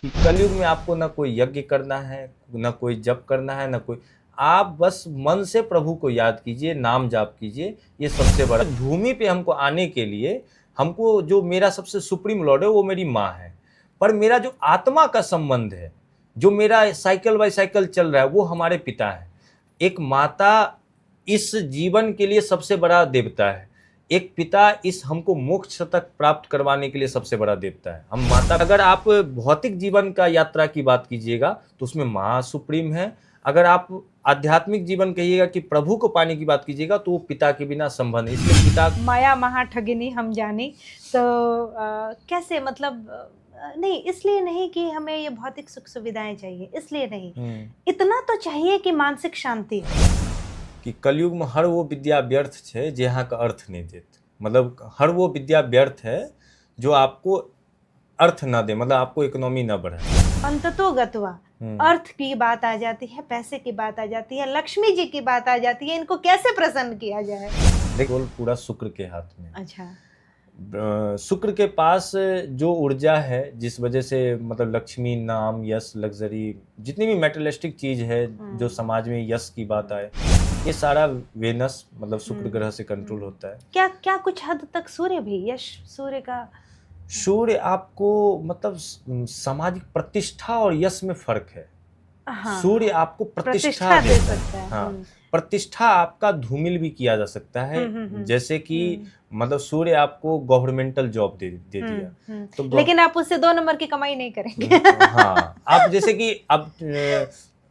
कि कलयुग में आपको ना कोई यज्ञ करना है, ना कोई जप करना है, ना कोई, आप बस मन से प्रभु को याद कीजिए, नाम जाप कीजिए। ये सबसे बड़ा भूमि पे हमको आने के लिए, हमको जो मेरा सबसे सुप्रीम लॉर्ड है वो मेरी माँ है, पर मेरा जो आत्मा का संबंध है, जो मेरा साइकिल बाय साइकिल चल रहा है, वो हमारे पिता है। एक माता इस जीवन के लिए सबसे बड़ा देवता है, एक पिता इस हमको मोक्ष तक प्राप्त करवाने के लिए सबसे बड़ा देवता है। हम माता, अगर आप भौतिक जीवन का यात्रा की बात कीजिएगा तो उसमें माँ सुप्रीम है। अगर आप आध्यात्मिक जीवन कहिएगा कि प्रभु को पाने की बात कीजिएगा तो वो पिता के बिना संभव नहीं। इसलिए पिता माया महा ठगिनी हम जाने। तो कैसे मतलब नहीं, इसलिए नहीं कि हमें ये भौतिक सुख सुविधाएं चाहिए, इसलिए नहीं, इतना तो चाहिए कि मानसिक शांति हो। कि कलयुग में हर वो विद्या व्यर्थ है जहाँ का अर्थ नहीं देते। मतलब हर वो विद्या व्यर्थ है जो आपको अर्थ ना दे, मतलब आपको इकोनॉमी ना बढ़ाए। अंततो गत्वा अर्थ की बात आ जाती है, पैसे की बात आ जाती है, लक्ष्मी जी की बात आ जाती है, इनको कैसे प्रसन्न किया जाए? देखो पूरा शुक्र के हाथ में। अच्छा। शुक्र के पास जो ऊर्जा है, जिस वजह से मतलब लक्ष्मी, नाम, यश, लग्जरी, जितनी भी मेटेरियलिस्टिक चीज है जो समाज में यश की बात आए, ये सारा वेनस मतलब शुक्र ग्रह से कंट्रोल होता है। क्या क्या कुछ हद तक सूर्य भी, यश सूर्य का? सूर्य आपको मतलब सामाजिक प्रतिष्ठा और यश में फर्क है। हाँ, सूर्य आपको प्रतिष्ठा दे सकता है। हाँ, प्रतिष्ठा आपका धूमिल भी किया जा सकता है। जैसे कि मतलब सूर्य आपको गवर्नमेंटल जॉब दे दिया तो लेकिन आप उससे 2 नंबर की कमाई नहीं करेंगे। हाँ, आप जैसे कि अब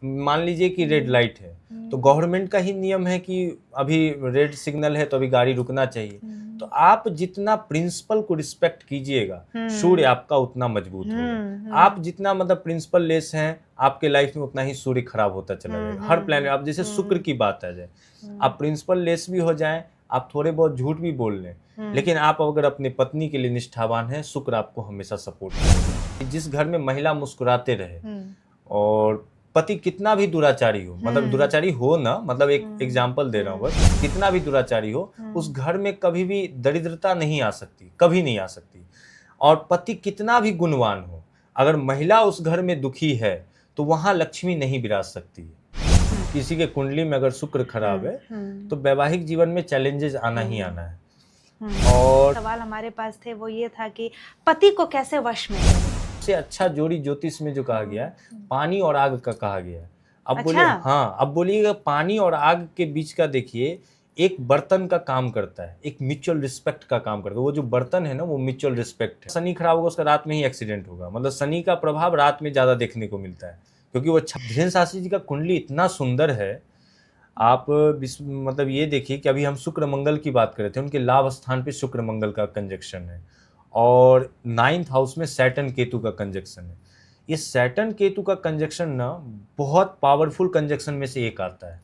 मान लीजिए कि रेड लाइट है तो गवर्नमेंट का ही नियम है कि अभी रेड सिग्नल है तो अभी गाड़ी रुकना चाहिए। तो आप जितना प्रिंसिपल को रिस्पेक्ट कीजिएगा, सूर्य आपका उतना मजबूत होगा। आप जितना मतलब प्रिंसिपल लेस हैं, आपके लाइफ में उतना ही सूर्य खराब होता चला जाएगा। हर प्लान, आप जैसे शुक्र की बात आ जाए, आप प्रिंसिपल लेस भी हो जाएं, आप थोड़े बहुत झूठ भी बोल लें, लेकिन आप अगर अपने पत्नी के लिए निष्ठावान हैं, शुक्र आपको हमेशा सपोर्ट करेगा। जिस घर में महिला मुस्कुराते रहे और पति कितना भी दुराचारी हो, मतलब दुराचारी हो ना, मतलब एक एग्जाम्पल दे रहा हूँ बस, कितना भी दुराचारी हो, उस घर में कभी भी दरिद्रता नहीं आ सकती, कभी नहीं आ सकती। और पति कितना भी गुणवान हो, अगर महिला उस घर में दुखी है तो वहां लक्ष्मी नहीं विराज सकती है। किसी के कुंडली में अगर शुक्र खराब है तो वैवाहिक जीवन में चैलेंजेस आना ही आना है। और सवाल हमारे पास थे वो ये था कि पति को कैसे वश में करें? सबसे अच्छा जोड़ी ज्योतिष में जो कहा गया है, पानी और आग का कहा गया है। अब अच्छा? बोलिए, हाँ, अब बोलिएगा पानी और आग के बीच का देखिए, एक बर्तन का काम करता है, एक म्यूचुअल रिस्पेक्ट का काम करता है। वो जो बर्तन है ना, वो म्यूचुअल रिस्पेक्ट है। शनि खराब होगा उसका रात में ही एक्सीडेंट होगा, मतलब शनि का प्रभाव रात में ज्यादा देखने को मिलता है, क्योंकि वो धीरेन्द्र शास्त्री जी का कुंडली इतना सुंदर है। आप मतलब ये देखिए कि अभी हम शुक्र मंगल की बात कर रहे थे, उनके लाभ स्थान पे शुक्र मंगल का कंजक्शन है और 9th हाउस में सैटर्न केतु का कंजक्शन है। ये सैटर्न केतु का कंजक्शन ना बहुत पावरफुल कंजक्शन में से एक आता है।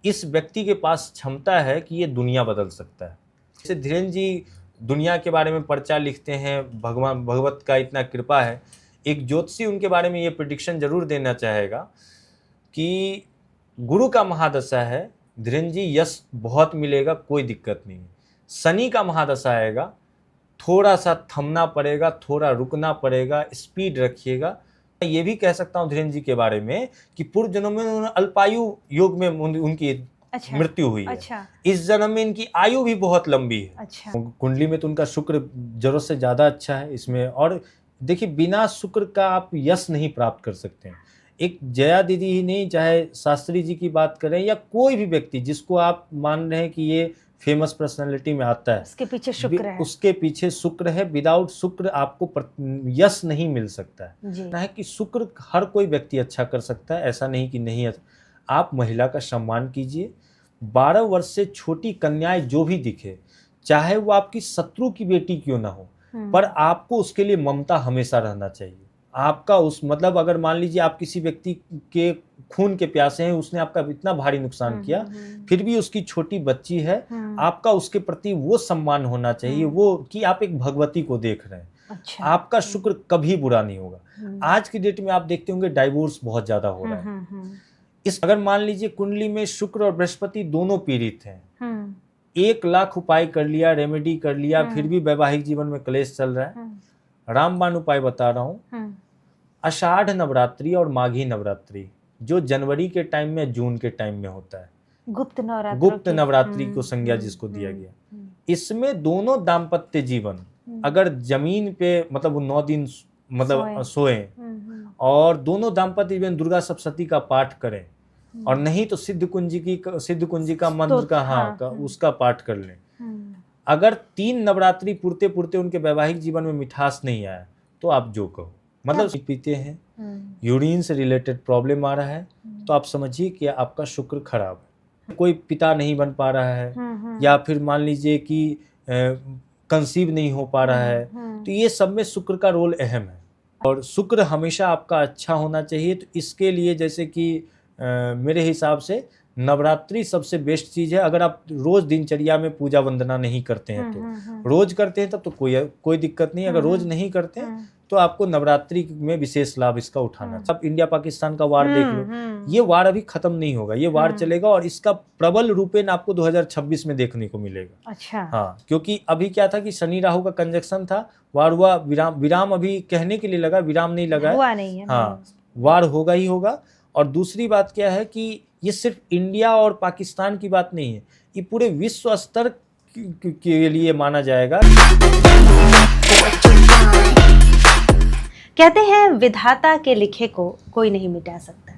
इस व्यक्ति के पास क्षमता है कि ये दुनिया बदल सकता है। जैसे धीरेन्द्र जी दुनिया के बारे में पर्चा लिखते हैं, भगवान भगवत का इतना कृपा है। एक ज्योतिषी उनके बारे में ये प्रेडिक्शन जरूर देना चाहेगा कि गुरु का महादशा है, धीरेन्द्र जी यश बहुत मिलेगा, कोई दिक्कत नहीं है। शनि का महादशा आएगा, थोड़ा सा थमना पड़ेगा, थोड़ा रुकना पड़ेगा, स्पीड रखिएगा। ये भी कह सकता हूँ धीरेन्द्र जी के बारे में कि पूर्व जन्म में उन्होंने अल्पायु योग में उनकी मृत्यु हुई है। इस जन्म में इनकी आयु भी बहुत लंबी है। कुंडली में तो उनका शुक्र जरूरत से ज्यादा अच्छा है इसमें। और देखिए बिना शुक्र का आप यश नहीं प्राप्त कर सकते हैं। एक जया दीदी ही नहीं, चाहे शास्त्री जी की बात करें या कोई भी व्यक्ति जिसको आप मान रहे हैं कि ये फेमस पर्सनालिटी में आता है, उसके पीछे शुक्र है, उसके पीछे शुक्र है। विदाउट शुक्र आपको यश नहीं मिल सकता है। ना है कि शुक्र हर कोई व्यक्ति अच्छा कर सकता है, ऐसा नहीं कि नहीं। आप महिला का सम्मान कीजिए। 12 वर्ष से छोटी कन्याएं जो भी दिखे, चाहे वो आपकी शत्रु की बेटी क्यों ना हो, पर आपको उसके लिए ममता हमेशा रहना चाहिए। आपका उस मतलब अगर मान लीजिए आप किसी व्यक्ति के खून के प्यासे हैं, उसने आपका इतना भारी नुकसान किया, फिर भी उसकी छोटी बच्ची है, आपका उसके प्रति वो सम्मान होना चाहिए, वो कि आप एक भगवती को देख रहे हैं। अच्छा। आपका शुक्र कभी बुरा नहीं होगा। आज की डेट में आप देखते होंगे डाइवोर्स बहुत ज्यादा हो रहा है। इस अगर मान लीजिए कुंडली में शुक्र और बृहस्पति दोनों पीड़ित हैं, 1 लाख उपाय कर लिया, रेमेडी कर लिया, फिर भी वैवाहिक जीवन में क्लेश चल रहा है, रामबाण उपाय बता रहा हूं। आषाढ़ नवरात्रि और माघी नवरात्रि जो जनवरी के टाइम में, जून के टाइम में होता है, गुप्त नवरात्रि को संज्ञा जिसको दिया गया, इसमें दोनों दाम्पत्य जीवन अगर जमीन पे मतलब 9 दिन मतलब सोए और दोनों दाम्पत्य जीवन दुर्गा सप्तशती का पाठ करें और नहीं तो सिद्ध कुंजी का मंत्र का उसका पाठ कर लें। अगर 3 नवरात्रि पूरते पूरते उनके वैवाहिक जीवन में मिठास नहीं आया तो आप जो कहो, मतलब पीते हैं, यूरिन से रिलेटेड प्रॉब्लम आ रहा है तो आप समझिए कि आपका शुक्र खराब है, कोई पिता नहीं बन पा रहा है या फिर मान लीजिए कि कंसीव नहीं हो पा रहा है, तो ये सब में शुक्र का रोल अहम है और शुक्र हमेशा आपका अच्छा होना चाहिए। तो इसके लिए जैसे कि मेरे हिसाब से नवरात्रि सबसे बेस्ट चीज है। अगर आप रोज दिनचर्या में पूजा वंदना नहीं करते हैं तो, रोज करते हैं तब तो कोई दिक्कत नहीं, अगर रोज नहीं करते हैं तो आपको नवरात्रि में विशेष लाभ इसका उठाना चाहिए। अब इंडिया पाकिस्तान का वार देख लो, ये वार अभी खत्म नहीं होगा, ये वार चलेगा और इसका प्रबल रूपेण आपको 2026 में देखने को मिलेगा। अच्छा। हाँ, क्योंकि अभी क्या था कि शनि राहु का कंजक्शन था, वार हुआ, विराम अभी कहने के लिए लगा, विराम नहीं लगा हुआ नहीं है। हाँ, वार होगा ही होगा। और दूसरी बात क्या है कि ये सिर्फ इंडिया और पाकिस्तान की बात नहीं है, ये पूरे विश्व स्तर के लिए माना जाएगा। कहते हैं विधाता के लिखे को कोई नहीं मिटा सकता,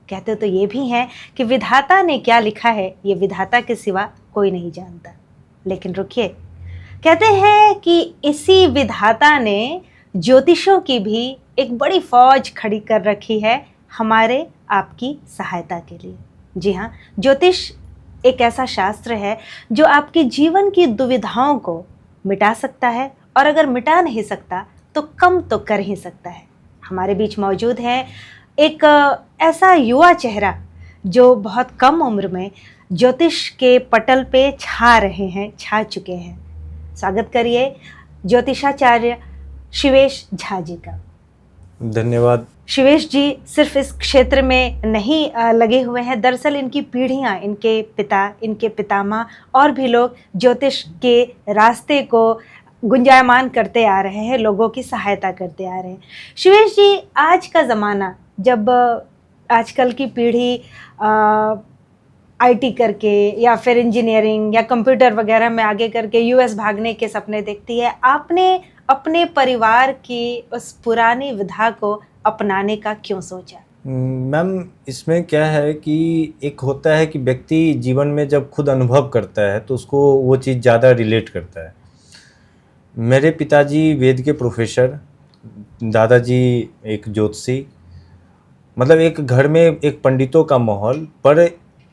कहते तो ये भी हैं कि विधाता ने क्या लिखा है ये विधाता के सिवा कोई नहीं जानता। लेकिन रुकिए, कहते हैं कि इसी विधाता ने ज्योतिषों की भी एक बड़ी फौज खड़ी कर रखी है हमारे आपकी सहायता के लिए। जी हाँ, ज्योतिष एक ऐसा शास्त्र है जो आपके जीवन की दुविधाओं को मिटा सकता है और अगर मिटा नहीं सकता तो कम तो कर ही सकता है। हमारे बीच मौजूद है एक ऐसा युवा चेहरा जो बहुत कम उम्र में ज्योतिष के पटल पे छा चुके हैं। स्वागत करिए ज्योतिषाचार्य शिवेश झा जी का। धन्यवाद। शिवेश जी सिर्फ इस क्षेत्र में नहीं लगे हुए हैं, दरअसल इनकी पीढ़ियां, इनके पिता, इनके पितामह और भी लोग ज्योतिष के रास्ते को गुंजायमान करते आ रहे हैं, लोगों की सहायता करते आ रहे हैं। शिवेश जी, आज का ज़माना, जब आजकल की पीढ़ी आईटी करके या फिर इंजीनियरिंग या कंप्यूटर वगैरह में आगे करके यूएस भागने के सपने देखती है, आपने अपने परिवार की उस पुरानी विधा को अपनाने का क्यों सोचा? मैम, इसमें क्या है कि एक होता है कि व्यक्ति जीवन में जब खुद अनुभव करता है तो उसको वो चीज़ ज़्यादा रिलेट करता है। मेरे पिताजी वेद के प्रोफेसर, दादाजी एक ज्योतिषी, मतलब एक घर में एक पंडितों का माहौल, पर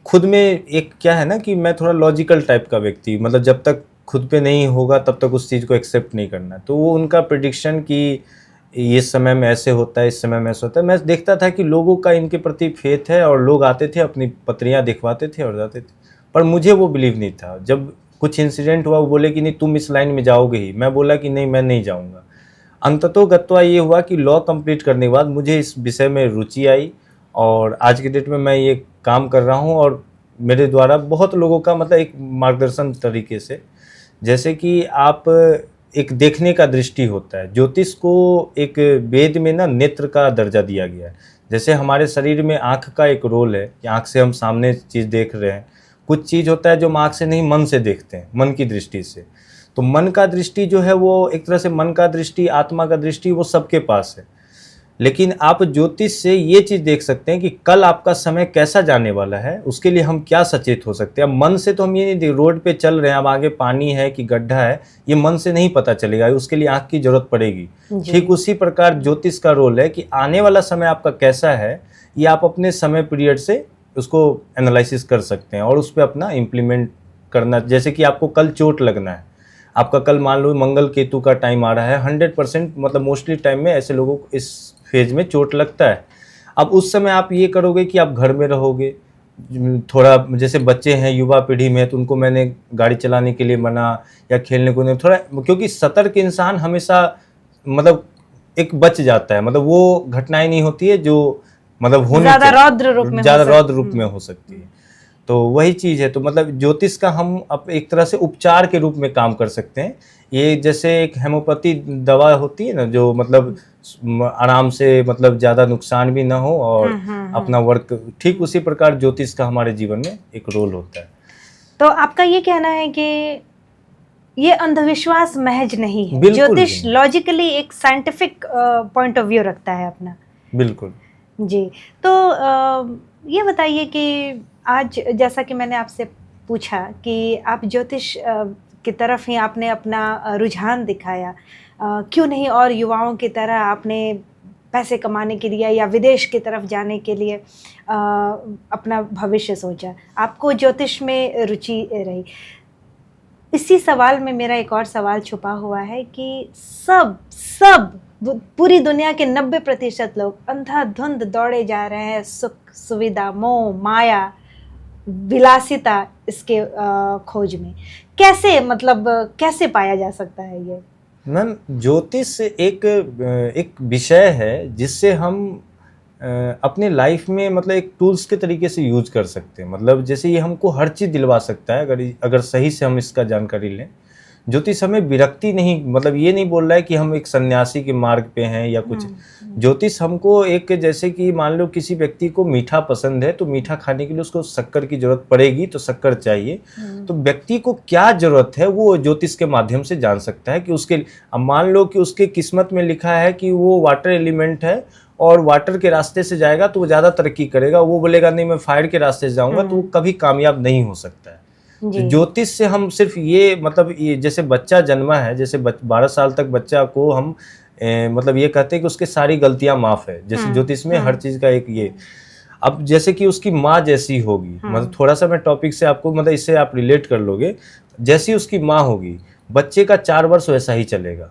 खुद में एक क्या है ना कि मैं थोड़ा लॉजिकल टाइप का व्यक्ति, मतलब जब तक खुद पे नहीं होगा तब तक उस चीज़ को एक्सेप्ट नहीं करना। तो वो उनका प्रेडिक्शन कि ये समय में ऐसे होता है, इस समय में ऐसे होता है, मैं देखता था कि लोगों का इनके प्रति फेथ है और लोग आते थे, अपनी पत्रियाँ दिखवाते थे और जाते थे, पर मुझे वो बिलीव नहीं था। जब कुछ इंसिडेंट हुआ, वो बोले कि नहीं तुम इस लाइन में जाओगे ही, मैं बोला कि नहीं मैं नहीं जाऊँगा। अंततोगत्वा ये हुआ कि लॉ कंप्लीट करने के बाद मुझे इस विषय में रुचि आई और आज के डेट में मैं ये काम कर रहा हूँ और मेरे द्वारा बहुत लोगों का मतलब एक मार्गदर्शन तरीके से, जैसे कि आप एक देखने का दृष्टि होता है। ज्योतिष को एक वेद में ना नेत्र का दर्जा दिया गया है। जैसे हमारे शरीर में आँख का एक रोल है कि आँख से हम सामने चीज़ देख रहे हैं, कुछ चीज़ होता है जो हम आँख से नहीं मन से देखते हैं, मन की दृष्टि से। तो मन का दृष्टि जो है वो एक तरह से मन का दृष्टि, आत्मा का दृष्टि वो सबके पास है। लेकिन आप ज्योतिष से ये चीज़ देख सकते हैं कि कल आपका समय कैसा जाने वाला है, उसके लिए हम क्या सचेत हो सकते हैं। अब मन से तो हम ये नहीं देख, रोड पे चल रहे हैं, अब आगे पानी है कि गड्ढा है, ये मन से नहीं पता चलेगा, उसके लिए आँख की जरूरत पड़ेगी। ठीक उसी प्रकार ज्योतिष का रोल है कि आने वाला समय आपका कैसा है, ये आप अपने समय पीरियड से उसको एनालिसिस कर सकते हैं और उस पर अपना इम्प्लीमेंट करना। जैसे कि आपको कल चोट लगना है, आपका कल मान लो मंगल केतु का टाइम आ रहा है, 100% मतलब मोस्टली टाइम में ऐसे लोगों को इस फेज में चोट लगता है। अब उस समय आप ये करोगे कि आप घर में रहोगे, थोड़ा जैसे बच्चे हैं युवा पीढ़ी में, तो उनको मैंने गाड़ी चलाने के लिए मना या खेलने को नहीं, थोड़ा, क्योंकि सतर्क इंसान हमेशा मतलब एक बच जाता है, मतलब वो घटनाएं नहीं होती है जो मतलब होनी ज़्यादा रौद्र रूप में हो सकती है। तो वही चीज़ है। तो मतलब ज्योतिष का हम अब एक तरह से उपचार के रूप में काम कर सकते हैं। ये जैसे एक हेमोपैथी दवा होती है ना, जो मतलब आराम से, मतलब ज़्यादा नुकसान भी ना हो और अपना वर्क, ठीक उसी प्रकार ज्योतिष का हमारे जीवन में एक रोल होता है। तो आपका ये कहना है कि ये अंधविश्वास महज नहीं है, बिल्कुल ज्योतिष नहीं। लॉजिकली एक साइंटिफिक पॉइंट ऑफ व्यू रखता है अपना। बिल्कुल। जी। तो ये बताइए कि आज जैसा कि मैंने आपसे पूछा कि आप ज्योतिष की तरफ ही आपने अपना रुझान दिखाया, क्यों नहीं और युवाओं की तरह आपने पैसे कमाने के लिए या विदेश की तरफ जाने के लिए अपना भविष्य सोचा, आपको ज्योतिष में रुचि रही। इसी सवाल में मेरा एक और सवाल छुपा हुआ है कि सब पूरी दुनिया के 90% लोग अंधाधुंध दौड़े जा रहे हैं सुख, सुविधा, मोह, माया, विलासिता इसके खोज में। कैसे, मतलब कैसे पाया जा सकता है ये? मैम, ज्योतिष एक विषय है जिससे हम अपने लाइफ में मतलब एक टूल्स के तरीके से यूज कर सकते हैं। मतलब जैसे ये हमको हर चीज़ दिलवा सकता है अगर सही से हम इसका जानकारी लें। ज्योतिष हमें विरक्ति नहीं, मतलब ये नहीं बोल रहा है कि हम एक सन्यासी के मार्ग पे हैं या कुछ। ज्योतिष हमको एक, जैसे कि मान लो किसी व्यक्ति को मीठा पसंद है तो मीठा खाने के लिए उसको शक्कर की जरूरत पड़ेगी, तो शक्कर चाहिए। तो व्यक्ति को क्या जरूरत है वो ज्योतिष के माध्यम से जान सकता है कि उसके, अब मान लो कि उसके किस्मत में लिखा है कि वो वाटर एलिमेंट है और वाटर के रास्ते से जाएगा तो वो ज़्यादा तरक्की करेगा, वो बोलेगा नहीं मैं फायर के रास्ते से जाऊँगा, तो वो कभी कामयाब नहीं हो सकता है। तो ज्योतिष से हम सिर्फ ये, मतलब ये जैसे बच्चा जन्मा है, जैसे 12 साल तक बच्चा को हम मतलब ये कहते हैं कि उसके सारी गलतियां माफ है, जैसे ज्योतिष में हर चीज का एक ये। अब जैसे कि उसकी माँ जैसी होगी, मतलब थोड़ा सा मैं टॉपिक से आपको, मतलब इससे आप रिलेट कर लोगे, जैसी उसकी माँ होगी बच्चे का 4 वर्ष वैसा ही चलेगा।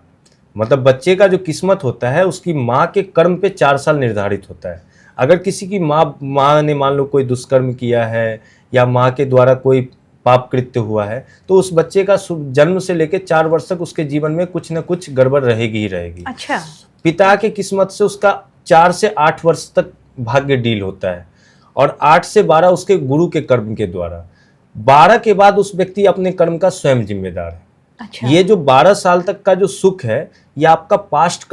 मतलब बच्चे का जो किस्मत होता है उसकी माँ के कर्म पे 4 साल निर्धारित होता है। अगर किसी की माँ ने मान लो कोई दुष्कर्म किया है या माँ के द्वारा कोई पाप कृत्य हुआ है, तो उस बच्चे का जन्म से लेकर 4 वर्ष तक उसके जीवन में कुछ न कुछ गड़बड़ रहेगी ही रहेगी। अच्छा। पिता के किस्मत से उसका 4 से 8 वर्ष तक भाग्य डील होता है और 8 से 12 उसके गुरु के कर्म के द्वारा। 12 के बाद उस व्यक्ति अपने कर्म का स्वयं जिम्मेदार है। अच्छा। ये जो 12 साल तक का जो सुख है ये आपका पास्ट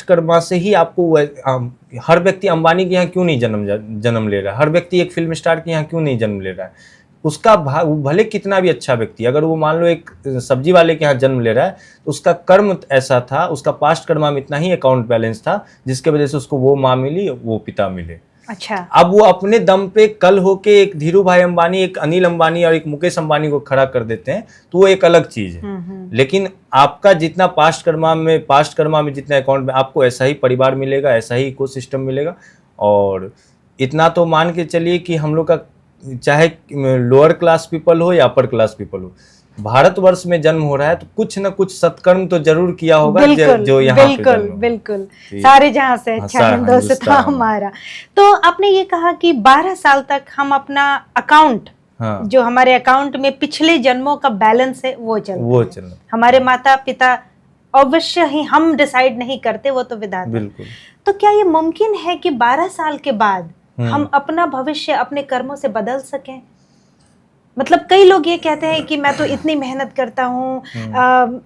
कर्मा से ही आपको। हर व्यक्ति अंबानी के यहाँ क्यों नहीं जन्म ले रहा है, हर व्यक्ति एक फिल्म स्टार के यहाँ क्यों नहीं जन्म ले रहा है। उसका भले कितना भी अच्छा व्यक्ति, अगर वो मान लो एक सब्जी वाले के यहाँ जन्म ले रहा है तो उसका कर्म ऐसा था, उसका पास्ट कर्मा में इतना ही अकाउंट बैलेंस था जिसके वजह से उसको वो माँ मिली, वो पिता मिले। अच्छा। अब वो अपने दम पे कल होके एक धीरू भाई अंबानी, एक अनिल अंबानी और एक मुकेश अंबानी को खड़ा कर देते हैं तो वो एक अलग चीज है। लेकिन आपका जितना पास्ट कर्मा में जितना अकाउंट में, आपको ऐसा ही परिवार मिलेगा, ऐसा ही इकोसिस्टम मिलेगा। और इतना तो मान के चलिए कि हम लोग का चाहे लोअर क्लास पीपल हो या अपर क्लास पीपल हो, भारतवर्ष में जन्म हो रहा है तो कुछ न कुछ सत्कर्म तो जरूर किया होगा। जो यहाँ बिल्कुल बिल्कुल सारे जहां से अच्छा हिंदुस्तान हमारा। तो आपने ये कहा कि 12 साल तक हम अपना अकाउंट, जो हमारे अकाउंट में पिछले जन्मों का बैलेंस है वो चल हमारे माता पिता अवश्य ही, हम डिसाइड नहीं करते, वो तो विधाता। बिल्कुल। तो क्या ये मुमकिन है कि 12 साल के बाद हम अपना भविष्य अपने कर्मों से बदल सकें? मतलब कई लोग ये कहते हैं कि मैं तो इतनी मेहनत करता हूँ,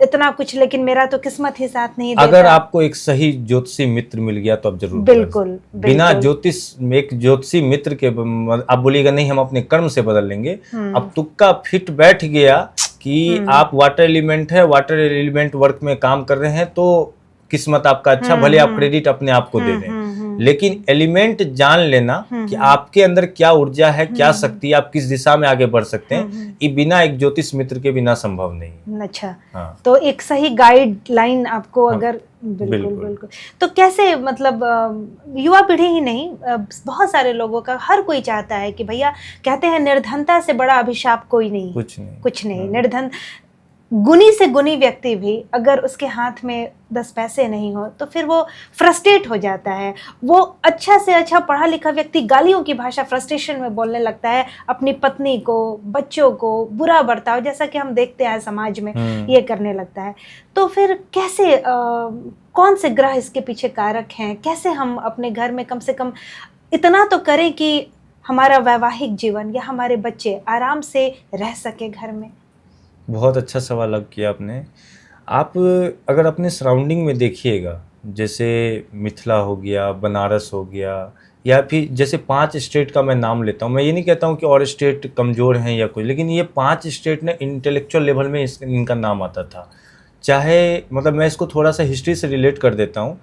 इतना कुछ, लेकिन मेरा तो किस्मत ही साथ नहीं देता। अगर आपको एक सही ज्योतिषी मित्र मिल गया तो आप जरूर। बिल्कुल। बिना ज्योतिष, एक ज्योतिषी मित्र के आप बोलिएगा नहीं हम अपने कर्म से बदल लेंगे। अब तुक्का फिट बैठ गया कि आप वाटर एलिमेंट है, वाटर एलिमेंट वर्क में काम कर रहे हैं तो किस्मत आपका अच्छा, भले आप क्रेडिट अपने आप को दे दें, लेकिन एलिमेंट जान लेना कि आपके अंदर क्या ऊर्जा है, क्या शक्ति, आप किस दिशा में आगे बढ़ सकते हैं, ये बिना एक ज्योतिष मित्र के बिना संभव नहीं। अच्छा। हाँ। तो एक सही गाइडलाइन आपको अगर बिल्कुल। तो कैसे, मतलब युवा पीढ़ी ही नहीं, बहुत सारे लोगों का, हर कोई चाहता है कि भैया, कहते हैं निर्धनता से बड़ा अभिशाप कोई नहीं, कुछ नहीं। निर्धन, गुनी से गुनी व्यक्ति भी अगर उसके हाथ में 10 पैसे नहीं हो तो फिर वो फ्रस्ट्रेट हो जाता है। वो अच्छा से अच्छा पढ़ा लिखा व्यक्ति गालियों की भाषा फ्रस्ट्रेशन में बोलने लगता है, अपनी पत्नी को, बच्चों को बुरा बर्ताव, जैसा कि हम देखते हैं समाज में, ये करने लगता है। तो फिर कैसे, कौन से ग्रह इसके पीछे कारक हैं? कैसे हम अपने घर में कम से कम इतना तो करें कि हमारा वैवाहिक जीवन या हमारे बच्चे आराम से रह सके घर में? बहुत अच्छा सवाल अब किया आपने। आप अगर अपने सराउंडिंग में देखिएगा, जैसे मिथिला हो गया, बनारस हो गया, या फिर जैसे 5 स्टेट का मैं नाम लेता हूँ, मैं ये नहीं कहता हूँ कि और स्टेट कमज़ोर हैं या कुछ, लेकिन ये 5 स्टेट ने इंटेलेक्चुअल लेवल में इनका नाम आता था। चाहे मतलब मैं इसको थोड़ा सा हिस्ट्री से रिलेट कर देता हूँ,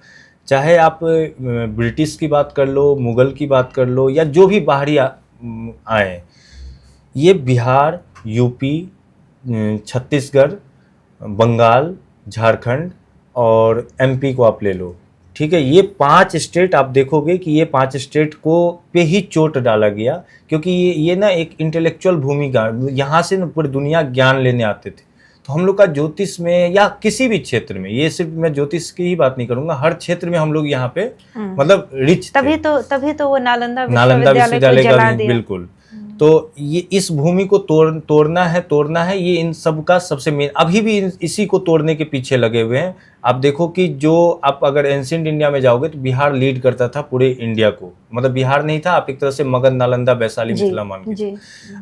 चाहे आप ब्रिटिश की बात कर लो, मुग़ल की बात कर लो, या जो भी बाहरी आए, ये बिहार, यूपी, छत्तीसगढ़, बंगाल, झारखंड और एमपी को आप ले लो, ठीक है। ये 5 स्टेट आप देखोगे कि ये 5 स्टेट को पे ही चोट डाला गया, क्योंकि ये ना एक इंटेलेक्चुअल भूमिका, यहाँ से ना पूरी दुनिया ज्ञान लेने आते थे। तो हम लोग का ज्योतिष में या किसी भी क्षेत्र में, ये सिर्फ मैं ज्योतिष की ही बात नहीं करूंगा, हर क्षेत्र में हम लोग यहाँ पे मतलब रिच थे। तभी तो वो नालंदा विश्वविद्यालय जला का दिया। बिल्कुल। तो ये इस भूमि को तोड़ना है, ये इन सब का सबसे मेन, अभी भी इसी को तोड़ने के पीछे लगे हुए हैं। आप देखो कि जो आप अगर एंशिएंट इंडिया में जाओगे तो बिहार लीड करता था पूरे इंडिया को, मतलब बिहार नहीं था, आप एक तरह से मगध, नालंदा, वैशाली, मिथिला मान के,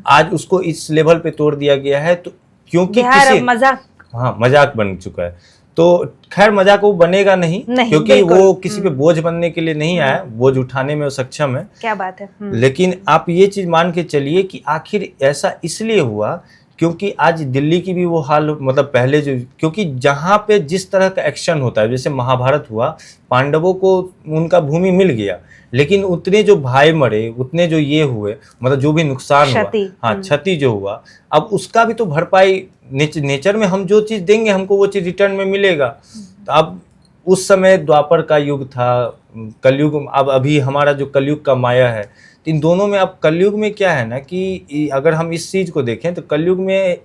आज उसको इस लेवल पे तोड़ दिया गया है। तो क्योंकि मजाक बन चुका है। तो खैर मजाक वो बनेगा नहीं क्योंकि वो किसी पे बोझ बनने के लिए नहीं आया, बोझ उठाने में वो सक्षम है। क्या बात है। लेकिन आप ये चीज मान के चलिए कि आखिर ऐसा इसलिए हुआ क्योंकि आज दिल्ली की भी वो हाल, मतलब पहले जो, क्योंकि जहाँ पे जिस तरह का एक्शन होता है, जैसे महाभारत हुआ, पांडवों को उनका भूमि मिल गया, लेकिन उतने जो भाई मरे, उतने जो ये हुए, मतलब जो भी नुकसान हुआ, हाँ क्षति जो हुआ, अब उसका भी तो भरपाई नेचर में हम जो चीज़ देंगे हमको वो चीज़ रिटर्न में मिलेगा। तो अब उस समय द्वापर का युग था, कलयुग, अब अभी हमारा जो कलयुग का माया है, इन दोनों में अब कलयुग में क्या है ना कि अगर हम इस चीज़ को देखें तो कलयुग में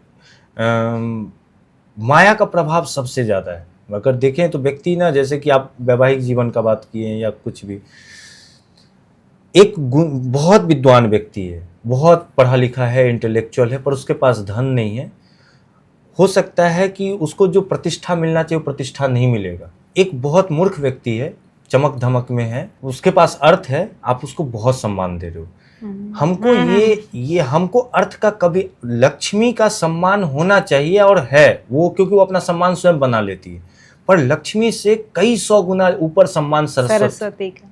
माया का प्रभाव सबसे ज़्यादा है। अगर देखें तो व्यक्ति ना, जैसे कि आप वैवाहिक जीवन का बात किए या कुछ भी, एक बहुत विद्वान व्यक्ति है, बहुत पढ़ा लिखा है, इंटेलेक्चुअल है, पर उसके पास धन नहीं है, हो सकता है कि उसको जो प्रतिष्ठा मिलना चाहिए वो प्रतिष्ठा नहीं मिलेगा। एक बहुत मूर्ख व्यक्ति है, चमक धमक में है, उसके पास अर्थ है, आप उसको बहुत सम्मान दे रहे हो। हमको ये हमको अर्थ का कभी, लक्ष्मी का सम्मान होना चाहिए और है वो, क्योंकि वो अपना सम्मान स्वयं बना लेती है, पर लक्ष्मी से कई 100 गुना ऊपर सम्मान सरस्वती का।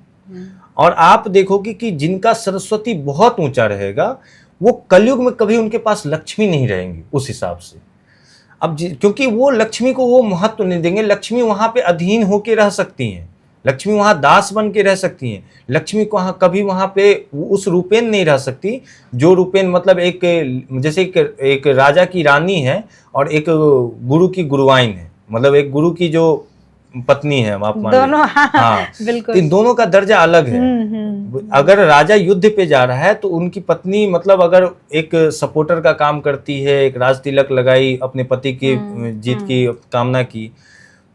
और आप देखोगे कि जिनका सरस्वती बहुत ऊंचा रहेगा वो कलयुग में कभी उनके पास लक्ष्मी नहीं रहेंगी उस हिसाब से। अब क्योंकि वो लक्ष्मी को वो महत्व नहीं देंगे, लक्ष्मी वहां पे अधीन होके रह सकती हैं, लक्ष्मी वहां दास बन के रह सकती हैं, लक्ष्मी को कभी वहां पे उस रूपेन नहीं रह सकती जो रूपेन, मतलब एक जैसे एक राजा की रानी है और एक गुरु की गुरुवाइन है, मतलब एक गुरु की जो पत्नी है, आप मान दोनों, हाँ, बिल्कुल, इन दोनों का दर्जा अलग है। अगर राजा युद्ध पे जा रहा है तो उनकी पत्नी, मतलब अगर एक सपोर्टर का काम करती है, एक राज तिलक लगाई, अपने पति की जीत की कामना की,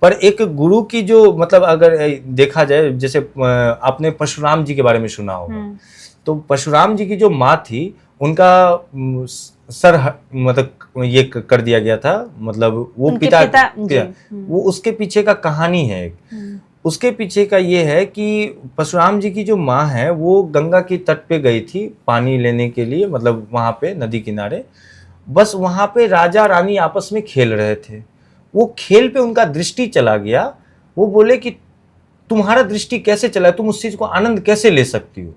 पर एक गुरु की जो, मतलब अगर देखा जाए, जैसे आपने परशुराम जी के बारे में सुना होगा, तो परशुराम जी की जो माँ थी, उनका सर मतलब ये कर दिया गया था, मतलब वो पिता वो उसके पीछे का कहानी है एक। उसके पीछे का ये है कि परशुराम जी की जो माँ है वो गंगा के तट पे गई थी पानी लेने के लिए, मतलब वहाँ पे नदी किनारे, बस वहाँ पे राजा रानी आपस में खेल रहे थे, वो खेल पे उनका दृष्टि चला गया, वो बोले कि तुम्हारा दृष्टि कैसे चला, तुम उस चीज को आनंद कैसे ले सकती हो।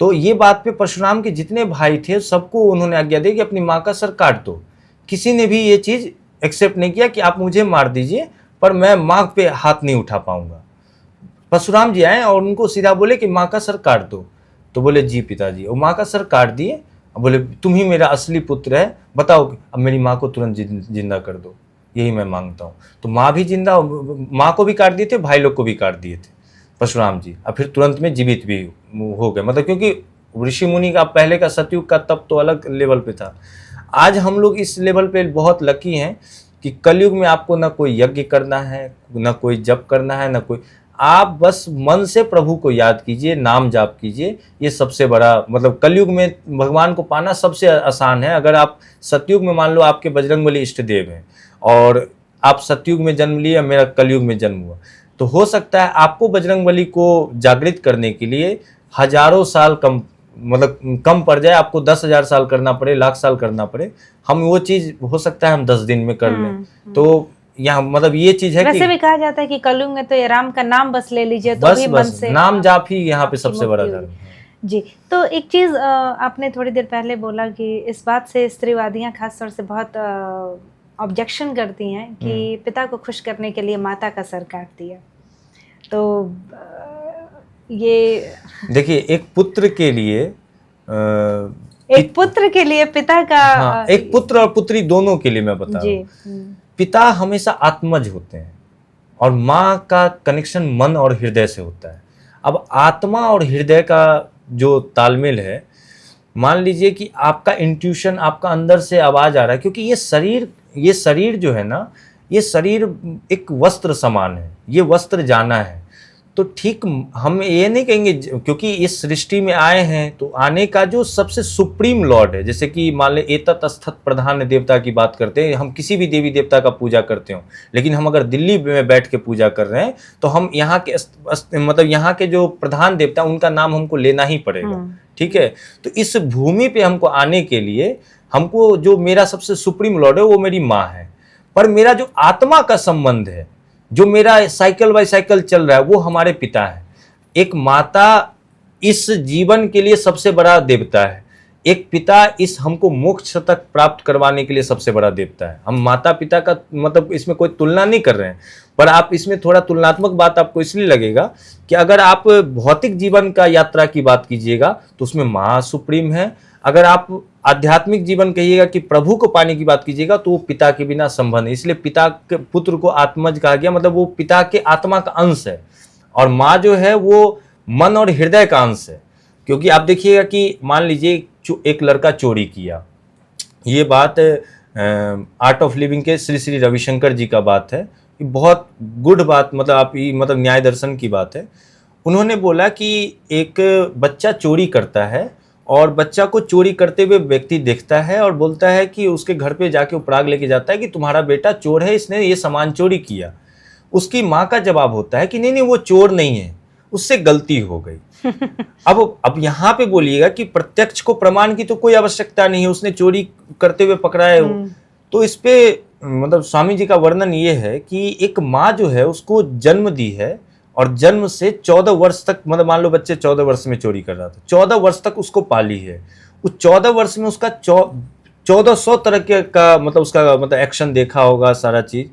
तो ये बात पे परशुराम के जितने भाई थे सबको उन्होंने आज्ञा दी कि अपनी माँ का सर काट दो। किसी ने भी ये चीज एक्सेप्ट नहीं किया कि आप मुझे मार दीजिए पर मैं माँ पे हाथ नहीं उठा पाऊंगा। परशुराम जी आए और उनको सीधा बोले कि माँ का सर काट दो, तो बोले जी पिताजी, और माँ का सर काट दिए, बोले तुम ही मेरा असली पुत्र है, बताओ अब मेरी माँ को तुरंत जिंदा कर दो, यही मैं मांगता हूँ। तो माँ भी जिंदा, माँ को भी काट दिए थे, भाई लोग को भी काट दिए थे परशुराम जी, और फिर तुरंत में जीवित भी हो गए, मतलब क्योंकि ऋषि मुनि का पहले का सतयुग का तप तो अलग लेवल पे था। आज हम लोग इस लेवल पे बहुत लकी हैं कि कलयुग में आपको ना कोई यज्ञ करना है, ना कोई जप करना है, ना कोई, आप बस मन से प्रभु को याद कीजिए, नाम जाप कीजिए, ये सबसे बड़ा, मतलब कलयुग में भगवान को पाना सबसे आसान है। अगर आप सतयुग में मान लो आपके बजरंगबली इष्ट देव हैं और आप सतयुग में जन्म लिए, मेरा कलयुग में जन्म हुआ, तो हो सकता है आपको बजरंगबली को जागृत करने के लिए हजारों साल कम, मतलब कम पड़ जाए, आपको 10,000 साल करना पड़े, लाख साल करना पड़े, हम वो चीज़ हो सकता है हम 10 दिन में कर लें। तो यहाँ मतलब ये चीज है वैसे कि भी कहा जाता है कि कलयुग में तो ये राम का नाम बस ले लीजिए तो बस भी मन बस से नाम जाप ही यहाँ पे आपकी सबसे बड़ा मुक्ति धर्म होगी। है। जी, तो एक चीज आपने थोड़ी देर पहले बोला कि इस बात से स्त्रीवादियां खासतौर से बहुत ऑब्जेक्शन करती हैं कि पिता को खुश करने के लिए माता का सर काट दिया। तो ये देखिए एक पुत्र के लिए एक पुत्र के लिए पिता का हाँ, एक पुत्र और पुत्री दोनों के लिए मैं बता रहा जी हूँ। पिता हमेशा आत्मज होते हैं और माँ का कनेक्शन मन और हृदय से होता है। अब आत्मा और हृदय का जो तालमेल है, मान लीजिए कि आपका इंट्यूशन आपका अंदर से आवाज आ रहा है, क्योंकि ये शरीर जो है ना, ये शरीर एक वस्त्र समान है, ये वस्त्र जाना है। तो ठीक हम ये नहीं कहेंगे क्योंकि इस सृष्टि में आए हैं तो आने का जो सबसे सुप्रीम लॉर्ड है, जैसे कि मान ले एतत् स्थत प्रधान देवता की बात करते हैं, हम किसी भी देवी देवता का पूजा करते हो, लेकिन हम अगर दिल्ली में बैठ के पूजा कर रहे हैं तो हम यहाँ के मतलब यहाँ के जो प्रधान देवता उनका नाम हमको लेना ही पड़ेगा। ठीक है, तो इस भूमि पे हमको आने के लिए हमको जो मेरा सबसे सुप्रीम लॉर्ड है वो मेरी माँ है, पर मेरा जो आत्मा का संबंध है, जो मेरा साइकिल बाय साइकिल चल रहा है, वो हमारे पिता है। एक माता इस जीवन के लिए सबसे बड़ा देवता है, एक पिता इस हमको मोक्ष तक प्राप्त करवाने के लिए सबसे बड़ा देवता है। हम माता पिता का मतलब इसमें कोई तुलना नहीं कर रहे हैं, पर आप इसमें थोड़ा तुलनात्मक बात आपको इसलिए लगेगा कि अगर आप भौतिक जीवन का यात्रा की बात कीजिएगा तो उसमें माँ सुप्रीम है, अगर आप आध्यात्मिक जीवन कहिएगा कि प्रभु को पाने की बात कीजिएगा तो वो पिता के बिना संभव है। इसलिए पिता के पुत्र को आत्मज कहा गया, मतलब वो पिता के आत्मा का अंश है, और माँ जो है वो मन और हृदय का अंश है। क्योंकि आप देखिएगा कि मान लीजिए एक लड़का चोरी किया, ये बात आर्ट ऑफ लिविंग के श्री श्री रविशंकर जी का बात है, बहुत गुड बात, मतलब आप मतलब न्याय दर्शन की बात है। उन्होंने बोला कि एक बच्चा चोरी करता है और बच्चा को चोरी करते हुए व्यक्ति देखता है और बोलता है कि उसके घर पे जाके उपराग लेके जाता है कि तुम्हारा बेटा चोर है, इसने ये सामान चोरी किया। उसकी माँ का जवाब होता है कि नहीं नहीं वो चोर नहीं है, उससे गलती हो गई। अब यहाँ पे बोलिएगा कि प्रत्यक्ष को प्रमाण की तो कोई आवश्यकता नहीं है, उसने चोरी करते हुए पकड़ा है। तो इस पे मतलब स्वामी जी का वर्णन ये है कि एक माँ जो है उसको जन्म दी है और जन्म से 14 वर्ष तक, मतलब मान लो बच्चे 14 वर्ष में चोरी कर रहा था, 14 वर्ष तक उसको पाली है। उस 14 वर्ष में उसका 1400 तरह के का मतलब उसका मतलब एक्शन देखा होगा, सारा चीज।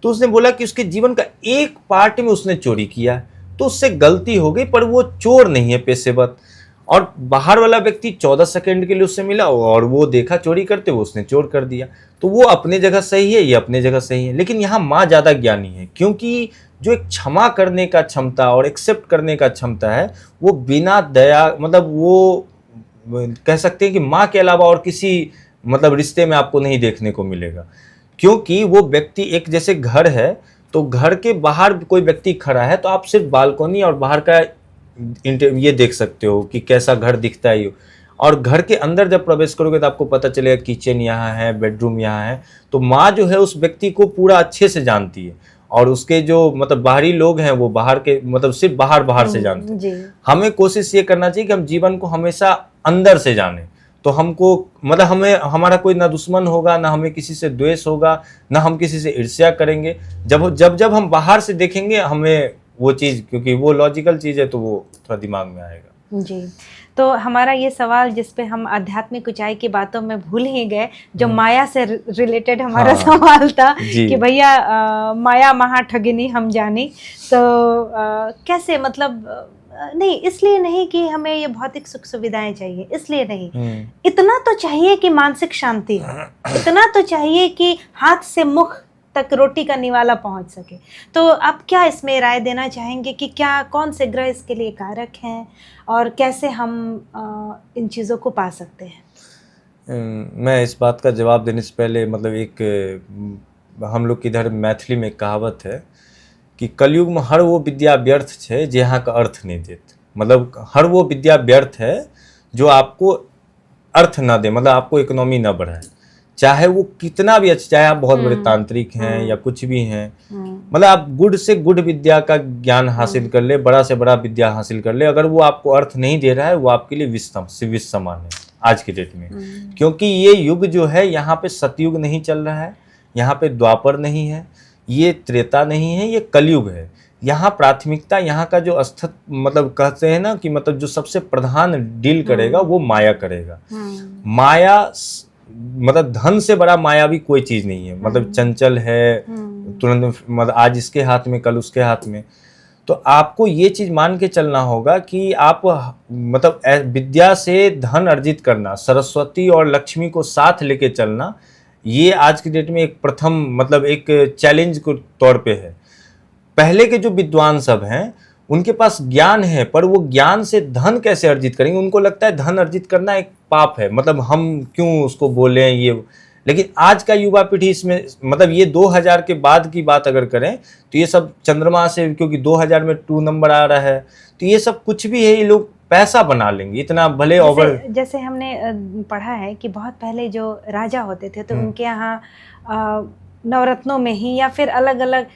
तो उसने बोला कि उसके जीवन का एक पार्ट में उसने चोरी किया, तो उससे गलती हो गई, पर वो चोर नहीं है पेशेवर। और बाहर वाला व्यक्ति 14 सेकंड के लिए उससे मिला और वो देखा चोरी करते हुए, उसने चोर कर दिया। तो वो अपने जगह सही है, ये अपने जगह सही है। लेकिन यहाँ माँ ज्यादा ज्ञानी है, क्योंकि जो एक क्षमा करने का क्षमता और एक्सेप्ट करने का क्षमता है, वो बिना दया, मतलब वो कह सकते हैं कि माँ के अलावा और किसी मतलब रिश्ते में आपको नहीं देखने को मिलेगा। क्योंकि वो व्यक्ति एक, जैसे घर है तो घर के बाहर कोई व्यक्ति खड़ा है तो आप सिर्फ बालकनी और बाहर का ये देख सकते हो कि कैसा घर दिखता है, और घर के अंदर जब प्रवेश करोगे तो आपको पता चलेगा किचन यहाँ है, बेडरूम यहाँ है। तो माँ जो है उस व्यक्ति को पूरा अच्छे से जानती है, और उसके जो मतलब बाहरी लोग हैं वो बाहर के मतलब सिर्फ बाहर से जानते हैं। हमें कोशिश ये करना चाहिए कि हम जीवन को हमेशा अंदर से जाने, तो हमको मतलब हमें हमारा कोई ना दुश्मन होगा, ना हमें किसी से द्वेष होगा, ना हम किसी से ईर्ष्या करेंगे। जब हम बाहर से देखेंगे हमें वो चीज़, क्योंकि वो लॉजिकल चीज़ है तो वो थोड़ा दिमाग में आएगा। जी, तो हमारा ये सवाल जिसपे हम आध्यात्मिक ऊंचाई की बातों में भूल ही गए, जो माया से रिलेटेड हमारा सवाल था कि भैया माया महा ठगिनी हम जानी, तो कैसे मतलब नहीं, इसलिए नहीं कि हमें ये भौतिक सुख सुविधाएं चाहिए, इसलिए नहीं, इतना तो चाहिए कि मानसिक शांति हो, इतना तो चाहिए कि हाथ से मुख तक रोटी का निवाला पहुंच सके। तो आप क्या इसमें राय देना चाहेंगे कि क्या कौन से ग्रह इसके लिए कारक हैं और कैसे हम इन चीज़ों को पा सकते हैं? मैं इस बात का जवाब देने से पहले मतलब एक हम लोग की इधर मैथिली में कहावत है कि कलयुग में हर वो विद्या व्यर्थ है जहाँ का अर्थ नहीं देते। मतलब हर वो विद्या व्यर्थ है जो आपको अर्थ ना दे, मतलब आपको इकोनॉमी ना बढ़ाए, चाहे वो कितना भी अच्छा, चाहे आप बहुत बड़े तांत्रिक हैं या कुछ भी हैं, मतलब आप गुड से गुड विद्या का ज्ञान हासिल कर ले, बड़ा से बड़ा विद्या हासिल कर ले, अगर वो आपको अर्थ नहीं दे रहा है वो आपके लिए विष समान है आज के डेट में। क्योंकि ये युग जो है यहाँ पे सतयुग नहीं चल रहा है, यहाँ पे द्वापर नहीं है, ये त्रेता नहीं है, ये कलयुग है। यहाँ प्राथमिकता, यहाँ का जो अस्तित्व, मतलब कहते हैं ना कि मतलब जो सबसे प्रधान डील करेगा वो माया करेगा। माया मतलब धन से बड़ा मायावी कोई चीज नहीं है, मतलब चंचल है, तुरंत मतलब आज इसके हाथ में कल उसके हाथ में। तो आपको ये चीज मान के चलना होगा कि आप मतलब विद्या से धन अर्जित करना, सरस्वती और लक्ष्मी को साथ लेके चलना, ये आज की डेट में एक प्रथम मतलब एक चैलेंज के तौर पे है। पहले के जो विद्वान सब हैं उनके पास ज्ञान है, पर वो ज्ञान से धन कैसे अर्जित करेंगे, उनको लगता है धन अर्जित करना एक पाप है, मतलब हम क्यों उसको बोलें ये। लेकिन आज का युवा पीढ़ी इसमें मतलब ये 2000 के बाद की बात अगर करें तो ये सब चंद्रमा से, क्योंकि 2000 में 2 नंबर आ रहा है, तो ये सब कुछ भी है, ये लोग पैसा बना लेंगे इतना भले ओवर। जैसे हमने पढ़ा है कि बहुत पहले जो राजा होते थे तो उनके यहाँ नवरत्नों में ही या फिर अलग अलग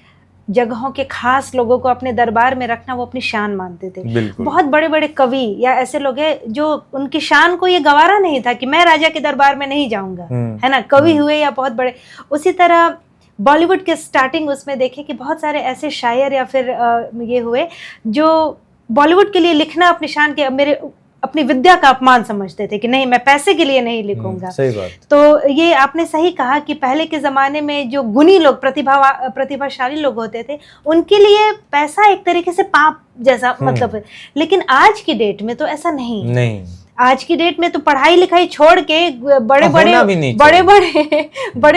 जगहों के खास लोगों को अपने दरबार में रखना वो अपनी शान मानते थे। बहुत बड़े बड़े कवि या ऐसे लोग हैं जो उनकी शान को ये गवारा नहीं था कि मैं राजा के दरबार में नहीं जाऊंगा, है ना, कवि हुए या बहुत बड़े। उसी तरह बॉलीवुड के स्टार्टिंग उसमें देखे कि बहुत सारे ऐसे शायर या फिर ये हुए जो बॉलीवुड के लिए लिखना अपनी शान के, मेरे अपनी विद्या का अपमान समझते थे कि नहीं मैं पैसे के लिए नहीं लिखूंगा। सही बात। तो ये आपने सही कहा कि पहले के जमाने में जो गुणी लोग, प्रतिभाशाली लोग होते थे, उनके लिए पैसा एक तरीके से पाप जैसा मतलब है। लेकिन आज की डेट में तो ऐसा नहीं। आज की डेट में तो पढ़ाई लिखाई छोड़ के बड़े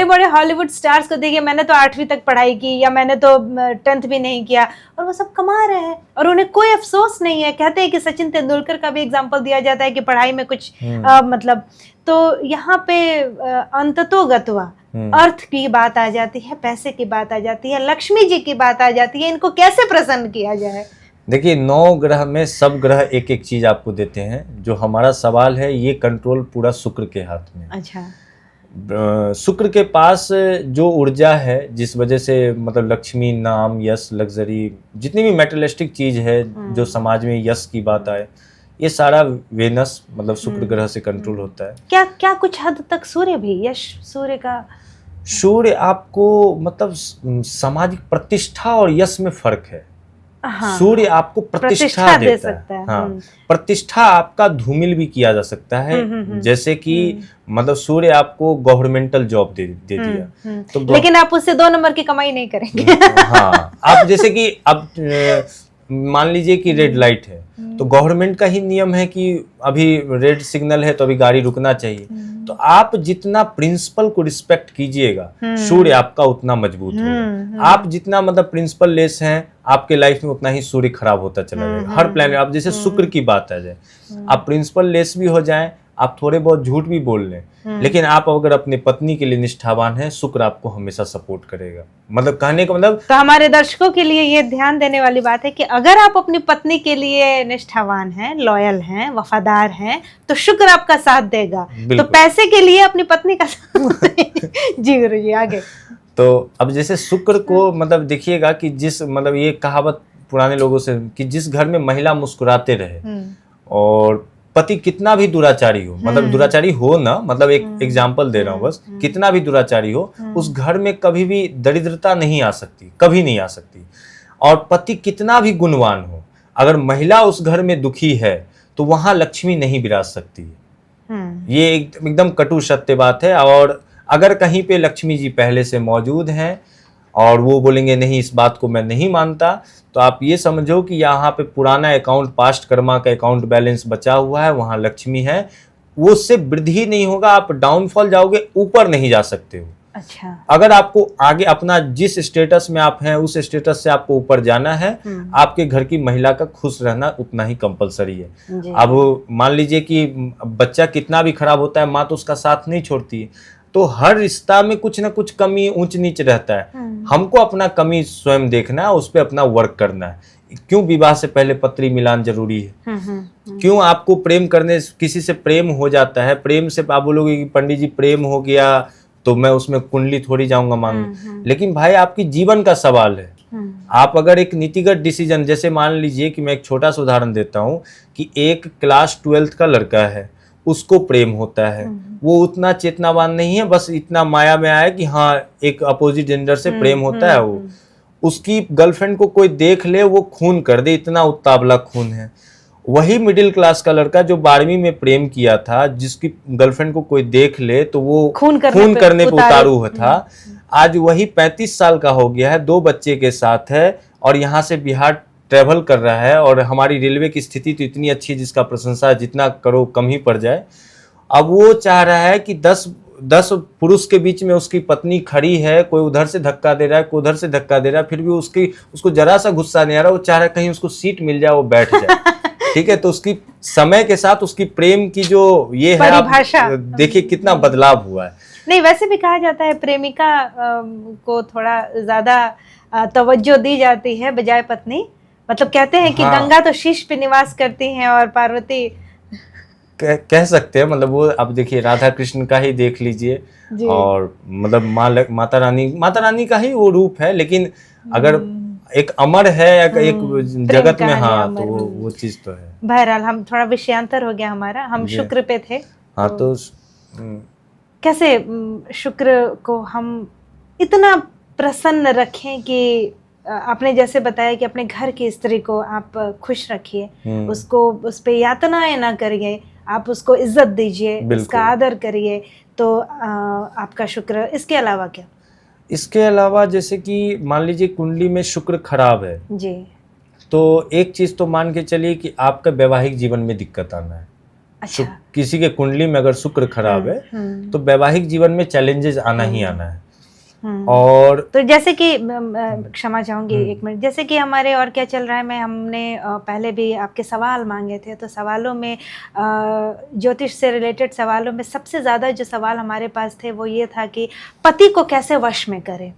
बड़े हॉलीवुड स्टार्स को देखिए, मैंने तो 8वीं तक पढ़ाई की या मैंने तो 10th भी नहीं किया, और वो सब कमा रहे हैं और उन्हें कोई अफसोस नहीं है। कहते हैं कि सचिन तेंदुलकर का भी एग्जांपल दिया जाता है कि पढ़ाई में कुछ मतलब, तो यहाँ पे अंततोगत्वा अर्थ की बात आ जाती है, पैसे की बात आ जाती है, लक्ष्मी जी की बात आ जाती है। इनको कैसे प्रसन्न किया जाए? देखिए 9 ग्रह में सब ग्रह एक एक चीज आपको देते हैं। जो हमारा सवाल है ये कंट्रोल पूरा शुक्र के हाथ में। अच्छा। शुक्र के पास जो ऊर्जा है, जिस वजह से मतलब लक्ष्मी, नाम, यश, लग्जरी, जितनी भी मेटेरियलिस्टिक चीज है जो समाज में यश की बात आए, ये सारा वेनस मतलब शुक्र ग्रह से कंट्रोल होता है। क्या कुछ हद तक सूर्य भी, यश सूर्य का? सूर्य आपको मतलब सामाजिक प्रतिष्ठा और यश में फर्क है। हाँ, सूर्य आपको प्रतिष्ठा दे सकता है। हाँ, प्रतिष्ठा आपका धूमिल भी किया जा सकता है। जैसे कि मतलब सूर्य आपको गवर्नमेंटल जॉब दे दिया, तो लेकिन आप उससे 2 नंबर की कमाई नहीं करेंगे। हाँ, आप जैसे कि अब मान लीजिए कि रेड लाइट है, तो गवर्नमेंट का ही नियम है कि अभी रेड सिग्नल है तो अभी गाड़ी रुकना चाहिए। तो आप जितना प्रिंसिपल को रिस्पेक्ट कीजिएगा, सूर्य आपका उतना मजबूत होगा। आप जितना मतलब प्रिंसिपल लेस हैं, आपके लाइफ में उतना ही सूर्य खराब होता चला जाएगा। हर प्लान, आप जैसे शुक्र की बात आ जाए, आप प्रिंसिपल लेस भी हो जाएं, आप थोड़े बहुत झूठ भी बोल लें, लेकिन आप अगर अपने पत्नी के लिए निष्ठावान हैं, शुक्र आपको हमेशा सपोर्ट करेगा। मतलब कहने का मतलब, तो हमारे दर्शकों के लिए ये ध्यान देने वाली बात है कि अगर आप अपनी पत्नी के लिए निष्ठावान हैं, लॉयल हैं, वफादार हैं, तो शुक्र आपका साथ देगा। तो पैसे के लिए अपनी पत्नी का साथ जी गुरु जी, आगे। तो अब जैसे शुक्र को मतलब देखिएगा कि जिस मतलब ये कहावत पुराने लोगों से कि जिस घर में महिला मुस्कुराते रहे और पति कितना भी दुराचारी हो, मतलब दुराचारी हो ना, मतलब एक एग्जाम्पल दे रहा हूँ बस, कितना भी दुराचारी हो, उस घर में कभी भी दरिद्रता नहीं आ सकती, कभी नहीं आ सकती। और पति कितना भी गुणवान हो, अगर महिला उस घर में दुखी है तो वहां लक्ष्मी नहीं विराज सकती है। ये एकदम कटु सत्य बात है। और अगर कहीं पे लक्ष्मी जी पहले से मौजूद हैं और वो बोलेंगे नहीं इस बात को मैं नहीं मानता, तो आप ये समझो कि यहाँ पे पुराना अकाउंट, पास्ट कर्मा का अकाउंट बैलेंस बचा हुआ है, वहाँ लक्ष्मी है, वो उससे वृद्धि नहीं होगा, आप डाउनफॉल जाओगे, ऊपर नहीं जा सकते हो। अच्छा। अगर आपको आगे अपना जिस स्टेटस में आप हैं उस स्टेटस से आपको ऊपर जाना है, आपके घर की महिला का खुश रहना उतना ही कंपलसरी है। अब मान लीजिए कि बच्चा कितना भी खराब होता है, माँ तो उसका साथ नहीं छोड़ती है। तो हर रिश्ता में कुछ ना कुछ कमी, ऊंच नीच रहता है। हमको अपना कमी स्वयं देखना है, उस पर अपना वर्क करना है। क्यों विवाह से पहले पत्री मिलान जरूरी है? क्यों आपको प्रेम करने, किसी से प्रेम हो जाता है, प्रेम से आप बोलोगे कि पंडित जी प्रेम हो गया तो मैं उसमें कुंडली थोड़ी जाऊंगा मांगने। लेकिन भाई आपकी जीवन का सवाल है। आप अगर एक नीतिगत डिसीजन, जैसे मान लीजिए कि मैं एक छोटा सा उदाहरण देता हूँ कि एक क्लास 12th का लड़का है, उसको प्रेम होता है। वो उतना चेतनावान नहीं है, बस इतना माया में आया कि हाँ एक अपोजिट जेंडर से प्रेम होता है। वो उसकी गर्लफ्रेंड को कोई देख ले वो खून कर दे, इतना उतावला खून है। वही मिडिल क्लास का लड़का जो 12वीं में प्रेम किया था, जिसकी गर्लफ्रेंड को कोई देख ले तो वो खून करने पे उतारू हुआ था, आज वही 35 साल का हो गया है, 2 बच्चे के साथ है और यहाँ से बिहार ट्रेवल कर रहा है। और हमारी रेलवे की स्थिति तो इतनी अच्छी, जिसका प्रशंसा जितना करो कम ही पड़ जाए। अब वो चाह रहा है कि 10 पुरुष के बीच में उसकी पत्नी खड़ी है, कोई उधर से धक्का दे रहा है, कोई उधर से धक्का दे रहा है, फिर भी उसको जरा सा गुस्सा नहीं आ रहा। वो चाह रहा है कहीं उसको सीट मिल जाए, वो बैठ जाए। ठीक है, तो उसकी समय के साथ उसकी प्रेम की जो ये है, आप देखिए कितना बदलाव हुआ है। नहीं, वैसे भी कहा जाता है प्रेमिका को थोड़ा ज्यादा तवज्जो दी जाती है बजाय पत्नी। मतलब कहते हैं कि गंगा तो शीश पे निवास करती हैं और पार्वती कह सकते हैं। मतलब वो अब देखिए राधा कृष्ण का ही देख लीजिए, और मतलब माता रानी का ही वो रूप है। लेकिन अगर एक अमर है एक जगत में, हाँ, तो वो चीज तो है। बहरहाल हम थोड़ा विषयांतर हो गया हमारा, हम शुक्र पे थे। हाँ, तो कैसे शुक्र को हम इतना प्रसन्न रखें कि आपने जैसे बताया कि अपने घर की स्त्री को आप खुश रखिए, उसको उस पे यातनाएं ना करिए, आप उसको इज्जत दीजिए, उसका आदर करिए, तो आपका शुक्र। इसके अलावा क्या? इसके अलावा जैसे कि मान लीजिए कुंडली में शुक्र खराब है जी, तो एक चीज तो मान के चलिए कि आपका वैवाहिक जीवन में दिक्कत आना है। अच्छा। किसी के कुंडली में अगर शुक्र खराब है तो वैवाहिक जीवन में चैलेंजेस आना ही आना है। और तो जैसे कि क्षमा चाहूंगी 1 मिनट, जैसे कि हमारे और क्या चल रहा है, हमने पहले भी आपके सवाल मांगे थे, तो सवालों में ज्योतिष से रिलेटेड सवालों में सबसे ज़्यादा जो सवाल हमारे पास थे वो ये था कि पति को कैसे वश में करें।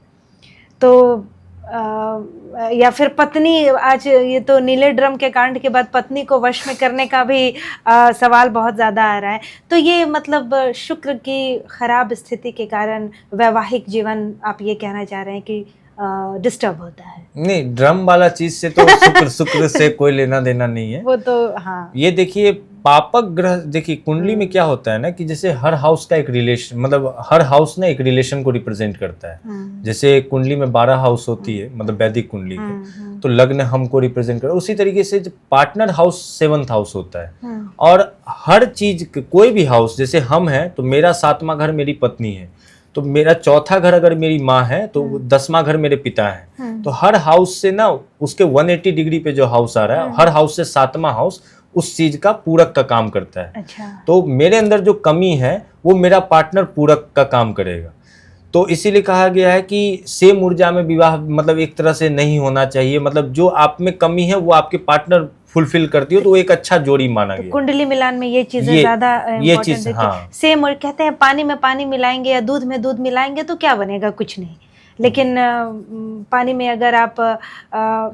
तो या फिर पत्नी, आज ये तो नीले ड्रम के कांड के बाद पत्नी को वश में करने का भी सवाल बहुत ज़्यादा आ रहा है। तो ये मतलब शुक्र की खराब स्थिति के कारण वैवाहिक जीवन, आप ये कहना चाह रहे हैं कि डिस्टर्ब होता है? नहीं, ड्रम वाला चीज से तो शुक्र से कोई लेना देना नहीं है वो तो। हाँ, ये देखिए पापक ग्रह, देखिए कुंडली में क्या होता है ना कि जैसे हर हाउस का एक रिलेशन, मतलब हर हाउस ना एक रिलेशन को रिप्रेजेंट करता है। जैसे कुंडली में 12 हाउस होती है, मतलब वैदिक कुंडली के, तो लग्न हमको रिप्रेजेंट कर, उसी तरीके से पार्टनर हाउस 7th हाउस होता है। और हर चीज, कोई भी हाउस, जैसे हम हैं तो मेरा 7वां घर मेरी पत्नी है, तो मेरा 4था घर अगर मेरी माँ है तो 10वां घर मेरे पिता है। तो हर हाउस से ना उसके 180 डिग्री पे जो हाउस आ रहा है, हर हाउस से 7वां हाउस उस चीज का पूरक का काम करता है। अच्छा। तो मेरे अंदर जो कमी है वो मेरा पार्टनर पूरक का काम करेगा। तो इसीलिए कहा गया है कि सेम ऊर्जा में विवाह मतलब एक तरह से नहीं होना चाहिए। मतलब जो आप में कमी है वो आपके पार्टनर फुलफिल करती हो, तो वो एक अच्छा जोड़ी माना गया। कुंडली मिलान में ये चीजें ज्यादा ये चीज, हाँ। सेम, और कहते हैं पानी में पानी मिलाएंगे या दूध में दूध मिलाएंगे तो क्या बनेगा, कुछ नहीं। लेकिन पानी में अगर आप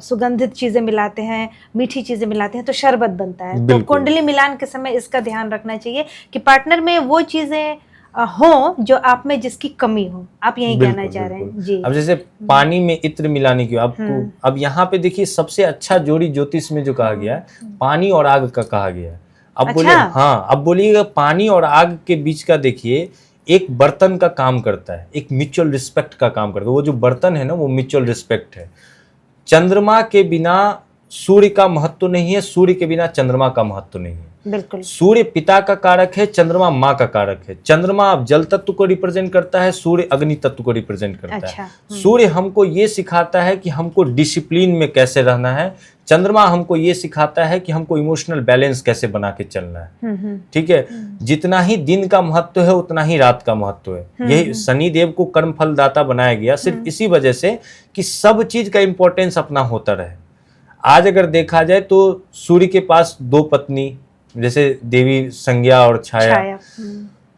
सुगंधित चीजें मिलाते हैं, मीठी चीजें मिलाते हैं तो शरबत बनता है। तो कुंडली मिलान के समय इसका ध्यान रखना चाहिए कि पार्टनर में वो चीजें हो जो आप में जिसकी कमी हो। आप यही कहना चाह रहे हैं जी। अब जैसे पानी में इत्र मिलाने की आपको, अब यहाँ पे देखिए सबसे अच्छा जोड़ी ज्योतिष में जो कहा गया है, पानी और आग का कहा गया है। अब बोलिए, हाँ, अब बोलिएगा पानी और आग के बीच का देखिए, एक बर्तन का काम करता है, एक म्यूचुअल रिस्पेक्ट का काम करता है। वो जो बर्तन है ना, वो म्यूचुअल रिस्पेक्ट है। चंद्रमा के बिना सूर्य का महत्व नहीं है, सूर्य के बिना चंद्रमा का महत्व नहीं है। बिल्कुल। सूर्य पिता का कारक है, चंद्रमा माँ का कारक है। चंद्रमा जल तत्व को रिप्रेजेंट करता है, सूर्य अग्नि तत्व को रिप्रेजेंट करता है। सूर्य हमको ये सिखाता है कि हमको डिसिप्लिन में कैसे रहना है, चंद्रमा हमको ये सिखाता है कि हमको इमोशनल बैलेंस कैसे बना के चलना है। ठीक है, जितना ही दिन का महत्व है उतना ही रात का महत्व है। यही शनि देव को कर्म फलदाता बनाया गया सिर्फ इसी वजह से कि सब चीज का इंपॉर्टेंस अपना होता रहे। आज अगर देखा जाए तो सूर्य के पास 2 पत्नी, जैसे देवी संज्ञा और छाया।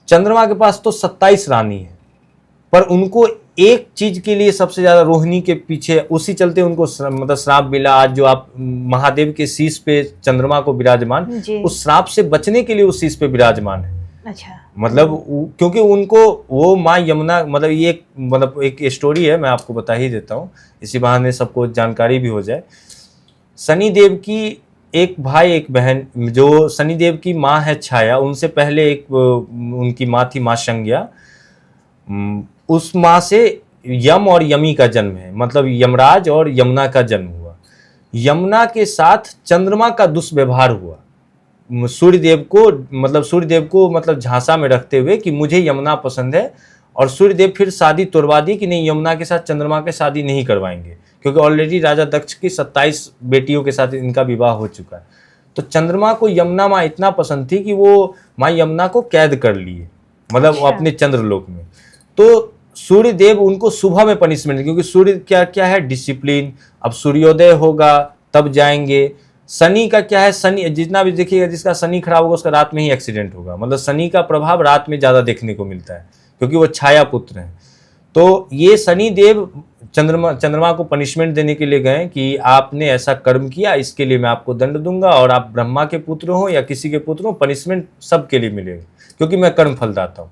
चंद्रमा के पास तो 27 रानी है, पर उनको एक चीज के लिए सबसे ज्यादा रोहिणी के पीछे, उसी चलते उनको मतलब श्राप मिला। आज जो आप महादेव के शीश पे चंद्रमा को विराजमान, उस श्राप से बचने के लिए उस शीश पे विराजमान है। अच्छा। मतलब क्योंकि उनको वो माँ यमुना, मतलब ये मतलब एक स्टोरी है, मैं आपको बता ही देता हूँ, इसी बहाने सबको जानकारी भी हो जाए। शनि देव की एक भाई एक बहन, जो शनिदेव की माँ है छाया, उनसे पहले एक उनकी माँ थी माँ संज्ञा। उस माँ से यम और यमी का जन्म है, मतलब यमराज और यमुना का जन्म हुआ। यमुना के साथ चंद्रमा का दुष्व्यवहार हुआ सूर्यदेव को मतलब झांसा में रखते हुए कि मुझे यमुना पसंद है, और सूर्यदेव फिर शादी तुड़वा दी कि नहीं, यमुना के साथ चंद्रमा के शादी नहीं करवाएंगे, क्योंकि ऑलरेडी राजा दक्ष की 27 बेटियों के साथ इनका विवाह हो चुका है। तो चंद्रमा को यमुना माँ इतना पसंद थी कि वो माँ यमुना को कैद कर लिए, मतलब अच्छा। अपने चंद्रलोक में। तो सूर्यदेव उनको सुबह में पनिशमेंट, क्योंकि सूर्य क्या है, डिसिप्लिन। अब सूर्योदय होगा तब जाएंगे। शनि का क्या है, शनि जितना भी देखिएगा जिसका शनि खराब होगा उसका रात में ही एक्सीडेंट होगा, मतलब शनि का प्रभाव रात में ज़्यादा देखने को मिलता है, क्योंकि वो छाया पुत्र हैं। तो ये शनि देव चंद्रमा को पनिशमेंट देने के लिए गए कि आपने ऐसा कर्म किया, इसके लिए मैं आपको दंड दूंगा, और आप ब्रह्मा के पुत्र हो या किसी के पुत्र हो, पनिशमेंट सबके लिए मिलेगा, क्योंकि मैं कर्म फलदाता हूँ।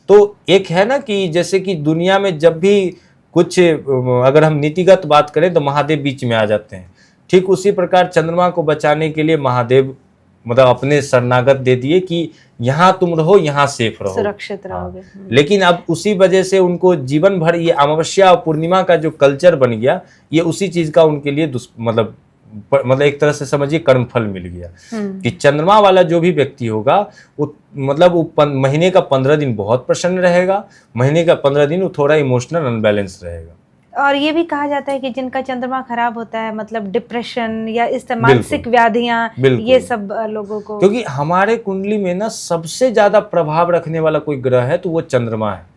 तो एक है ना कि जैसे कि दुनिया में जब भी कुछ, अगर हम नीतिगत बात करें तो महादेव बीच में आ जाते हैं, ठीक उसी प्रकार चंद्रमा को बचाने के लिए महादेव मतलब अपने शरणागत दे दिए कि यहाँ तुम रहो, यहाँ सेफ रहो, सुरक्षित रहोगे। लेकिन अब उसी वजह से उनको जीवन भर ये अमावस्या और पूर्णिमा का जो कल्चर बन गया, ये उसी चीज का उनके लिए मतलब एक तरह से समझिए कर्मफल मिल गया कि चंद्रमा वाला जो भी व्यक्ति होगा वो महीने का 15 दिन बहुत प्रसन्न रहेगा, महीने का 15 दिन वो थोड़ा इमोशनल अनबैलेंस रहेगा। और ये भी कहा जाता है कि जिनका चंद्रमा खराब होता है, मतलब डिप्रेशन या इस तरह मानसिक व्याधियां, ये सब लोगों को, क्योंकि हमारे कुंडली में ना सबसे ज्यादा प्रभाव रखने वाला कोई ग्रह है तो वो चंद्रमा है।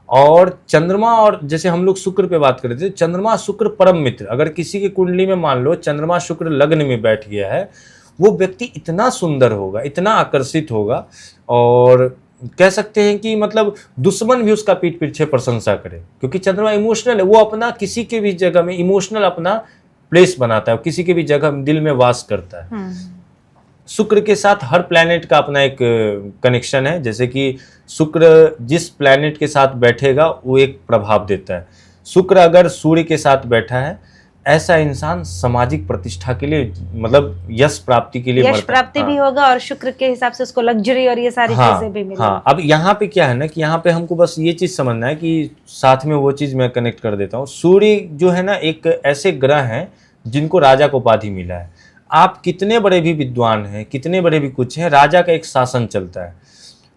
और चंद्रमा, और जैसे हम लोग शुक्र पे बात कर रहे थे, चंद्रमा शुक्र परम मित्र। अगर किसी की कुंडली में मान लो चंद्रमा शुक्र लग्न में बैठ गया है, वो व्यक्ति इतना सुंदर होगा, इतना आकर्षित होगा, और कह सकते हैं कि मतलब दुश्मन भी उसका पीठ पीछे प्रशंसा करे, क्योंकि चंद्रमा इमोशनल है। वो अपना किसी के भी जगह में इमोशनल अपना प्लेस बनाता है, किसी के भी जगह दिल में वास करता है। शुक्र के साथ हर प्लैनेट का अपना एक कनेक्शन है, जैसे कि शुक्र जिस प्लैनेट के साथ बैठेगा वो एक प्रभाव देता है। शुक्र अगर सूर्य के साथ बैठा है, ऐसा इंसान सामाजिक प्रतिष्ठा के लिए, मतलब यश प्राप्ति के लिए, यश प्राप्ति भी होगा, और शुक्र के हिसाब से उसको लग्जरी और ये सारी चीजें भी मिलेगी। हाँ, अब यहाँ पे क्या है ना कि यहाँ पे हमको बस ये चीज समझना है कि साथ में वो चीज मैं कनेक्ट कर देता हूँ। सूर्य जो है ना एक ऐसे ग्रह हैं जिनको राजा को उपाधि मिला है। आप कितने बड़े भी विद्वान हैं, कितने बड़े भी कुछ हैं, राजा का एक शासन चलता है।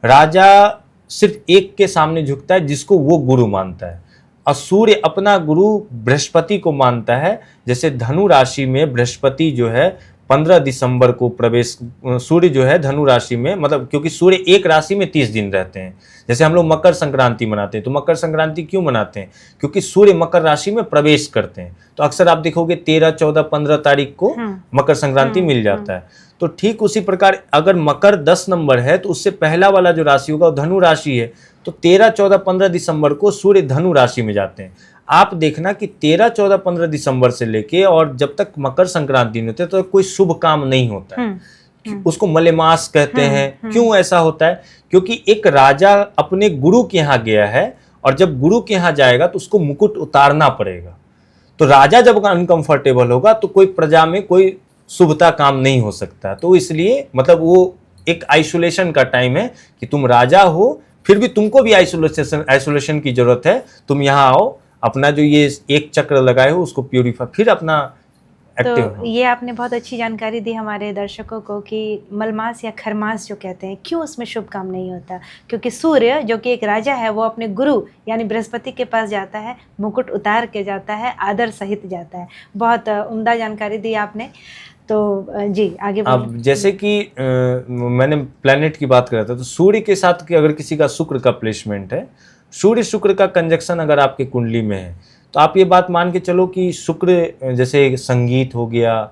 राजा सिर्फ एक के सामने झुकता है जिसको वो गुरु मानता है, और सूर्य अपना गुरु बृहस्पति को मानता है। जैसे धनु राशि में बृहस्पति जो है 15 दिसंबर को प्रवेश, सूर्य जो है धनु राशि में, मतलब क्योंकि सूर्य एक राशि में 30 दिन रहते हैं। जैसे हम लोग मकर संक्रांति मनाते हैं, तो मकर संक्रांति क्यों मनाते हैं? क्योंकि सूर्य मकर राशि में प्रवेश करते हैं। तो अक्सर आप देखोगे 13, 14, 15 तारीख को मकर संक्रांति मिल जाता है। तो ठीक उसी प्रकार अगर मकर 10 नंबर है तो उससे पहला वाला जो राशि होगा वो धनु राशि है, तो 13, 14, 15 दिसंबर को सूर्य धनु राशि में जाते हैं। आप देखना कि 13, 14, 15 दिसंबर से लेके और जब तक मकर संक्रांति नहीं होते तो कोई शुभ काम नहीं होता है। उसको मलेमास कहते हैं। क्यों ऐसा होता है? क्योंकि एक राजा अपने गुरु के यहाँ गया है, और जब गुरु के यहाँ जाएगा तो उसको मुकुट उतारना पड़ेगा। तो राजा जब अनकंफर्टेबल होगा तो कोई प्रजा में कोई शुभता काम नहीं हो सकता। तो इसलिए मतलब वो एक आइसोलेशन का टाइम है कि तुम राजा हो, फिर भी तुमको भी आइसोलेशन की जरूरत है। तुम यहाँ आओ, अपना जो ये एक चक्र लगाए हो उसको प्यूरिफाई, फिर अपना एक्टिव। तो ये आपने बहुत अच्छी जानकारी दी हमारे दर्शकों को कि मलमास या खरमास जो कहते हैं, क्यों उसमें शुभ काम नहीं होता। क्योंकि सूर्य जो कि एक राजा है, वो अपने गुरु यानी बृहस्पति के पास जाता है, मुकुट उतार के जाता है, आदर सहित जाता है। बहुत उम्दा जानकारी दी आपने। तो जी आगे बढ़िए। अब जैसे कि मैंने प्लैनेट की बात कर रहा था, तो सूर्य के साथ कि अगर किसी का शुक्र का प्लेसमेंट है, सूर्य शुक्र का कंजक्शन अगर आपके कुंडली में है, तो आप ये बात मान के चलो कि शुक्र जैसे संगीत हो गया,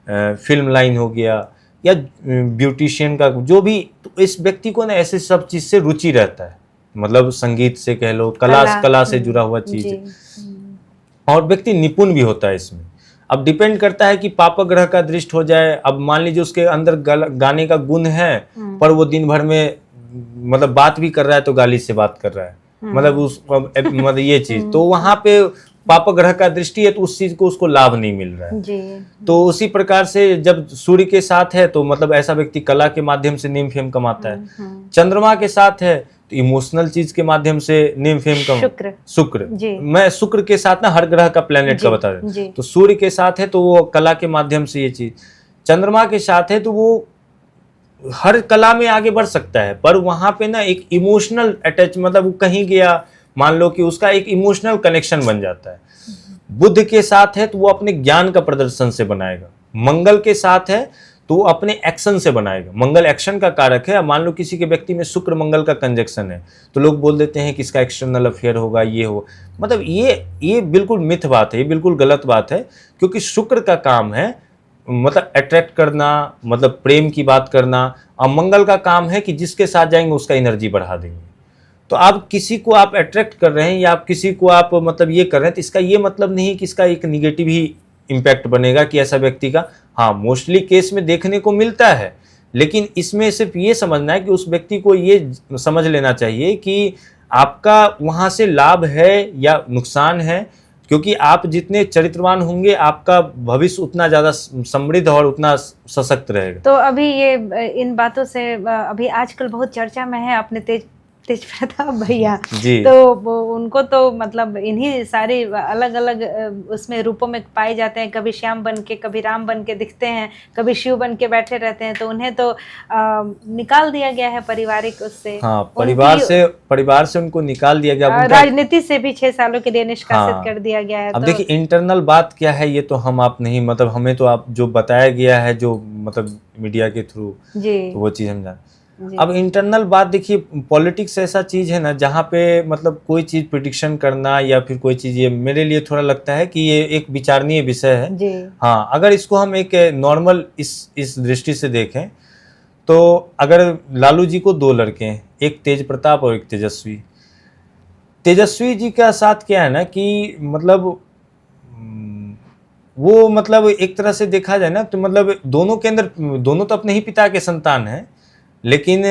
फिल्म लाइन हो गया, या ब्यूटिशियन का जो भी, तो इस व्यक्ति को ना ऐसे सब चीज़ से रुचि रहता है। मतलब संगीत से कह लो, कला से जुड़ा हुआ चीज़, और व्यक्ति निपुण भी होता है इसमें। अब डिपेंड करता है कि पाप ग्रह का दृष्ट हो जाए। अब मान लीजिए उसके अंदर गाने का गुण है, पर वो दिन भर में मतलब बात भी कर रहा है तो गाली से बात कर रहा है, मतलब उस मतलब ये चीज, तो वहां पे पाप ग्रह का दृष्टि है तो उस चीज को उसको लाभ नहीं मिल रहा है जी। तो उसी प्रकार से जब सूर्य के साथ है तो मतलब ऐसा व्यक्ति कला के माध्यम से नेम फेम कमाता है। चंद्रमा के साथ है तो इमोशनल चीज के माध्यम से नेम फेम कमाता है। शुक्र जी। मैं शुक्र के साथ ना हर ग्रह का प्लेनेट का बता रहा तो सूर्य के साथ है तो वो कला के माध्यम से ये चीज, चंद्रमा के साथ है तो वो हर कला में आगे बढ़ सकता है, पर वहां पे ना एक इमोशनल अटैच, मतलब वो कहीं गया मान लो कि उसका एक इमोशनल कनेक्शन बन जाता है। बुध के साथ है तो वो अपने ज्ञान का प्रदर्शन से बनाएगा। मंगल के साथ है तो वो अपने एक्शन से बनाएगा। मंगल एक्शन का कारक है। मान लो किसी के व्यक्ति में शुक्र मंगल का कंजक्शन है तो लोग बोल देते हैं कि इसका एक्सटर्नल अफेयर होगा, ये हो, मतलब ये बिल्कुल मिथ बात है, ये बिल्कुल गलत बात है। क्योंकि शुक्र का काम है मतलब अट्रैक्ट करना, मतलब प्रेम की बात करना, और मंगल का काम है कि जिसके साथ जाएंगे उसका एनर्जी बढ़ा देंगे। तो आप किसी को आप अट्रैक्ट कर रहे हैं या आप किसी को आप मतलब ये कर रहे हैं तो इसका ये मतलब नहीं कि इसका एक निगेटिव ही इम्पैक्ट बनेगा कि ऐसा व्यक्ति का, हाँ मोस्टली केस में देखने को मिलता है, लेकिन इसमें सिर्फ ये समझना है कि उस व्यक्ति को ये समझ लेना चाहिए कि आपका वहाँ से लाभ है या नुकसान है। क्योंकि आप जितने चरित्रवान होंगे आपका भविष्य उतना ज़्यादा समृद्ध और उतना सशक्त रहेगा। तो अभी ये इन बातों से अभी आजकल बहुत चर्चा में है अपने तेज प्रताप भैया जी। तो उनको तो मतलब इन्हीं सारे अलग अलग उसमें रूपों में पाए जाते हैं। कभी श्याम बन के, कभी राम बन के दिखते हैं, कभी शिव बन के बैठे रहते हैं। तो उन्हें तो निकाल दिया गया है पारिवारिक उससे, हाँ परिवार से उनको निकाल दिया गया। राजनीति से भी 6 सालों के लिए निष्कासित कर दिया गया है। अब देखिए इंटरनल बात क्या है ये तो हम आप नहीं, मतलब हमें तो आप जो बताया गया है जो मतलब मीडिया के थ्रू तो वो चीज़ हम जान। अब इंटरनल बात देखिए, पॉलिटिक्स ऐसा चीज है ना जहाँ पे मतलब कोई चीज प्रिडिक्शन करना या फिर कोई चीज, ये मेरे लिए थोड़ा लगता है कि ये एक विचारणीय विषय है जी। हाँ, अगर इसको हम एक नॉर्मल इस दृष्टि से देखें तो अगर लालू जी को 2 लड़के हैं, एक तेज प्रताप और एक तेजस्वी। तेजस्वी जी का साथ क्या है ना कि मतलब वो मतलब एक तरह से देखा जाए ना तो मतलब दोनों के अंदर, दोनों तो अपने ही पिता के संतान हैं, लेकिन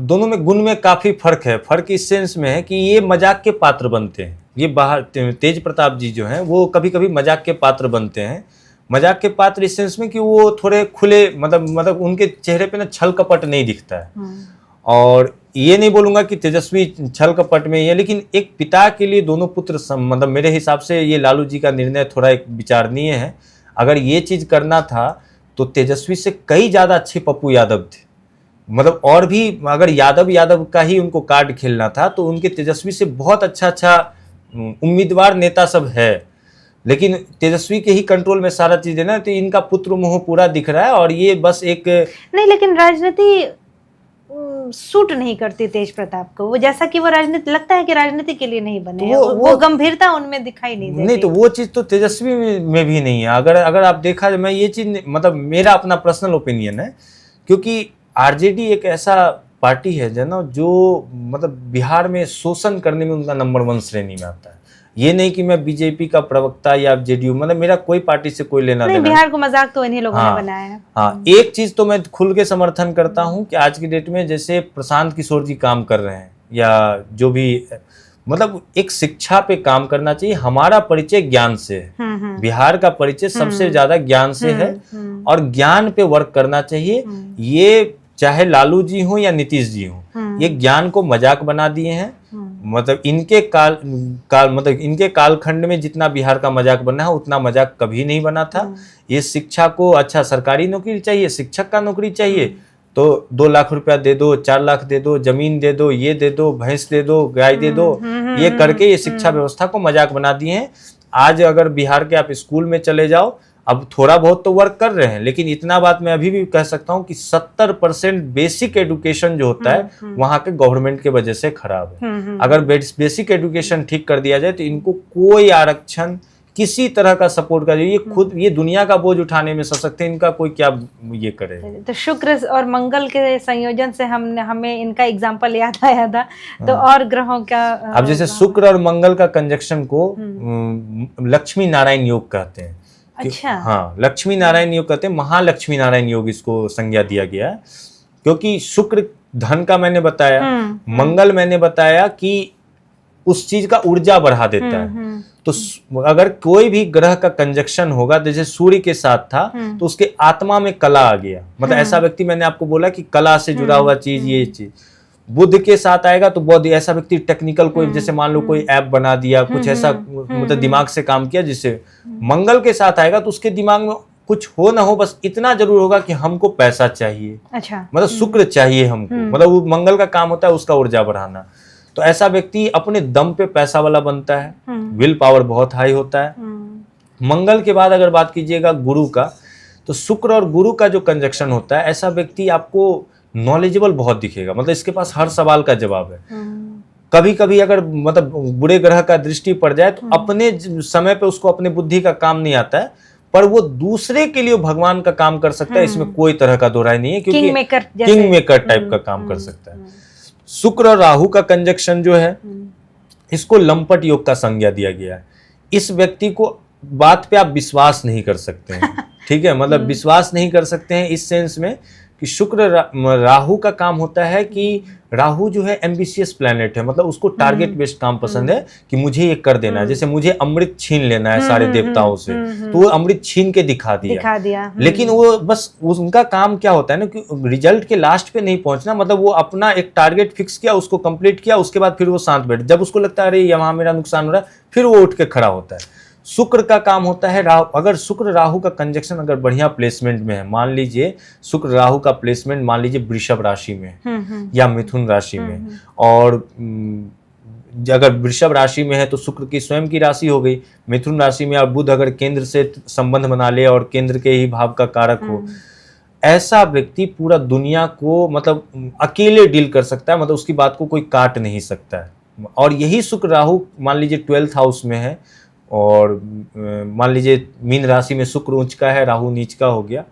दोनों में गुण में काफ़ी फर्क है। फर्क इस सेंस में है कि ये मजाक के पात्र बनते हैं। ये बाहर तेज प्रताप जी जो हैं वो कभी कभी मजाक के पात्र बनते हैं। मजाक के पात्र इस सेंस में कि वो थोड़े खुले, मतलब उनके चेहरे पे ना छल कपट नहीं दिखता है। और ये नहीं बोलूँगा कि तेजस्वी छल कपट में ही है, लेकिन एक पिता के लिए दोनों पुत्र मतलब मेरे हिसाब से ये लालू जी का निर्णय थोड़ा एक विचारणीय है। अगर ये चीज़ करना था तो तेजस्वी से कई ज़्यादा अच्छे पप्पू यादव थे, मतलब और भी अगर यादव का ही उनको कार्ड खेलना था तो उनके तेजस्वी से बहुत अच्छा उम्मीदवार नेता सब है, लेकिन तेजस्वी के ही कंट्रोल में सारा चीज है ना, तो इनका पुत्र मोह पूरा दिख रहा है। और ये बस एक नहीं, लेकिन राजनीति सूट नहीं करती तेज प्रताप को। वो जैसा कि वो राजनीति लगता है कि राजनीति के लिए नहीं बने, तो वो गंभीरता उनमें दिखाई नहीं देती। नहीं तो वो चीज तो तेजस्वी में भी नहीं है। अगर आप देखा, मैं ये चीज मतलब मेरा अपना पर्सनल ओपिनियन है, क्योंकि आरजेडी एक ऐसा पार्टी है जो मतलब बिहार में शोषण करने में उनका नंबर 1 श्रेणी में आता है। ये नहीं कि मैं बीजेपी का प्रवक्ता या जेडीयू, मतलब मेरा कोई पार्टी से कोई लेना देना। बिहार को मजाक तो इन्हीं लोगों ने बनाया है। हाँ, एक चीज तो मैं खुल के समर्थन करता हूँ कि आज की डेट में जैसे प्रशांत किशोर जी काम कर रहे हैं या जो भी, मतलब एक शिक्षा पे काम करना चाहिए। हमारा परिचय ज्ञान से है, बिहार का परिचय सबसे ज्यादा ज्ञान से है और ज्ञान पे वर्क करना चाहिए। ये चाहे लालू जी हो या नीतीश जी हो, ये ज्ञान को मजाक बना दिए हैं। मतलब इनके मतलब इनके कालखंड में जितना बिहार का मजाक बना है उतना मजाक कभी नहीं बना था। ये शिक्षा को, अच्छा सरकारी नौकरी चाहिए, शिक्षक का नौकरी चाहिए तो 2 लाख रुपया दे दो, 4 लाख दे दो, जमीन दे दो, ये दे दो, भैंस दे दो, गाय दे दो, ये करके ये शिक्षा व्यवस्था को मजाक बना दिए हैं। आज अगर बिहार के आप स्कूल में चले जाओ, अब थोड़ा बहुत तो वर्क कर रहे हैं, लेकिन इतना बात मैं अभी भी कह सकता हूँ कि 70% बेसिक एजुकेशन जो होता है वहाँ के गवर्नमेंट के वजह से खराब है। अगर बेसिक एजुकेशन ठीक कर दिया जाए तो इनको कोई आरक्षण, किसी तरह का सपोर्ट कर, ये खुद ये दुनिया का बोझ उठाने में सशक्त है, इनका कोई क्या ये करे। तो शुक्र और मंगल के संयोजन से हमें इनका एग्जाम्पल याद आया था। तो और ग्रहों का, अब जैसे शुक्र और मंगल का कंजक्शन को लक्ष्मी नारायण योग कहते हैं। अच्छा, हाँ, लक्ष्मी नारायण योग कहते हैं, महालक्ष्मी नारायण योग इसको संज्ञा दिया गया है। क्योंकि शुक्र धन का मैंने बताया, मंगल मैंने बताया कि उस चीज का ऊर्जा बढ़ा देता है। तो अगर कोई भी ग्रह का कंजक्शन होगा, जैसे सूर्य के साथ था तो उसके आत्मा में कला आ गया, मतलब ऐसा व्यक्ति, मैंने आपको बोला कि कला से जुड़ा हुआ चीज, ये चीज बुध के साथ आएगा तो बहुत ऐसा व्यक्ति टेक्निकल, कोई जैसे मान लो कोई ऐप बना दिया, कुछ ऐसा मतलब दिमाग से काम किया जिससे। मंगल के साथ आएगा तो उसके दिमाग में कुछ हो ना हो, बस इतना जरूर होगा कि हमको पैसा चाहिए, अच्छा, मतलब शुक्र चाहिए हमको, मतलब वो मंगल का काम होता है उसका ऊर्जा बढ़ाना। तो ऐसा व्यक्ति अपने दम पे पैसा वाला बनता है, विल पावर बहुत हाई होता है। मंगल के बाद अगर बात कीजिएगा गुरु का, तो शुक्र और गुरु का जो कंजक्शन होता है, ऐसा व्यक्ति आपको नॉलेजेबल बहुत दिखेगा, मतलब इसके पास हर सवाल का जवाब है। कभी कभी अगर मतलब बुरे ग्रह का दृष्टि पड़ जाए तो अपने समय पे उसको अपने बुद्धि का काम नहीं आता है, पर वो दूसरे के लिए भगवान का काम कर सकता है, इसमें कोई तरह का दोहराई नहीं है, क्योंकि किंग मेकर टाइप का काम कर सकता है। शुक्र और राहु का कंजक्शन जो है, इसको लंपट योग का संज्ञा दिया गया है। इस व्यक्ति को बात पे आप विश्वास नहीं कर सकते हैं, ठीक है, मतलब विश्वास नहीं कर सकते हैं इस सेंस में कि शुक्र राहु का काम होता है कि राहु जो है एम्बिशियस प्लैनेट है, मतलब उसको टारगेट बेस्ड काम पसंद है कि मुझे ये कर देना है, जैसे मुझे अमृत छीन लेना है सारे देवताओं से, तो वो अमृत छीन के दिखा दिया। लेकिन वो बस उनका काम क्या होता है ना कि रिजल्ट के लास्ट पे नहीं पहुंचना, मतलब वो अपना एक टारगेट फिक्स किया, उसको कंप्लीट किया, उसके बाद फिर वो शांत बैठ, जब उसको लगता है अरे वहां मेरा नुकसान हो रहा है, फिर वो उठ के खड़ा होता है। शुक्र का काम होता है अगर शुक्र राहु का कंजक्शन अगर बढ़िया प्लेसमेंट में है, मान लीजिए शुक्र राहु का प्लेसमेंट मान लीजिए वृषभ राशि में या मिथुन राशि में, और अगर वृषभ राशि में है तो शुक्र की स्वयं की राशि हो गई, मिथुन राशि में और बुध अगर केंद्र से संबंध बना ले और केंद्र के ही भाव का कारक हो, ऐसा व्यक्ति पूरा दुनिया को मतलब अकेले डील कर सकता है, मतलब उसकी बात को कोई काट नहीं सकता है। और यही शुक्र राहु मान लीजिए 12th हाउस में है, और मान लीजिए मीन राशि में शुक्र उच्च का है, राहु नीच का हो गया,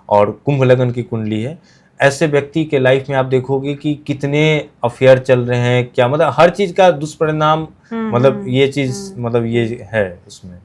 और कुंभ लगन की कुंडली है, ऐसे व्यक्ति के लाइफ में आप देखोगे कि कितने अफेयर चल रहे हैं, क्या मतलब हर चीज का दुष्परिणाम, मतलब ये चीज मतलब ये है उसमें।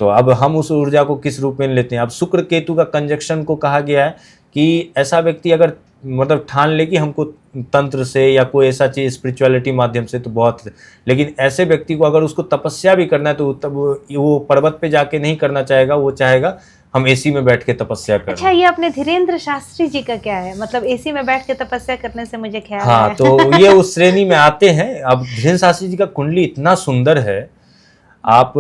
तो अब हम उस ऊर्जा को किस रूप में लेते हैं। अब शुक्र केतु का कंजक्शन को कहा गया है कि ऐसा व्यक्ति अगर मतलब ठान ले कि हमको तंत्र से या कोई ऐसा चीज स्पिरिचुअलिटी माध्यम से, तो बहुत, लेकिन ऐसे व्यक्ति को अगर उसको तपस्या भी करना है तो तब वो पर्वत पे जाके नहीं करना चाहेगा, वो चाहेगा हम एसी में बैठ के तपस्या करें। अच्छा, ये अपने धीरेन्द्र शास्त्री जी का क्या है, मतलब एसी में बैठ के तपस्या करने से मुझे ख्याल हाँ है। तो ये उस श्रेणी में आते हैं। अब धीरेन्द्र शास्त्री जी का कुंडली इतना सुंदर है, आप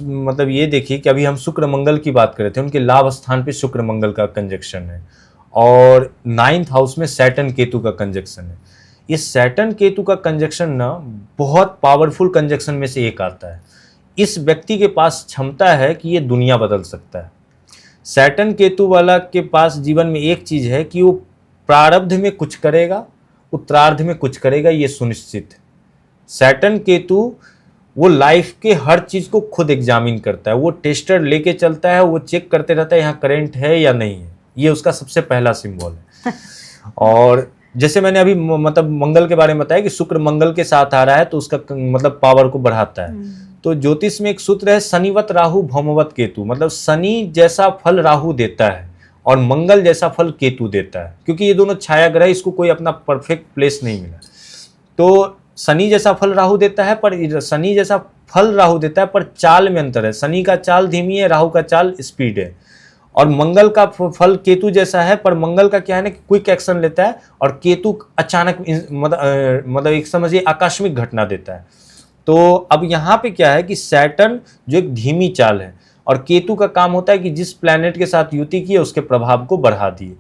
मतलब ये देखिए कि अभी हम शुक्र मंगल की बात कर रहे थे, उनके लाभ स्थान पे शुक्र मंगल का कंजक्शन है, और 9th हाउस में सैटर्न केतु का कंजक्शन है। ये सैटर्न केतु का कंजक्शन ना बहुत पावरफुल कंजक्शन में से एक आता है। इस व्यक्ति के पास क्षमता है कि ये दुनिया बदल सकता है। सैटर्न केतु वाला के पास जीवन में एक चीज है कि वो प्रारब्ध में कुछ करेगा, उत्तरार्ध में कुछ करेगा, ये सुनिश्चित है। सैटर्न केतु वो लाइफ के हर चीज को खुद एग्जामिन करता है, वो टेस्टर लेके चलता है, वो चेक करते रहता है यहाँ करंट है या नहीं है, ये उसका सबसे पहला सिंबल है। और जैसे मैंने अभी मतलब मंगल के बारे में बताया कि शुक्र मंगल के साथ आ रहा है तो उसका मतलब पावर को बढ़ाता है। तो ज्योतिष में एक सूत्र है शनिवत राहु भौमवत केतु, मतलब शनि जैसा फल राहु देता है और मंगल जैसा फल केतु देता है, क्योंकि ये दोनों छाया ग्रह, इसको कोई अपना परफेक्ट प्लेस नहीं मिला। तो शनि जैसा फल राहु देता है, पर शनि जैसा फल राहु देता है पर चाल में अंतर है। शनि का चाल धीमी है, राहु का चाल स्पीड है। और मंगल का फल केतु जैसा है, पर मंगल का क्या है ना कि क्विक एक्शन लेता है, और केतु अचानक मतलब एक समझिए आकस्मिक घटना देता है। तो अब यहाँ पे क्या है कि सैटर्न जो एक धीमी चाल है, और केतु का काम होता है कि जिस प्लैनेट के साथ युति की है उसके प्रभाव को बढ़ा दिए।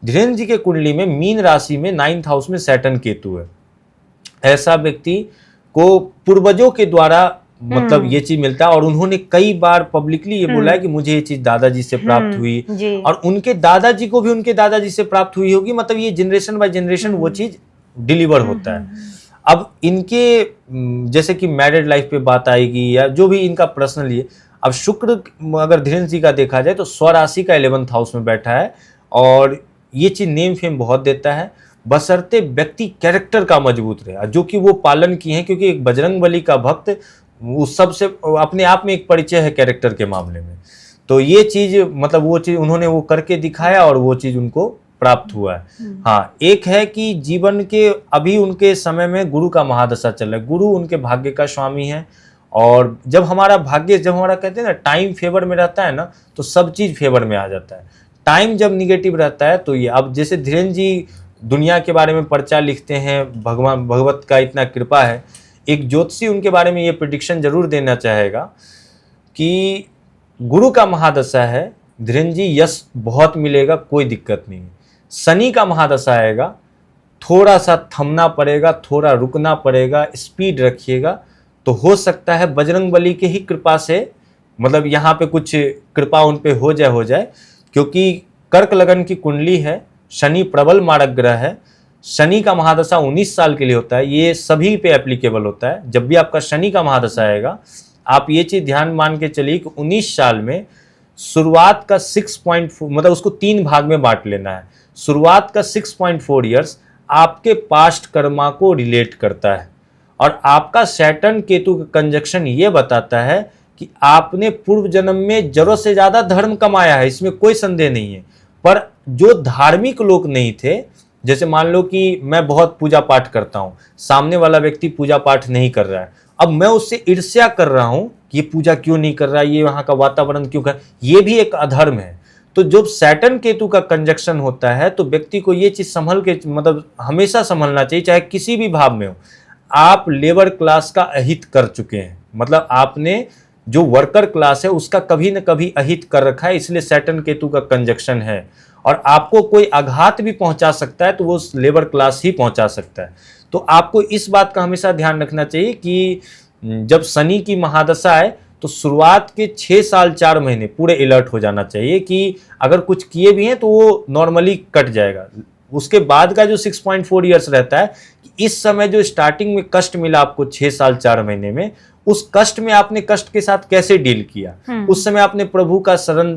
धीरेन्द्र जी के कुंडली में मीन राशि में 9th हाउस में सैटर्न केतु है। ऐसा व्यक्ति को पूर्वजों के द्वारा मतलब ये चीज मिलता है, और उन्होंने कई बार पब्लिकली ये बोला है कि मुझे ये चीज दादाजी से प्राप्त हुई, और उनके दादाजी को भी उनके दादाजी से प्राप्त हुई होगी, मतलब ये जनरेशन बाय जनरेशन वो चीज डिलीवर होता है। अब इनके जैसे कि मैरिड लाइफ पे बात आएगी या जो भी इनका पर्सनल ये, अब शुक्र अगर धीरेन्द्र जी का देखा जाए तो स्वराशि का 11th हाउस में बैठा है, और ये चीज नेम फेम बहुत देता है, बशर्ते व्यक्ति कैरेक्टर का मजबूत रहे, जो कि वो पालन किए हैं, क्योंकि एक बजरंगबली का भक्त वो सबसे अपने आप में एक परिचय है कैरेक्टर के मामले में। तो ये चीज मतलब वो चीज उन्होंने वो करके दिखाया और वो चीज उनको प्राप्त हुआ है। हाँ, एक है कि जीवन के अभी उनके समय में गुरु का महादशा चल रहा है, गुरु उनके भाग्य का स्वामी है, और जब हमारा भाग्य, जब हमारा कहते हैं ना टाइम फेवर में रहता है ना, तो सब चीज़ फेवर में आ जाता है। टाइम जब निगेटिव रहता है तो ये, अब जैसे धीरेन्द्र जी दुनिया के बारे में पर्चा लिखते हैं, भगवान भगवत का इतना कृपा है। एक ज्योतिषी उनके बारे में ये प्रिडिक्शन जरूर देना चाहेगा कि गुरु का महादशा है, धीरेन्द्र जी यश बहुत मिलेगा, कोई दिक्कत नहीं है। शनि का महादशा आएगा, थोड़ा सा थमना पड़ेगा, थोड़ा रुकना पड़ेगा, स्पीड रखिएगा, तो हो सकता है बजरंगबली के ही कृपा से, मतलब यहाँ पे कुछ कृपा उन पे हो जाए, क्योंकि कर्क लगन की कुंडली है, शनि प्रबल मारक ग्रह है। शनि का महादशा 19 साल के लिए होता है, ये सभी पे एप्लीकेबल होता है। जब भी आपका शनि का महादशा आएगा, आप ये चीज़ ध्यान मान के चलिए कि 19 साल में शुरुआत का 6.4, मतलब उसको 3 भाग में बांट लेना है। शुरुआत का 6.4 ईयर्स आपके पास्ट कर्मा को रिलेट करता है, और आपका सैटर्न केतु का कंजक्शन ये बताता है कि आपने पूर्व जन्म में जरूरत से ज़्यादा धर्म कमाया है, इसमें कोई संदेह नहीं है। पर जो धार्मिक लोग नहीं थे, जैसे मान लो कि मैं बहुत पूजा पाठ करता हूँ, सामने वाला व्यक्ति पूजा पाठ नहीं कर रहा है, अब मैं उससे ईर्ष्या कर रहा हूँ कि ये पूजा क्यों नहीं कर रहा है, ये वहाँ का वातावरण क्यों कर, ये भी एक अधर्म है। तो जब सैटर्न केतु का कंजक्शन होता है तो व्यक्ति को ये चीज़ संभल के, मतलब हमेशा संभलना चाहिए, चाहे किसी भी भाव में हो। आप लेबर क्लास का अहित कर चुके हैं, मतलब आपने जो वर्कर क्लास है उसका कभी न कभी अहित कर रखा है, इसलिए सैटर्न केतु का कंजक्शन है। और आपको कोई आघात भी पहुंचा सकता है तो वो लेबर क्लास ही पहुंचा सकता है। तो आपको इस बात का हमेशा ध्यान रखना चाहिए कि जब शनि की महादशा है तो शुरुआत के 6 साल 4 महीने पूरे अलर्ट हो जाना चाहिए कि अगर कुछ किए भी हैं तो वो नॉर्मली कट जाएगा। उसके बाद का जो 6.4 ईयर्स रहता है, इस समय जो स्टार्टिंग में कष्ट मिला आपको 6 साल 4 महीने में, उस कष्ट में आपने कष्ट के साथ कैसे डील किया, उस समय आपने प्रभु का शरण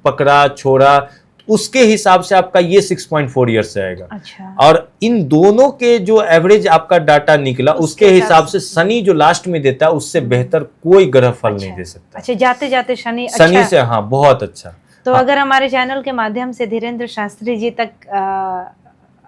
पकड़ा छोड़ा, उसके हिसाब से आपका ये 6.4 ईयर्स आएगा। अच्छा। और इन दोनों के जो एवरेज आपका डाटा निकला उसके हिसाब से शनि जो लास्ट में देता है उससे बेहतर कोई ग्रह फल नहीं दे सकता। अच्छा, जाते जाते शनि शनि से, हाँ, बहुत अच्छा। तो अगर हमारे चैनल के माध्यम से धीरेन्द्र शास्त्री जी तक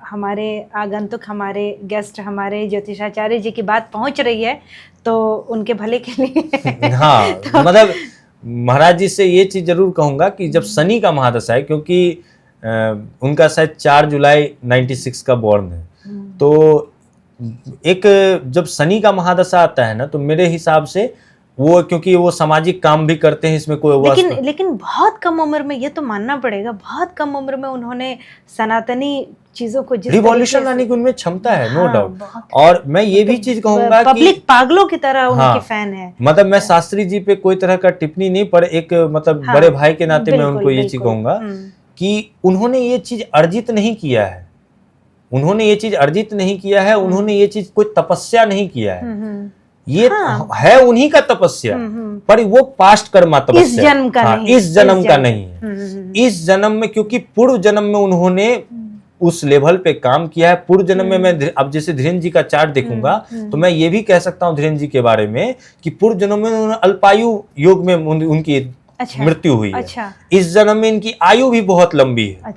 हमारे आगंतुक, हमारे गेस्ट, हमारे ज्योतिषाचार्य जी की बात पहुंच रही है तो उनके भले के लिए हाँ तो मतलब महाराज जी से ये चीज़ जरूर कहूँगा कि जब शनि का महादशा है, क्योंकि उनका शायद 4 जुलाई 96 का बॉर्न है, तो एक जब शनि का महादशा आता है ना तो मेरे हिसाब से वो, क्योंकि वो सामाजिक काम भी करते हैं, इसमें कोई लेकिन बहुत कम उम्र में, ये तो मानना पड़ेगा, बहुत कम उम्र में उन्होंने सनातनी चीजों को रिवॉल्यूशन लाने की उनमें क्षमता है, नो डाउट। और मैं ये भी चीज कहूंगा कि पब्लिक पागलों की तरह उनके फैन है। मतलब मैं शास्त्री जी पे कोई तरह का टिप्पणी नहीं, पर एक मतलब बड़े भाई के नाते मैं उनको ये चीज कहूंगा कि उन्होंने ये चीज अर्जित नहीं किया है, उन्होंने ये चीज अर्जित नहीं किया है, उन्होंने ये चीज कोई तपस्या नहीं किया है, ये है उन्हीं का तपस्या, पर वो पास्ट कर्मा तपस्या, इस जन्म का नहीं, इस जन्म का नहीं है। इस जन्म में, क्योंकि पूर्व जन्म में उन्होंने उस लेवल पे काम किया है। पूर्व जन्म में मैं अब जैसे धीरेन्द्र जी का चार्ट देखूंगा तो मैं ये भी कह सकता हूँ धीरेन्द्र जी के बारे में कि पूर्व जन्म में उन्होंने अल्पायु योग में उनकी मृत्यु हुई है। इस जन्म में इनकी आयु भी बहुत लंबी है।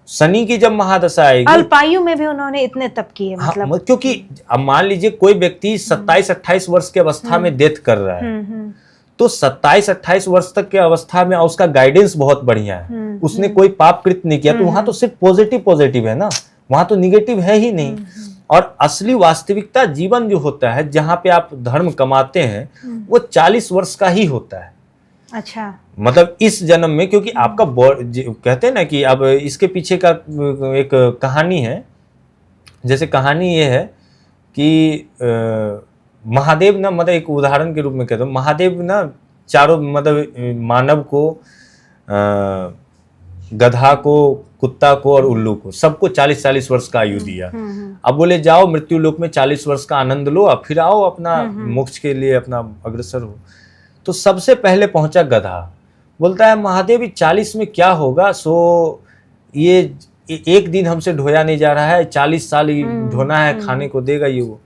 शनि की जब महादशा आएगी, अल्पायु में भी उन्होंने इतने तप किए, मतलब हाँ, क्योंकि अब मान लीजिए कोई व्यक्ति 27-28 वर्ष की अवस्था में डेथ कर रहा है, तो 27-28 वर्ष तक के अवस्था में उसका गाइडेंस बहुत बढ़िया है, उसने कोई पाप कृत्य नहीं किया, तो वहां तो सिर्फ पॉजिटिव है ना, वहां तो निगेटिव है ही नहीं। और असली वास्तविकता जीवन जो होता है, जहां पे आप धर्म कमाते हैं, वो 40 वर्ष का ही होता है। अच्छा, मतलब इस जन्म में, क्योंकि आपका कहते हैं ना कि अब इसके पीछे का एक कहानी है। जैसे कहानी ये है कि महादेव ना, मतलब एक उदाहरण के रूप में कहता हूँ, महादेव ना चारों, मतलब मानव को, गधा को, कुत्ता को और उल्लू को, सबको 40-40 वर्ष का आयु दिया। अब बोले जाओ मृत्यु लोक में 40 वर्ष का आनंद लो, अब फिर आओ अपना मोक्ष के लिए अपना अग्रसर हो। तो सबसे पहले पहुंचा गधा, बोलता है महादेव 40 में क्या होगा, सो ये एक दिन हमसे ढोया नहीं जा रहा है, 40 साल ढोना है, खाने को देगा ये वो।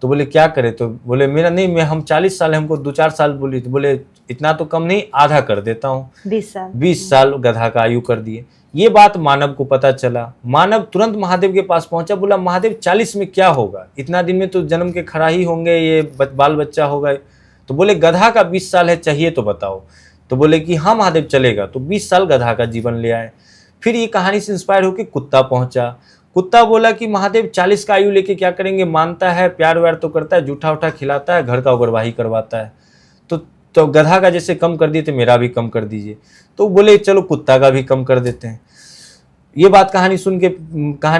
तो बोले क्या करे, तो बोले मेरा नहीं, मैं हम 40 साल है, हमको 2-4 साल बोली। तो बोले इतना तो कम नहीं, आधा कर देता हूँ, 20 साल गधा का आयु कर दिए। ये बात मानव को पता चला, मानव तुरंत महादेव के पास पहुंचा, बोला महादेव 40 में क्या होगा, इतना दिन में तो जन्म के खड़ा ही होंगे, ये बाल बच्चा होगा। तो बोले गधा का 20 साल है, चाहिए तो बताओ। तो बोले कि हाँ महादेव चलेगा। तो 20 साल गधा का जीवन ले आए। फिर ये कहानी से इंस्पायर होकर कुत्ता पहुंचा। कुत्ता बोला कि महादेव 40 का आयु लेके क्या करेंगे, मानता है, प्यार व्यार तो करता है, जूठा उठा खिलाता है, घर का उग्रवाही करवाता है। तो गधा का जैसे कम कर दिए थे, मेरा भी कम कर दीजिए। तो बोले चलो कुत्ता का भी कम कर देते हैं। ये बात कहानी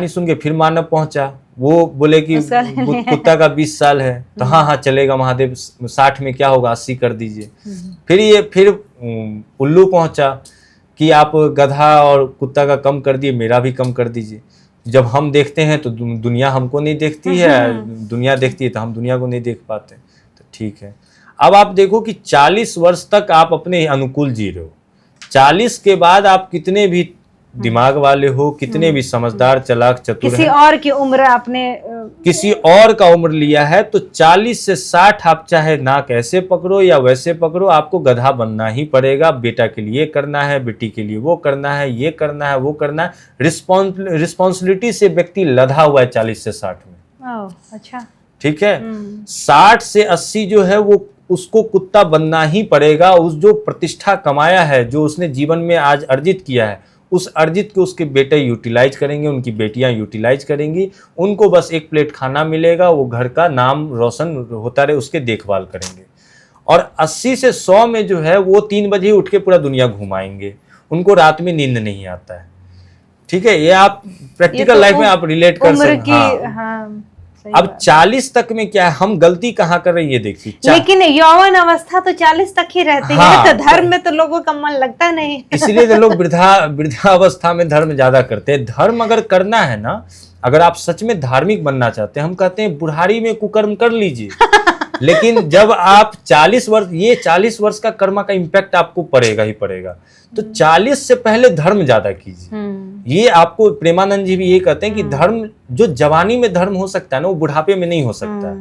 सुन के फिर मानव पहुंचा। वो बोले कि कुत्ता का 20 साल है। तो हाँ चलेगा महादेव, 60 में क्या होगा, 80 कर दीजिए। फिर उल्लू पहुंचा कि आप गधा और कुत्ता का कम कर दिए, मेरा भी कम कर दीजिए। जब हम देखते हैं तो दुनिया हमको नहीं देखती है, दुनिया देखती है तो हम दुनिया को नहीं देख पाते। तो ठीक है, अब आप देखो कि 40 वर्ष तक आप अपने अनुकूल जी रहे हो। 40 के बाद आप कितने भी दिमाग वाले हो, कितने भी समझदार, चालाक, चतुर, किसी और की उम्र आपने किसी और का उम्र लिया है, तो 40 से 60 आप चाहे नाक ऐसे पकड़ो या वैसे पकड़ो, आपको गधा बनना ही पड़ेगा। बेटा के लिए करना है, बेटी के लिए वो करना है, ये करना है, वो करना है। रिस्पॉन्सिबिलिटी से व्यक्ति लदा हुआ है 40 से 60 में। अच्छा, ठीक है। 60 से 80 जो है वो उसको कुत्ता बनना ही पड़ेगा। उस जो प्रतिष्ठा कमाया है, जो उसने जीवन में आज अर्जित किया है, उस अर्जित को उसके बेटे यूटिलाइज करेंगे, उनकी बेटियां यूटिलाइज करेंगी। उनको बस एक प्लेट खाना मिलेगा, वो घर का नाम रोशन होता रहे, उसके देखभाल करेंगे। और 80 से 100 में जो है वो 3 बजे उठ के पूरा दुनिया घुमाएंगे, उनको रात में नींद नहीं आता है। ठीक है, ये आप प्रैक्टिकल लाइफ में आप रिलेट कर सकते हैं। अब 40 तक में क्या है, हम गलती कहाँ कर रहे हैं ये देखिए। लेकिन यौवन अवस्था तो 40 तक ही रहती है, तो धर्म में तो लोगों का मन लगता नहीं। इसलिए तो लोग वृद्धावस्था में धर्म ज्यादा करते हैं। धर्म अगर करना है ना, अगर आप सच में धार्मिक बनना चाहते हैं, हम कहते हैं बुढ़ारी में कुकर्म कर लीजिए। लेकिन जब आप 40 वर्ष का कर्म का इम्पैक्ट आपको पड़ेगा ही पड़ेगा। तो 40 से पहले धर्म ज्यादा कीजिए। ये आपको प्रेमानंद जी भी ये कहते हैं कि धर्म जो जवानी में धर्म हो सकता है ना, वो बुढ़ापे में नहीं हो सकता है।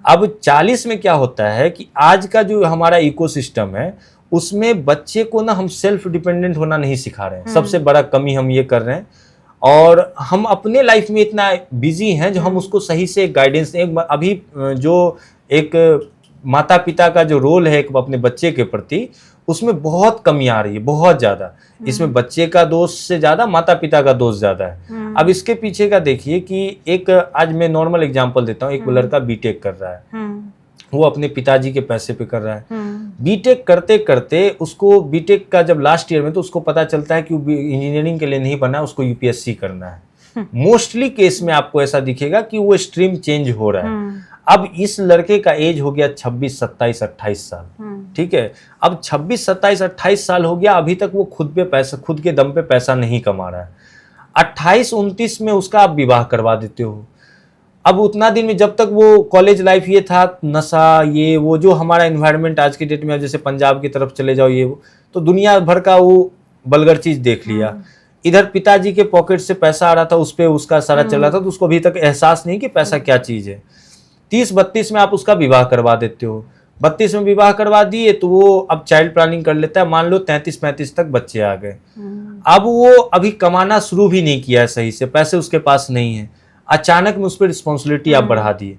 अब 40 में क्या होता है कि आज का जो हमारा इकोसिस्टम है, उसमें बच्चे को ना हम सेल्फ डिपेंडेंट होना नहीं सिखा रहे हैं। सबसे बड़ा कमी हम ये कर रहे हैं। और हम अपने लाइफ में इतना बिजी हैं जो हम उसको सही से गाइडेंस, अभी जो एक माता पिता का जो रोल है अपने बच्चे के प्रति, उसमें बहुत कमी आ रही है, बहुत ज्यादा। इसमें बच्चे का दोष से ज्यादा माता पिता का दोष ज्यादा है। अब इसके पीछे का देखिए कि एक, आज मैं नॉर्मल एग्जांपल देता हूँ। एक लड़का बीटेक कर रहा है, वो अपने पिताजी के पैसे पे कर रहा है। बीटेक करते करते उसको, बीटेक का जब लास्ट ईयर में, तो उसको पता चलता है कि इंजीनियरिंग के लिए नहीं पढ़ना है, उसको यूपीएससी करना है। मोस्टली केस में आपको ऐसा दिखेगा कि वो स्ट्रीम चेंज हो रहा है। अब इस लड़के का एज हो गया 26, 27, 28 साल। ठीक है, अब 26, 27, 28 साल हो गया, अभी तक वो खुद के दम पे पैसा नहीं कमा रहा है। 28, 29 में उसका आप विवाह करवा देते हो। अब उतना दिन में, जब तक वो कॉलेज लाइफ ये था, नशा, ये वो जो हमारा एनवायरनमेंट आज के डेट में, जैसे पंजाब की तरफ चले जाओ, ये वो, तो दुनिया भर का वो बलगर चीज देख लिया। इधर पिताजी के पॉकेट से पैसा आ रहा था, उस पर उसका सारा चल रहा था, तो उसको अभी तक एहसास नहीं कि पैसा क्या चीज है। 30-32 में आप उसका विवाह करवा देते हो। 32 में विवाह करवा दिए तो वो अब चाइल्ड प्लानिंग कर लेता है। मान लो 33-35 तक बच्चे आ गए। अब वो अभी कमाना शुरू भी नहीं किया है सही से, पैसे उसके पास नहीं है। अचानक में उस पर रिस्पॉन्सिबिलिटी आप बढ़ा दिए।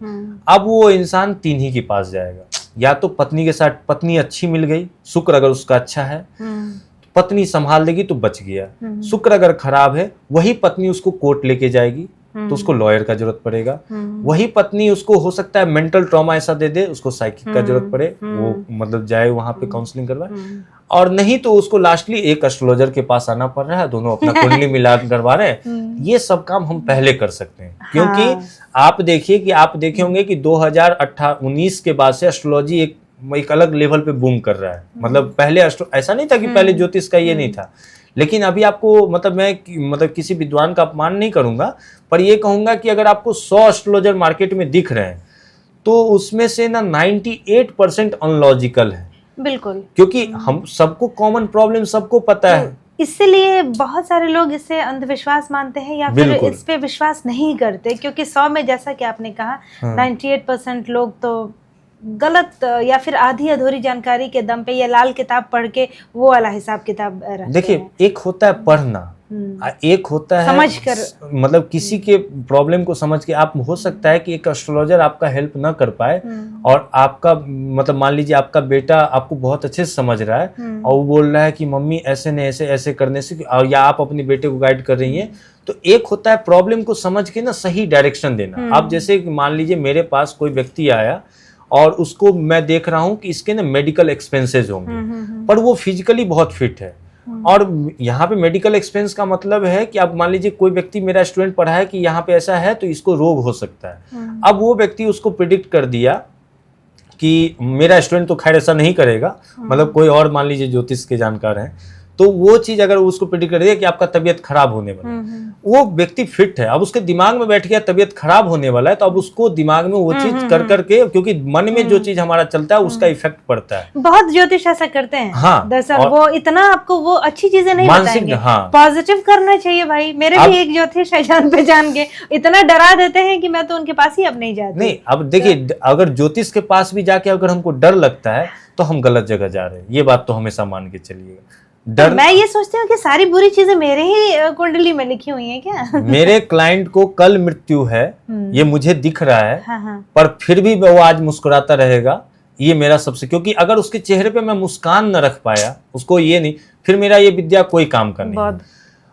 अब वो इंसान 3 ही के पास जाएगा, या तो पत्नी के साथ, पत्नी अच्छी मिल गई, शुक्र अगर उसका अच्छा है, पत्नी संभाल देगी तो बच गया। शुक्र अगर खराब है, वही पत्नी उसको कोर्ट लेके जाएगी, तो उसको लॉयर का जरूरत पड़ेगा। वही पत्नी उसको हो सकता है मेंटल ट्रॉमा ऐसा दे दे, उसको साइकिक का जरूरत पड़े, वो मतलब जाए वहां पे काउंसलिंग करवाए। और नहीं तो उसको लास्टली एक एस्ट्रोलॉजर के पास आना पड़ रहा है, दोनों अपना कुंडली मिलान करवा रहे हैं। ये सब काम हम पहले कर सकते हैं, क्योंकि आप देखिए कि आप देखे होंगे कि 2019 के बाद से एस्ट्रोलॉजी एक अलग लेवल पे बूम कर रहा है। मतलब पहले ऐसा नहीं था कि पहले ज्योतिष का ये नहीं था, लेकिन अभी आपको, मतलब मैं किसी विद्वान का अपमान नहीं करूंगा, पर ये कहूंगा कि अगर आपको 100 एस्ट्रोलॉजर मार्केट में दिख रहे हैं, तो उसमें से ना 98% अनलॉजिकल है। बिल्कुल, क्योंकि हम सबको कॉमन प्रॉब्लम सबको पता है। इसलिए बहुत सारे लोग इसे अंधविश्वास मानते हैं, या फिर इस पे विश्वास नहीं करते, क्योंकि 100 में, जैसा कि आपने कहा, 98% लोग तो गलत या फिर आधी अधूरी जानकारी के दम पे या लाल किताब पढ़ के वो वाला हिसाब किताब रखते हैं। देखिए, एक होता है पढ़ना, एक होता है समझ कर, मतलब किसी के प्रॉब्लम को समझ के आप, हो सकता है कि एक एस्ट्रोलॉजर आपका हेल्प ना कर पाए और आपका मतलब मान लीजिए आपका बेटा आपको बहुत अच्छे से समझ रहा है और वो बोल रहा है कि मम्मी ऐसे नहीं ऐसे ऐसे करने से, और या आप अपने बेटे को गाइड कर रही हैं, तो एक होता है प्रॉब्लम को समझ के ना सही डायरेक्शन देना। आप जैसे मान लीजिए मेरे पास कोई व्यक्ति आया और उसको मैं देख रहा हूँ कि इसके ना मेडिकल एक्सपेंसेस होंगे, पर वो फिजिकली बहुत फिट है, और यहाँ पे मेडिकल एक्सपेंस का मतलब है कि अब मान लीजिए कोई व्यक्ति, मेरा स्टूडेंट पढ़ा है कि यहाँ पे ऐसा है तो इसको रोग हो सकता है। अब वो व्यक्ति उसको प्रिडिक्ट कर दिया कि मेरा स्टूडेंट तो खैर ऐसा नहीं करेगा, मतलब कोई और मान लीजिए ज्योतिष के जानकार हैं, तो वो चीज अगर उसको प्रिडिक्ट कर दिया कि आपका तबीयत खराब होने वाला है, वो व्यक्ति फिट है, अब उसके दिमाग में बैठ गया तबीयत खराब होने वाला है, तो अब उसको दिमाग में वो चीज कर करके, क्योंकि मन में जो चीज हमारा चलता है उसका इफेक्ट पड़ता है। बहुत ज्योतिष ऐसा करते हैं। हाँ, दरअसल वो इतना आपको वो अच्छी चीजें नहीं बताएंगे। हाँ, पॉजिटिव करना चाहिए भाई। मेरे भी एक ज्योतिष है, जान पहचान के इतना डरा देते हैं कि मैं तो उनके पास ही अब नहीं जाती। नहीं, अब देखिए अगर ज्योतिष के पास भी जाके अगर हमको डर लगता है तो हम गलत जगह जा रहे हैं, ये बात तो हमेशा मान के चलिएगा। डर, मैं ये सोचती हूँ कि सारी बुरी चीजें मेरे ही कुंडली में लिखी हुई हैं क्या? मेरे क्लाइंट को कल मृत्यु है, ये मुझे दिख रहा है, हाँ। पर फिर भी वो आज मुस्कुराता रहेगा, ये मेरा सबसे, क्योंकि अगर उसके चेहरे पे मैं मुस्कान न रख पाया, उसको ये नहीं, फिर मेरा ये विद्या कोई काम का नहीं।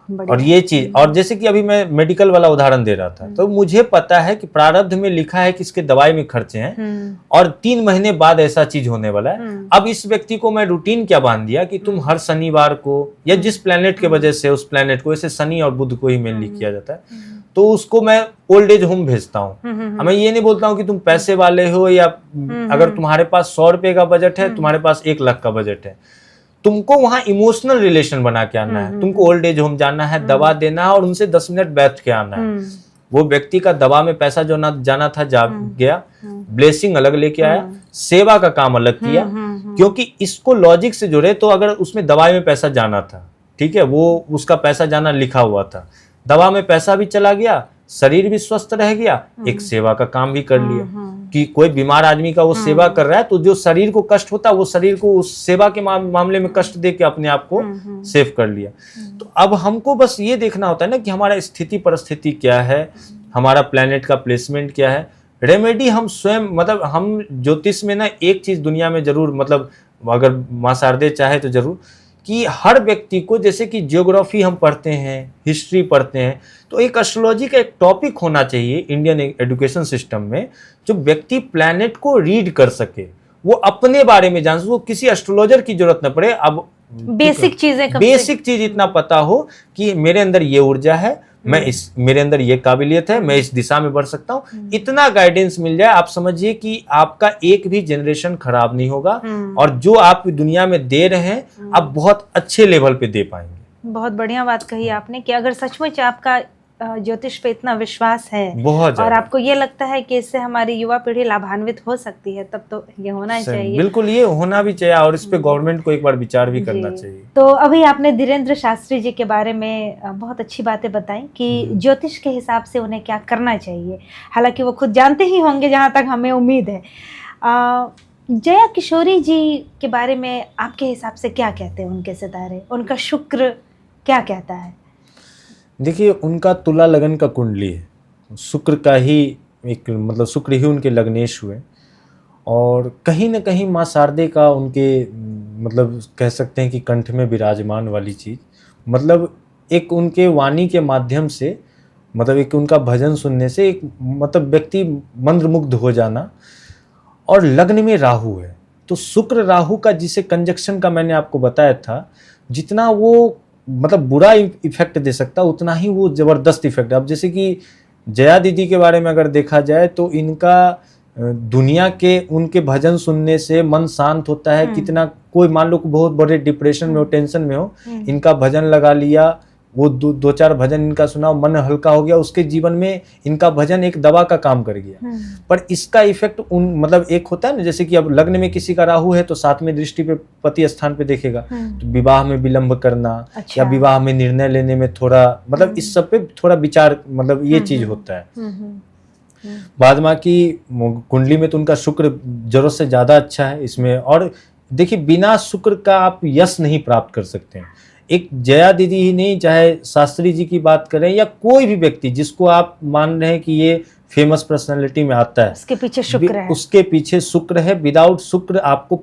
और ये चीज, और जैसे कि अभी मैं मेडिकल वाला उदाहरण दे रहा था, तो मुझे पता है कि प्रारब्ध में लिखा है कि इसके दवाई में खर्चे हैं और 3 महीने बाद ऐसा चीज होने वाला है। अब इस व्यक्ति को मैं रूटीन क्या बांध दिया कि तुम हर शनिवार को, या जिस प्लेनेट के वजह से उस प्लेनेट को, ऐसे शनि और बुध को ही मेनली किया जाता है, तो उसको मैं ओल्ड एज होम भेजता हूँ। मैं ये नहीं बोलता हूँ कि तुम पैसे वाले हो, या अगर तुम्हारे पास 100 रुपए का बजट है, तुम्हारे पास 1 लाख का बजट है, तुमको वहां इमोशनल रिलेशन बना के आना है। तुमको ओल्ड एज होम जाना है, दवा देना है और उनसे 10 मिनट बैठ के आना है। वो व्यक्ति का दवा में पैसा जो ना जाना था जा गया, ब्लेसिंग अलग लेके आया, सेवा का काम अलग किया, क्योंकि इसको लॉजिक से जुड़े। तो अगर उसमें दवाई में पैसा जाना था, ठीक है, वो उसका पैसा जाना लिखा हुआ था, दवा में पैसा भी चला गया, शरीर भी स्वस्थ रह गया, एक सेवा का काम भी कर लिया। कि कोई बीमार आदमी का वो सेवा कर रहा है, तो जो शरीर को कष्ट होता है वो शरीर को उस सेवा के मामले में कष्ट दे के अपने आप को सेव कर लिया। तो अब हमको बस ये देखना होता है ना कि हमारा स्थिति परिस्थिति क्या है, हमारा प्लेनेट का प्लेसमेंट क्या है। रेमेडी हम स्वयं, मतलब हम ज्योतिष में ना एक चीज दुनिया में जरूर, मतलब अगर मां शारदे चाहे तो जरूर, कि हर व्यक्ति को, जैसे कि ज्योग्राफी हम पढ़ते हैं, हिस्ट्री पढ़ते हैं, तो एक एस्ट्रोलॉजी का एक टॉपिक होना चाहिए इंडियन एजुकेशन सिस्टम में, जो व्यक्ति प्लैनेट को रीड कर सके, वो अपने बारे में जान सके, वो किसी एस्ट्रोलॉजर की जरूरत न पड़े। अब बेसिक चीज इतना पता हो कि मेरे अंदर ये ऊर्जा है, मेरे अंदर ये काबिलियत है, मैं इस दिशा में बढ़ सकता हूँ, इतना गाइडेंस मिल जाए, आप समझिए कि आपका एक भी जनरेशन खराब नहीं होगा, और जो आप दुनिया में दे रहे हैं आप बहुत अच्छे लेवल पे दे पाएंगे। बहुत बढ़िया बात कही आपने कि अगर सचमुच आपका ज्योतिष पे इतना विश्वास है और आपको ये लगता है कि इससे हमारी युवा पीढ़ी लाभान्वित हो सकती है, तब तो ये होना चाहिए। बिल्कुल, ये होना भी चाहिए, और इस पे गवर्नमेंट को एक बार विचार भी करना चाहिए। तो अभी आपने धीरेन्द्र शास्त्री जी के बारे में बहुत अच्छी बातें बताई कि ज्योतिष के हिसाब से उन्हें क्या करना चाहिए, हालांकि वो खुद जानते ही होंगे, जहाँ तक हमें उम्मीद है। जया किशोरी जी के बारे में आपके हिसाब से क्या कहते हैं उनके सितारे, उनका शुक्र क्या कहता है? देखिए, उनका तुला लगन का कुंडली है, शुक्र का ही एक, मतलब शुक्र ही उनके लग्नेश हुए, और कहीं ना कहीं माँ शारदे का उनके, मतलब कह सकते हैं कि कंठ में विराजमान वाली चीज़, मतलब एक उनके वाणी के माध्यम से, मतलब एक उनका भजन सुनने से एक, मतलब व्यक्ति मंत्रमुग्ध हो जाना। और लग्न में राहु है, तो शुक्र राहु का जिसे कंजक्शन का मैंने आपको बताया था, जितना वो मतलब बुरा इफेक्ट दे सकता, उतना ही वो जबरदस्त इफेक्ट। अब जैसे कि जया दीदी के बारे में अगर देखा जाए, तो इनका दुनिया के उनके भजन सुनने से मन शांत होता है। कितना, कोई मान लो बहुत बड़े डिप्रेशन में हो, टेंशन में हो, इनका भजन लगा लिया, वो 2-4 भजन इनका सुना, मन हल्का हो गया, उसके जीवन में इनका भजन एक दवा का काम कर गया। पर इसका इफेक्ट मतलब एक होता है ना, जैसे कि अब लग्न में किसी का राहु है तो 7वें दृष्टि पे पति स्थान पे देखेगा, तो विवाह में विलंब करना, या विवाह में निर्णय लेने में थोड़ा, मतलब इस सब पे थोड़ा विचार, मतलब ये चीज होता है। बाद में की कुंडली में तो उनका शुक्र जरूरत से ज्यादा अच्छा है इसमें। और देखिए, बिना शुक्र का आप यश नहीं प्राप्त कर सकते हैं। एक जया दीदी ही नहीं, चाहे शास्त्री जी की बात करें या कोई भी व्यक्ति जिसको आप मान रहे हैं कि ये फेमस पर्सनालिटी में आता है, उसके पीछे शुक्र है। उसके पीछे शुक्र है। विदाउट शुक्र आपको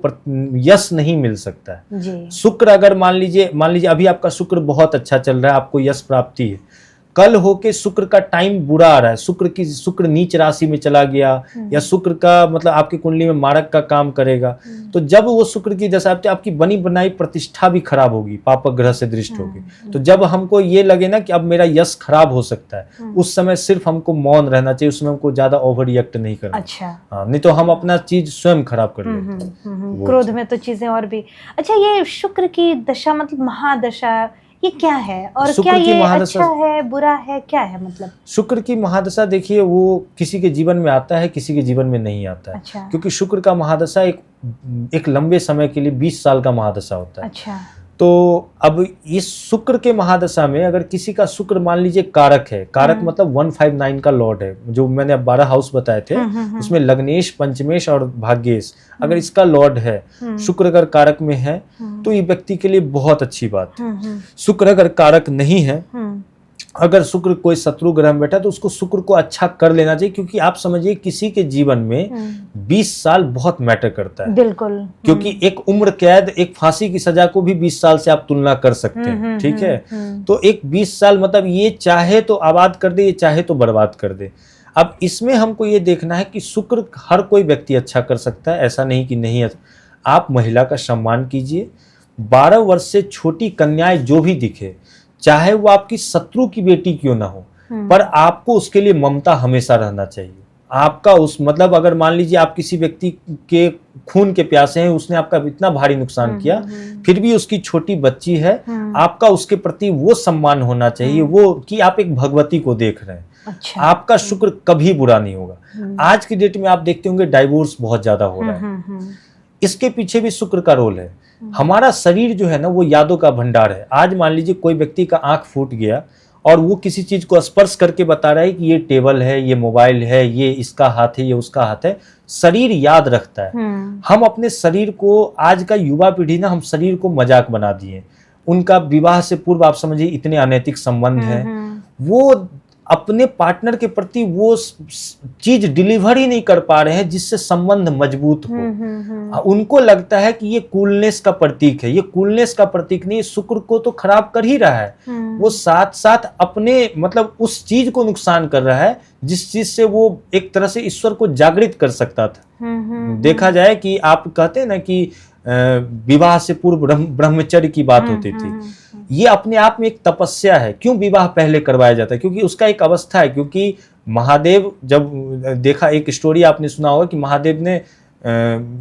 यश नहीं मिल सकता है जी। शुक्र अगर मान लीजिए अभी आपका शुक्र बहुत अच्छा चल रहा है, आपको यश प्राप्ति है, कल होके शुक्र का टाइम बुरा आ रहा है, शुक्र नीच राशि में चला गया, या शुक्र का मतलब आपकी कुंडली में मारक का काम करेगा, तो जब वो शुक्र की दशा आपकी बनी बनाई प्रतिष्ठा भी खराब होगी, पापक ग्रह से दृष्ट होगी। तो जब हमको ये लगे ना कि अब मेरा यश खराब हो सकता है, उस समय सिर्फ हमको मौन रहना चाहिए, उसमें हमको ज्यादा ओवर रिएक्ट नहीं करना। अच्छा। हाँ, नहीं तो हम अपना चीज स्वयं खराब कर लेते हैं। क्रोध में तो चीजें और भी। अच्छा, ये शुक्र की दशा मतलब महादशा, ये क्या है और क्या ये अच्छा है बुरा है, क्या है मतलब? शुक्र की महादशा देखिए, वो किसी के जीवन में आता है, किसी के जीवन में नहीं आता है। अच्छा। क्योंकि शुक्र का महादशा एक लंबे समय के लिए 20 साल का महादशा होता है। अच्छा। तो अब इस शुक्र के महादशा में अगर किसी का शुक्र मान लीजिए कारक है, कारक मतलब 159 का लॉर्ड है, जो मैंने 12 हाउस बताए थे, उसमें लग्नेश, पंचमेश और भाग्येश, अगर इसका लॉर्ड है, शुक्र अगर कारक में है तो ये व्यक्ति के लिए बहुत अच्छी बात है। शुक्र अगर कारक नहीं है, अगर शुक्र कोई शत्रु ग्रह में बैठा तो उसको शुक्र को अच्छा कर लेना चाहिए, क्योंकि आप समझिए किसी के जीवन में 20 साल बहुत मैटर करता है। बिल्कुल। क्योंकि एक उम्र कैद, एक फांसी की सजा को भी 20 साल से आप तुलना कर सकते हैं, ठीक है। तो एक 20 साल मतलब ये चाहे तो आबाद कर दे, ये चाहे तो बर्बाद कर दे। अब इसमें हमको ये देखना है कि शुक्र हर कोई व्यक्ति अच्छा कर सकता है, ऐसा नहीं कि नहीं है। आप महिला का सम्मान कीजिए, 12 वर्ष से छोटी कन्याएं जो भी दिखे, चाहे वो आपकी शत्रु की बेटी क्यों ना हो, पर आपको उसके लिए ममता हमेशा रहना चाहिए। आपका उस मतलब अगर मान लीजिए आप किसी व्यक्ति के खून के प्यासे हैं, उसने आपका इतना भारी नुकसान किया, फिर भी उसकी छोटी बच्ची है, आपका उसके प्रति वो सम्मान होना चाहिए, वो कि आप एक भगवती को देख रहे हैं। अच्छा। आपका शुक्र कभी बुरा नहीं होगा। आज की डेट में आप देखते होंगे डाइवोर्स बहुत ज्यादा हो रहा है, इसके पीछे भी शुक्र का रोल है। हमारा शरीर जो है ना, वो यादों का भंडार है। आज मान लीजिए कोई व्यक्ति का आंख फूट गया और वो किसी चीज को स्पर्श करके बता रहा है कि ये टेबल है, ये मोबाइल है, ये इसका हाथ है, ये उसका हाथ है, शरीर याद रखता है। हम अपने शरीर को, आज का युवा पीढ़ी ना, हम शरीर को मजाक बना दिए। उनका विवाह से पूर्व आप समझिए इतने अनैतिक संबंध हैं, वो अपने पार्टनर के प्रति वो चीज डिलीवर ही नहीं कर पा रहे हैं जिससे संबंध मजबूत हो। उनको लगता है कि ये कूलनेस का प्रतीक है, ये कूलनेस का प्रतीक नहीं, शुक्र को तो खराब कर ही रहा है। वो साथ साथ अपने मतलब उस चीज को नुकसान कर रहा है जिस चीज से वो एक तरह से ईश्वर को जागृत कर सकता था। देखा जाए कि आप कहते हैं ना कि विवाह से पूर्व ब्रह्मचर्य की बात होती थी, ये अपने आप में एक तपस्या है। क्यों विवाह पहले करवाया जाता है? क्योंकि उसका एक अवस्था है। क्योंकि महादेव, जब देखा एक स्टोरी आपने सुना होगा कि महादेव ने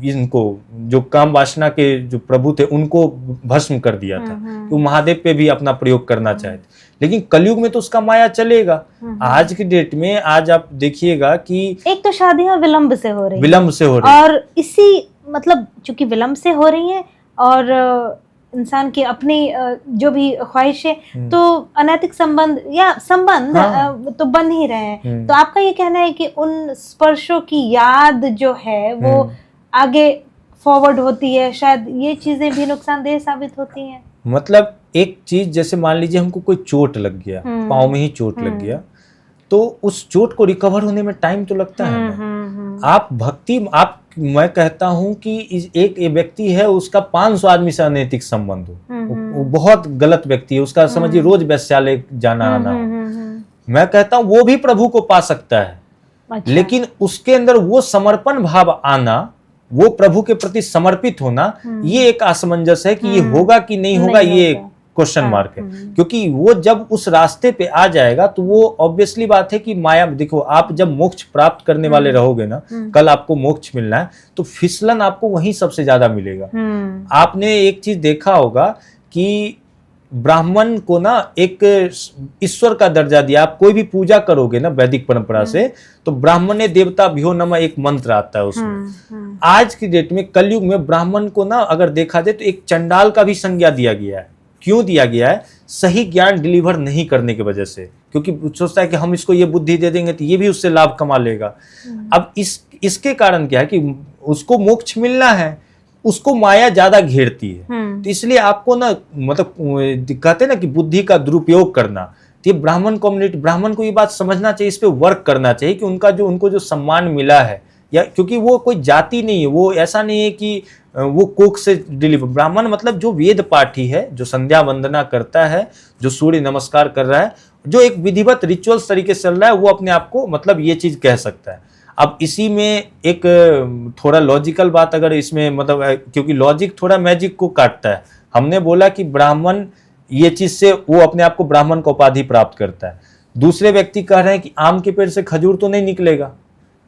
इनको जो काम वासना के जो प्रभु थे उनको भस्म कर दिया था, तो महादेव पे भी अपना प्रयोग करना चाहे थे। लेकिन कलयुग में तो उसका माया चलेगा। आज की डेट में आज आप देखिएगा कि एक तो शादियां विलंब से हो रही है, और इसी मतलब चूंकि विलंब से हो रही हैं और इंसान की अपनी जो भी ख्वाहिश है, तो अनैतिक संबंध या संबंध तो बन ही रहे हैं। तो आपका ये कहना है कि उन स्पर्शों की याद जो है वो आगे फॉरवर्ड होती है, शायद ये चीजें भी नुकसानदेह साबित होती हैं। मतलब एक चीज, जैसे मान लीजिए हमको कोई चोट लग गया, पाँव में ही चोट लग गया, तो उस चोट को रिकवर होने में टाइम तो लगता है ना। मैं कहता हूं कि एक व्यक्ति है, उसका 500 आदमी से अनैतिक संबंध हो, वो बहुत गलत व्यक्ति है, उसका समझिए रोज वैश्यालय जाना आना हो, मैं कहता हूं वो भी प्रभु को पा सकता है। अच्छा। लेकिन उसके अंदर वो समर्पण भाव आना, वो प्रभु के प्रति समर्पित होना, ये एक असमंजस है कि ये होगा कि नहीं होगा, ये क्वेश्चन मार्क है। क्योंकि वो जब उस रास्ते पे आ जाएगा तो वो ऑब्वियसली बात है कि माया, देखो आप जब मोक्ष प्राप्त करने वाले रहोगे ना, कल आपको मोक्ष मिलना है, तो फिसलन आपको वहीं सबसे ज्यादा मिलेगा। आपने एक चीज देखा होगा कि ब्राह्मण को ना एक ईश्वर का दर्जा दिया। आप कोई भी पूजा करोगे ना वैदिक परंपरा से, तो ब्राह्मणे देवता भ्यो नमः एक मंत्र आता है उसमें। आज की डेट में कलयुग में ब्राह्मण को ना अगर देखा जाए तो एक चंडाल का भी संज्ञा दिया गया है। क्यों दिया गया है? सही ज्ञान डिलीवर नहीं करने की वजह से, क्योंकि सोचता है कि हम इसको ये बुद्धि दे देंगे तो ये भी उससे लाभ कमा लेगा। अब इसके कारण क्या है कि उसको मोक्ष मिलना है, उसको माया ज्यादा घेरती है। तो इसलिए आपको ना मतलब कहते हैं ना कि बुद्धि का दुरुपयोग करना, तो ये ब्राह्मण कम्युनिटी, ब्राह्मण को ये बात समझना चाहिए, इस पे वर्क करना चाहिए कि उनको जो सम्मान मिला है, या क्योंकि वो कोई जाति नहीं है, वो ऐसा नहीं है कि वो कोख से डिलीवर। ब्राह्मण मतलब जो वेद पाठी है, जो संध्या वंदना करता है, जो सूर्य नमस्कार कर रहा है, जो एक विधिवत रिचुअल्स तरीके से चल रहा है, वो अपने आप को मतलब ये चीज कह सकता है। अब इसी में एक थोड़ा लॉजिकल बात अगर इसमें मतलब, क्योंकि लॉजिक थोड़ा मैजिक को काटता है, हमने बोला कि ब्राह्मण ये चीज से वो अपने आप को ब्राह्मण का उपाधि प्राप्त करता है। दूसरे व्यक्ति कह रहे हैं कि आम के पेड़ से खजूर तो नहीं निकलेगा,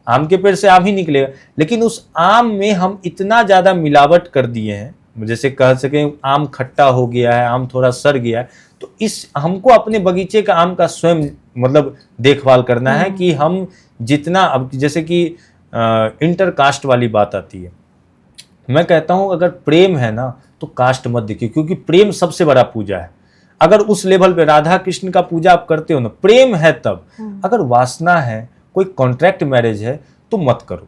आम के पेड़ से आम ही निकलेगा, लेकिन उस आम में हम इतना ज्यादा मिलावट कर दिए हैं, जैसे कह सके आम खट्टा हो गया है, आम थोड़ा सड़ गया है, तो इस हमको अपने बगीचे का आम का स्वयं मतलब देखभाल करना है कि हम जितना, अब जैसे कि इंटरकास्ट वाली बात आती है, मैं कहता हूं अगर प्रेम है ना तो कास्ट मत देखिए, क्योंकि प्रेम सबसे बड़ा पूजा है। अगर उस लेवल पे राधा कृष्ण का पूजा आप करते हो ना, प्रेम है तब। अगर वासना है, कोई कॉन्ट्रैक्ट मैरिज है, तो मत करो।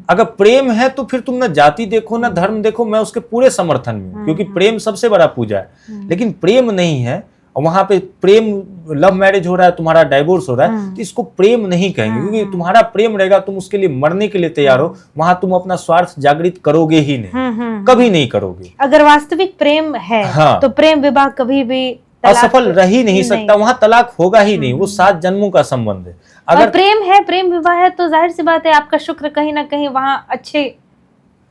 अगर प्रेम है तो फिर तुम ना जाति देखो ना धर्म देखो, मैं उसके पूरे समर्थन में हूं, क्योंकि प्रेम सबसे बड़ा पूजा है। लेकिन प्रेम नहीं है और वहां पे प्रेम, लव मैरिज हो रहा है, तुम्हारा डाइवोर्स हो रहा है, तो इसको प्रेम नहीं कहेंगे, क्योंकि तुम्हारा प्रेम रहेगा, तुम उसके लिए मरने के लिए तैयार हो, वहां तुम अपना स्वार्थ जागृत करोगे ही नहीं, कभी नहीं करोगे। अगर वास्तविक प्रेम है तो प्रेम विवाह कभी भी असफल रह ही नहीं सकता, वहां तलाक होगा ही नहीं, वो 7 जन्मों का संबंध है। अगर प्रेम है, प्रेम विवाह है, तो जाहिर सी बात है आपका शुक्र कहीं ना कहीं वहां अच्छे,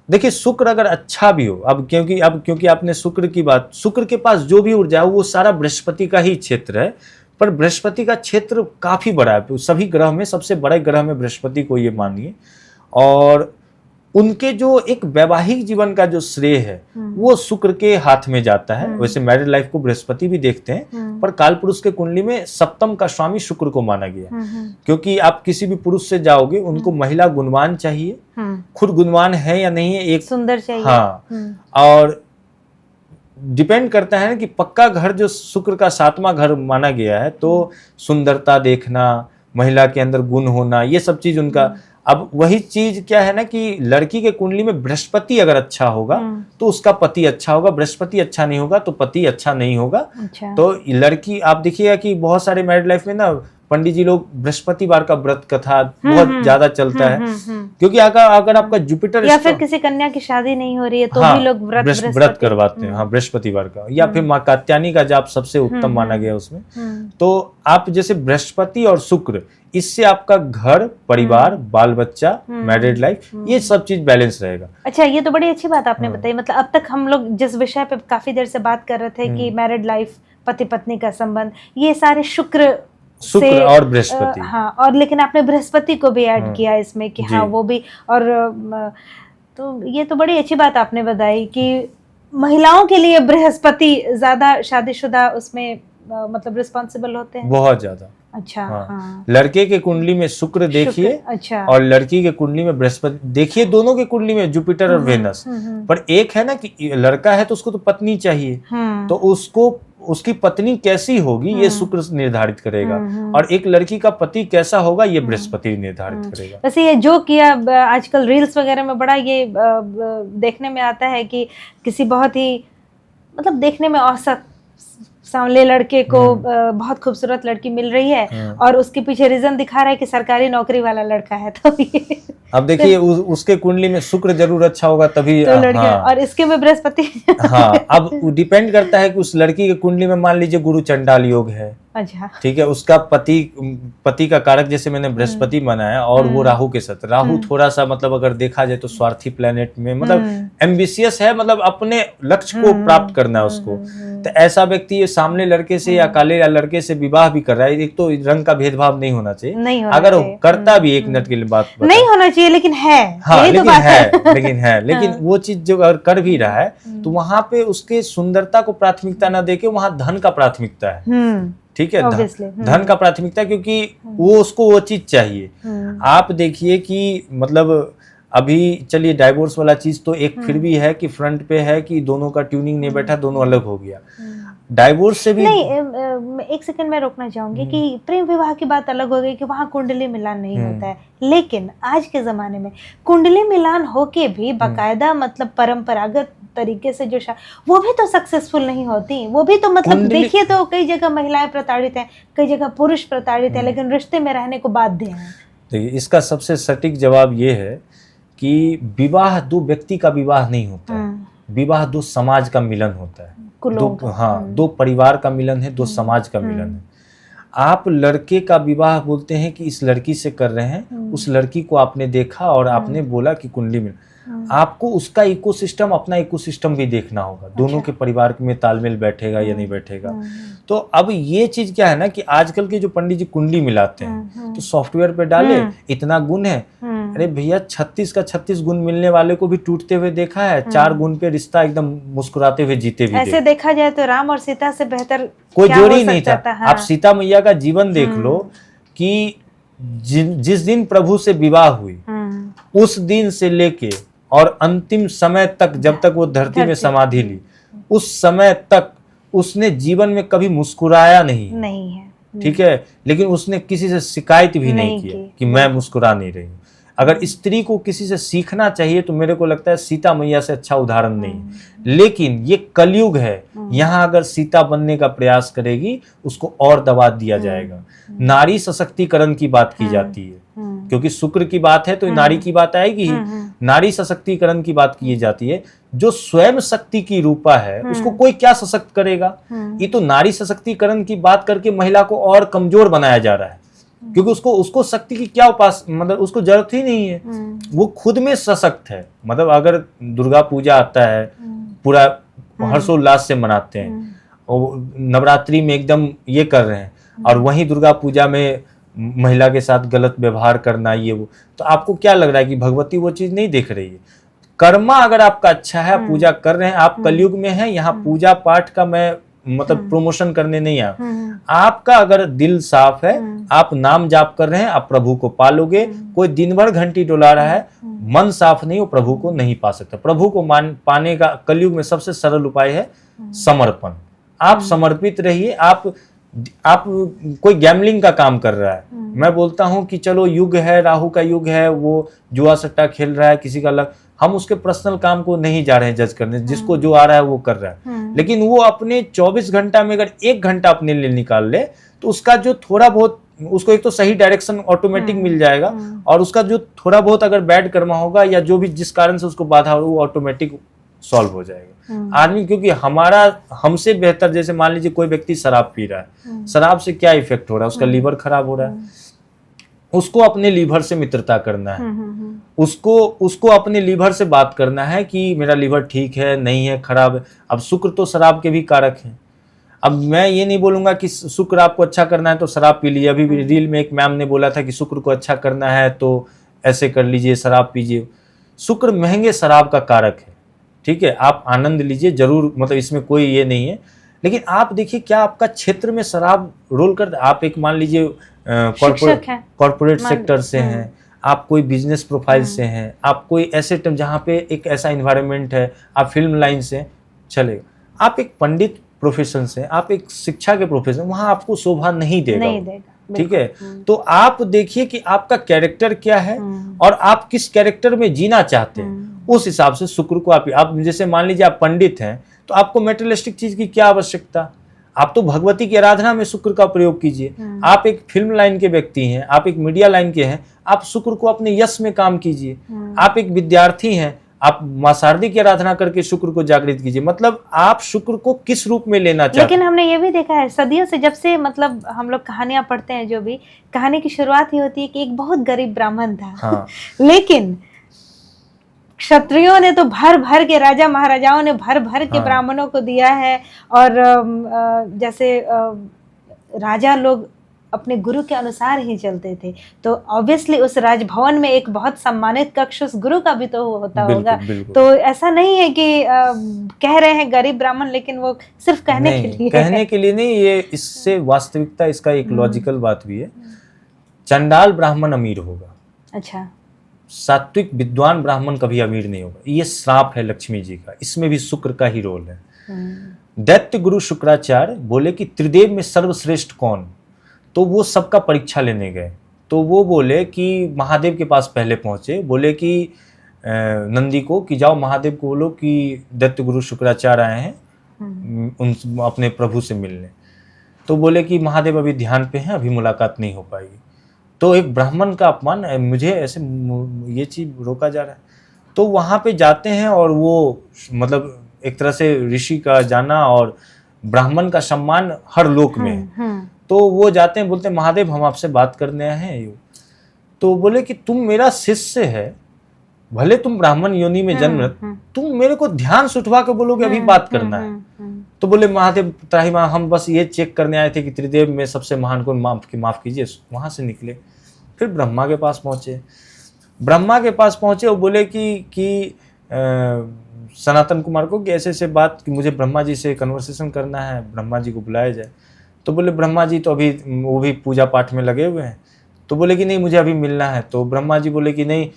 देखिए शुक्र अगर अच्छा भी हो, अब क्योंकि आपने शुक्र की बात, शुक्र के पास जो भी ऊर्जा है वो सारा बृहस्पति का ही क्षेत्र है, पर बृहस्पति का क्षेत्र काफी बड़ा है, सभी ग्रह में सबसे बड़े ग्रह में बृहस्पति को ये मानिए। और उनके जो एक वैवाहिक जीवन का जो श्रेय है वो शुक्र के हाथ में जाता है। वैसे मैरिड लाइफ को बृहस्पति भी देखते हैं, पर काल पुरुष के कुंडली में सप्तम का स्वामी शुक्र को माना गया, क्योंकि आप किसी भी पुरुष से जाओगे, उनको महिला गुणवान चाहिए, खुद गुणवान है या नहीं है, एक सुंदर चाहिए। हाँ, और डिपेंड करता है कि पक्का घर जो शुक्र का 7वां घर माना गया है, तो सुंदरता देखना, महिला के अंदर गुण होना, ये सब चीज उनका। अब वही चीज क्या है ना कि लड़की के कुंडली में बृहस्पति अगर अच्छा होगा तो उसका पति अच्छा होगा, बृहस्पति अच्छा नहीं होगा तो पति अच्छा नहीं होगा। अच्छा। तो लड़की आप देखिएगा कि बहुत सारे मैरिड लाइफ में ना पंडित जी लोग बृहस्पतिवार का व्रत कथा बहुत ज्यादा चलता है, क्योंकि अगर आपका जुपिटर या फिर किसी कन्या की शादी नहीं हो रही है तो भी लोग व्रत करवाते हैं, हाँ बृहस्पतिवार का, या फिर माँ कात्यायनी का जाप सबसे उत्तम माना गया उसमें। तो आप जैसे बृहस्पति और शुक्र, इससे आपका घर, परिवार, बाल बच्चा, मैरिड लाइफ, ये सब चीज बैलेंस रहेगा। अच्छा, ये तो बड़ी अच्छी बात आपने बताई। मतलब अब तक हम लोग जिस विषय पे काफी देर से बात कर रहे थे कि मैरिड लाइफ, पति पत्नी का संबंध, ये सारे शुक्र और बृहस्पति, हाँ, और लेकिन आपने बृहस्पति को भी ऐड किया इसमें कि हाँ वो भी, और तो ये तो बड़ी अच्छी बात आपने बताई कि महिलाओं के लिए बृहस्पति ज्यादा शादीशुदा उसमें मतलब रिस्पॉन्सिबल होते हैं, बहुत ज्यादा। अच्छा, हाँ। लड़के के कुंडली में शुक्र देखिए, अच्छा, और लड़की के कुंडली में बृहस्पति देखिए, दोनों के कुंडली में जुपिटर और वेनस। पर एक है ना कि लड़का है तो उसको तो पत्नी चाहिए, तो उसकी पत्नी कैसी होगी ये शुक्र निर्धारित करेगा, और एक लड़की का पति कैसा होगा ये बृहस्पति निर्धारित करेगा। वैसे ये जो किया आजकल रील्स वगैरह में बड़ा ये देखने में आता है कि किसी बहुत ही मतलब देखने में औसत सांवले लड़के को बहुत खूबसूरत लड़की मिल रही है और उसके पीछे रीजन दिखा रहा है कि सरकारी नौकरी वाला लड़का है, तो ये अब देखिए उसके कुंडली में शुक्र जरूर अच्छा होगा तभी तो लड़की, हाँ। और इसके में बृहस्पति हाँ, अब डिपेंड करता है कि उस लड़की के कुंडली में मान लीजिए गुरु चंडाल योग है, अच्छा, ठीक है, उसका पति का कारक जैसे मैंने बृहस्पति बनाया और वो राहु के साथ, राहु थोड़ा सा मतलब अगर देखा जाए तो स्वार्थी प्लेनेट में, मतलब एम्बिशियस है, मतलब अपने लक्ष्य को प्राप्त करना है उसको। तो ऐसा व्यक्ति ये सामने लड़के से या काले या लड़के से विवाह भी कर रहा है, एक तो रंग का भेदभाव नहीं होना चाहिए, अगर करता भी, एक मिनट के लिए बात नहीं होना चाहिए, लेकिन है, हाँ, लेकिन वो चीज जो अगर कर भी रहा है तो वहां पे उसके सुंदरता को प्राथमिकता ना देके वहां धन का प्राथमिकता है, ठीक है, धन का प्राथमिकता, क्योंकि वो उसको वो चीज चाहिए। आप देखिए कि मतलब अभी चलिए डाइवोर्स वाला चीज तो एक फिर भी है कि फ्रंट पे है कि दोनों का ट्यूनिंग नहीं बैठा, दोनों अलग हो गया। डाइवोर्स से भी नहीं, एक सेकंड मैं रोकना चाहूंगी कि प्रेम विवाह की बात अलग हो गई कि वहाँ कुंडली मिलान नहीं होता है, लेकिन आज के जमाने में कुंडली मिलान होके भी बाकायदा मतलब परंपरागत तरीके से जो वो भी तो सक्सेसफुल नहीं होती। वो भी तो मतलब देखिए तो कई जगह महिलाएं प्रताड़ित हैं, कई जगह पुरुष प्रताड़ित हैं, लेकिन रिश्ते में रहने को बाध्य हैं। तो इसका सबसे सटीक जवाब ये है कि विवाह दो व्यक्ति का विवाह नहीं होता है, विवाह दो समाज का मिलन होता है, दो परिवार का मिलन है, दो समाज का मिलन है। आप लड़के का विवाह बोलते हैं कि इस लड़की से कर रहे हैं, उस लड़की को आपने देखा और आपने बोला कि कुंडली में, आपको उसका इकोसिस्टम, अपना इकोसिस्टम भी देखना होगा। दोनों के परिवार में तालमेल बैठेगा या नहीं बैठेगा। तो अब ये चीज क्या है ना कि आजकल के जो पंडित जी कुंडली मिलाते हैं तो सॉफ्टवेयर पे डाले इतना गुण है, अरे भैया 36 का 36 गुण मिलने वाले को भी टूटते हुए देखा है, 4 गुण पे रिश्ता एकदम मुस्कुराते हुए जीते भी ऐसे देखा जाए तो राम और सीता से बेहतर कोई जोड़ी ही नहीं था। आप सीता मैया का जीवन देख लो कि जिस दिन प्रभु से विवाह हुई उस दिन से लेके और अंतिम समय तक, जब तक वो धरती में समाधि ली, उस समय तक उसने जीवन में कभी मुस्कुराया नहीं है, ठीक है, लेकिन उसने किसी से शिकायत भी नहीं की कि मैं मुस्कुरा नहीं रही हूँ। अगर स्त्री को किसी से सीखना चाहिए तो मेरे को लगता है सीता मैया से अच्छा उदाहरण नहीं है। लेकिन ये कलयुग है, यहाँ अगर सीता बनने का प्रयास करेगी उसको और दबा दिया जाएगा। नारी सशक्तिकरण की बात की जाती है, क्योंकि शुक्र की बात है तो नारी की बात आएगी ही। नारी सशक्तिकरण की बात की जाती है। जो स्वयं शक्ति की रूपा है उसको कोई क्या सशक्त करेगा? ये तो नारी सशक्तिकरण की बात करके महिला को और कमजोर बनाया जा रहा है, क्योंकि उसको शक्ति की क्या मतलब उसको जरूरत ही नहीं है, वो खुद में सशक्त है। मतलब अगर दुर्गा पूजा आता है, पूरा हर्षोल्लास से मनाते हैं और नवरात्रि में एकदम ये कर रहे हैं, और वहीं दुर्गा पूजा में महिला के साथ गलत व्यवहार करना, ये वो, तो आपको क्या लग रहा है कि भगवती वो चीज नहीं देख रही है? कर्मा अगर आपका अच्छा है, पूजा कर रहे हैं, आप कलयुग में हैं, यहाँ पूजा पाठ का मैं मतलब प्रमोशन करने नहीं आया। आपका अगर दिल साफ है, आप नाम जाप कर रहे हैं, आप प्रभु को पालोगे। कोई दिन भर घंटी डोला रहा है, मन साफ नहीं, वो प्रभु को नहीं पा सकता। प्रभु को पाने का कलयुग में सबसे सरल उपाय है समर्पण। आप समर्पित रहिए। आप कोई गैमलिंग का काम कर रहा है, मैं बोलता हूं कि चलो युग है, राहु का युग है, वो जुआ सट्टा खेल रहा है, किसी का अलग, हम उसके पर्सनल काम को नहीं जा रहे हैं जज करने, जिसको जो आ रहा है वो कर रहा है। लेकिन वो अपने 24 घंटा में अगर 1 घंटा अपने लिए निकाल ले तो उसका जो थोड़ा बहुत, उसको एक तो सही डायरेक्शन ऑटोमेटिक मिल जाएगा, और उसका जो थोड़ा बहुत अगर बैड कर्मा होगा या जो भी जिस कारण से उसको बाधा हो, वो ऑटोमेटिक सॉल्व हो जाएगा। आदमी, क्योंकि हमसे बेहतर, जैसे मान लीजिए कोई व्यक्ति शराब पी रहा है, शराब से क्या इफेक्ट हो रहा है? उसका लीवर खराब हो रहा है। उसको अपने लीवर से मित्रता करना है, उसको अपने लीवर से बात करना है कि मेरा लीवर ठीक है, नहीं है, खराब है। अब शुक्र तो शराब के भी कारक है। अब मैं ये नहीं बोलूंगा कि शुक्र आपको अच्छा करना है तो शराब पी लीजिए। अभी भी रील में एक मैम ने बोला था कि शुक्र को अच्छा करना है तो ऐसे कर लीजिए, शराब पीजिए। शुक्र महंगे शराब का कारक है, ठीक है, आप आनंद लीजिए जरूर, मतलब इसमें कोई ये नहीं है। लेकिन आप देखिए क्या आपका क्षेत्र में शराब रोल कर, आप एक मान लीजिए कॉर्पोरेट सेक्टर से हैं, आप कोई बिजनेस प्रोफाइल से हैं, आप कोई ऐसे जहाँ पे एक ऐसा इन्वायरमेंट है, आप फिल्म लाइन से चलेगा, आप एक पंडित प्रोफेशन से, आप एक शिक्षा के प्रोफेशन, वहाँ आपको शोभा नहीं देगा, ठीक है। तो आप देखिए कि आपका कैरेक्टर क्या है और आप किस कैरेक्टर में जीना चाहते हैं, उस हिसाब से शुक्र को आप जैसे मान लीजिए आप पंडित हैं तो आपको मेटेरियलिस्टिक चीज की क्या आवश्यकता? आप तो भगवती की आराधना में शुक्र का प्रयोग कीजिए। आप एक फिल्म लाइन के व्यक्ति हैं, आप एक मीडिया लाइन के हैं, आप शुक्र को अपने यश में काम कीजिए। आप एक विद्यार्थी हैं, आप मां शारदा की आराधना करके शुक्र को जागृत कीजिए। मतलब आप शुक्र को किस रूप में लेना चाहते हैं। लेकिन हमने ये भी देखा है सदियों से, जब से मतलब हम लोग कहानियां पढ़ते हैं, जो भी कहानी की शुरुआत ही होती है कि एक बहुत गरीब ब्राह्मण था, हाँ। लेकिन क्षत्रियों ने तो भर भर के, राजा महाराजाओं ने भर भर के ब्राह्मणों को दिया है। और जैसे राजा लोग अपने गुरु के अनुसार ही चलते थे, तो ऑब्वियसली उस राजभवन में एक बहुत सम्मानित कक्ष उस गुरु का भी तो होता होगा। तो ऐसा नहीं है कि कह रहे हैं गरीब ब्राह्मण, लेकिन वो सिर्फ कहने के लिए नहीं, ये इससे वास्तविकता, इसका एक लॉजिकल बात भी है। चंडाल ब्राह्मण अमीर होगा, अच्छा, सात्विक विद्वान ब्राह्मण कभी अमीर नहीं होगा। ये श्राप है लक्ष्मी जी का, इसमें भी शुक्र का ही रोल है। दैत्य गुरु शुक्राचार्य बोले कि त्रिदेव में सर्वश्रेष्ठ कौन, तो वो सबका परीक्षा लेने गए। तो वो बोले कि महादेव के पास पहले पहुंचे, बोले कि नंदी को कि जाओ महादेव को बोलो कि दैत्य गुरु शुक्राचार्य आए हैं उन अपने प्रभु से मिलने। तो बोले कि महादेव अभी ध्यान पे हैं, अभी मुलाकात नहीं हो पाएगी। तो एक ब्राह्मण का अपमान, मुझे ऐसे ये चीज रोका जा रहा है। तो वहाँ पे जाते हैं और वो मतलब एक तरह से ऋषि का जाना और ब्राह्मण का सम्मान हर लोक में है। तो वो जाते हैं, बोलते हैं महादेव हम आपसे बात करने आए हैं। तो बोले कि तुम मेरा शिष्य है, भले तुम ब्राह्मण योनि में जन्म, तुम मेरे को ध्यान से उठवा के बोलोगे अभी बात करना है। तो बोले महादेव त्राहिमाम, हम बस ये चेक करने आए थे कि त्रिदेव में सबसे महान कौन, माफ कीजिए। वहां से निकले, फिर ब्रह्मा के पास पहुंचे। ब्रह्मा के पास पहुंचे और बोले कि सनातन कुमार को कि ऐसे ऐसे बात कि मुझे ब्रह्मा जी से कन्वर्सेशन करना है, ब्रह्मा जी को बुलाया जाए। तो बोले ब्रह्मा जी तो अभी वो भी पूजा पाठ में लगे हुए हैं। तो बोले कि नहीं मुझे अभी मिलना है। तो ब्रह्मा जी बोले कि नहीं,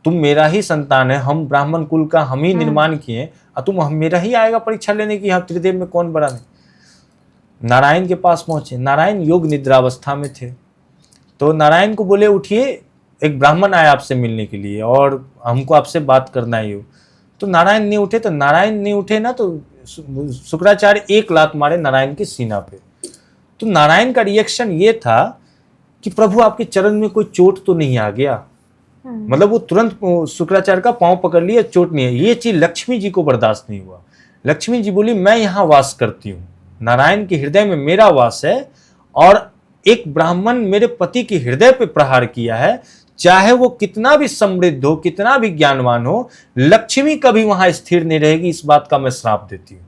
तुम मेरा ही संतान है, हम ब्राह्मण कुल का हम ही निर्माण किए, और तुम मेरा ही आएगा परीक्षा लेने की, हम त्रिदेव में कौन बड़ा नहीं। नारायण के पास पहुंचे, नारायण योग निद्रावस्था में थे। तो नारायण को बोले उठिए, एक ब्राह्मण आया आपसे मिलने के लिए और हमको आपसे बात करना ही हो। तो नारायण नहीं उठे। तो नारायण नहीं उठे ना, तो शुक्राचार्य एक लात मारे नारायण की सीना पे। तो नारायण का रिएक्शन ये था कि प्रभु आपके चरण में कोई चोट तो नहीं आ गया। मतलब वो तुरंत शुक्राचार्य का पांव पकड़ लिया, चोट नहीं है। ये चीज लक्ष्मी जी को बर्दाश्त नहीं हुआ। लक्ष्मी जी बोली मैं यहाँ वास करती हूँ, नारायण के हृदय में मेरा वास है, और एक ब्राह्मण मेरे पति के हृदय पे प्रहार किया है, चाहे वो कितना भी समृद्ध हो, कितना भी ज्ञानवान हो, लक्ष्मी कभी वहां स्थिर नहीं रहेगी। इस बात का मैं श्राप देती हूँ।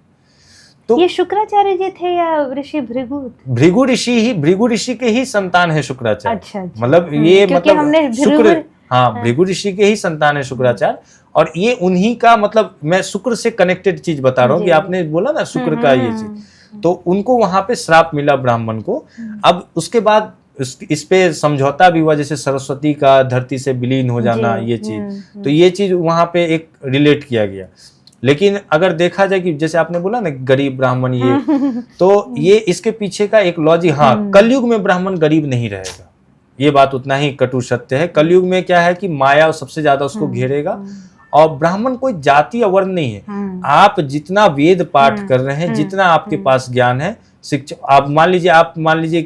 तो ये शुक्राचार्य जी थे या ऋषि भृगु? भृगु ऋषि के ही संतान है शुक्राचार्य। अच्छा। मतलब ये मतलब शुक्र, हाँ, भृगु ऋषि के ही संतान है शुक्राचार्य। और ये उन्हीं का, मतलब मैं शुक्र से कनेक्टेड चीज बता रहा हूँ कि आपने बोला ना शुक्र का ये चीज, तो उनको वहां पे श्राप मिला ब्राह्मण को। अब उसके बाद इस पे समझौता भी हुआ, जैसे सरस्वती का धरती से विलीन हो जाना, ये चीज। तो ये चीज वहां पे एक रिलेट किया गया। लेकिन अगर देखा जाए कि जैसे आपने बोला ना गरीब ब्राह्मण, ये तो ये इसके पीछे का एक लॉजिक, हाँ, कलयुग में ब्राह्मण गरीब नहीं रहेगा, ये बात उतना ही कटु सत्य है। कलयुग में क्या है कि माया सबसे ज्यादा उसको घेरेगा, और ब्राह्मण कोई जाति या वर्ण नहीं है। आप जितना वेद पाठ कर रहे हैं, जितना आपके पास ज्ञान है, शिक्षा, आप मान लीजिए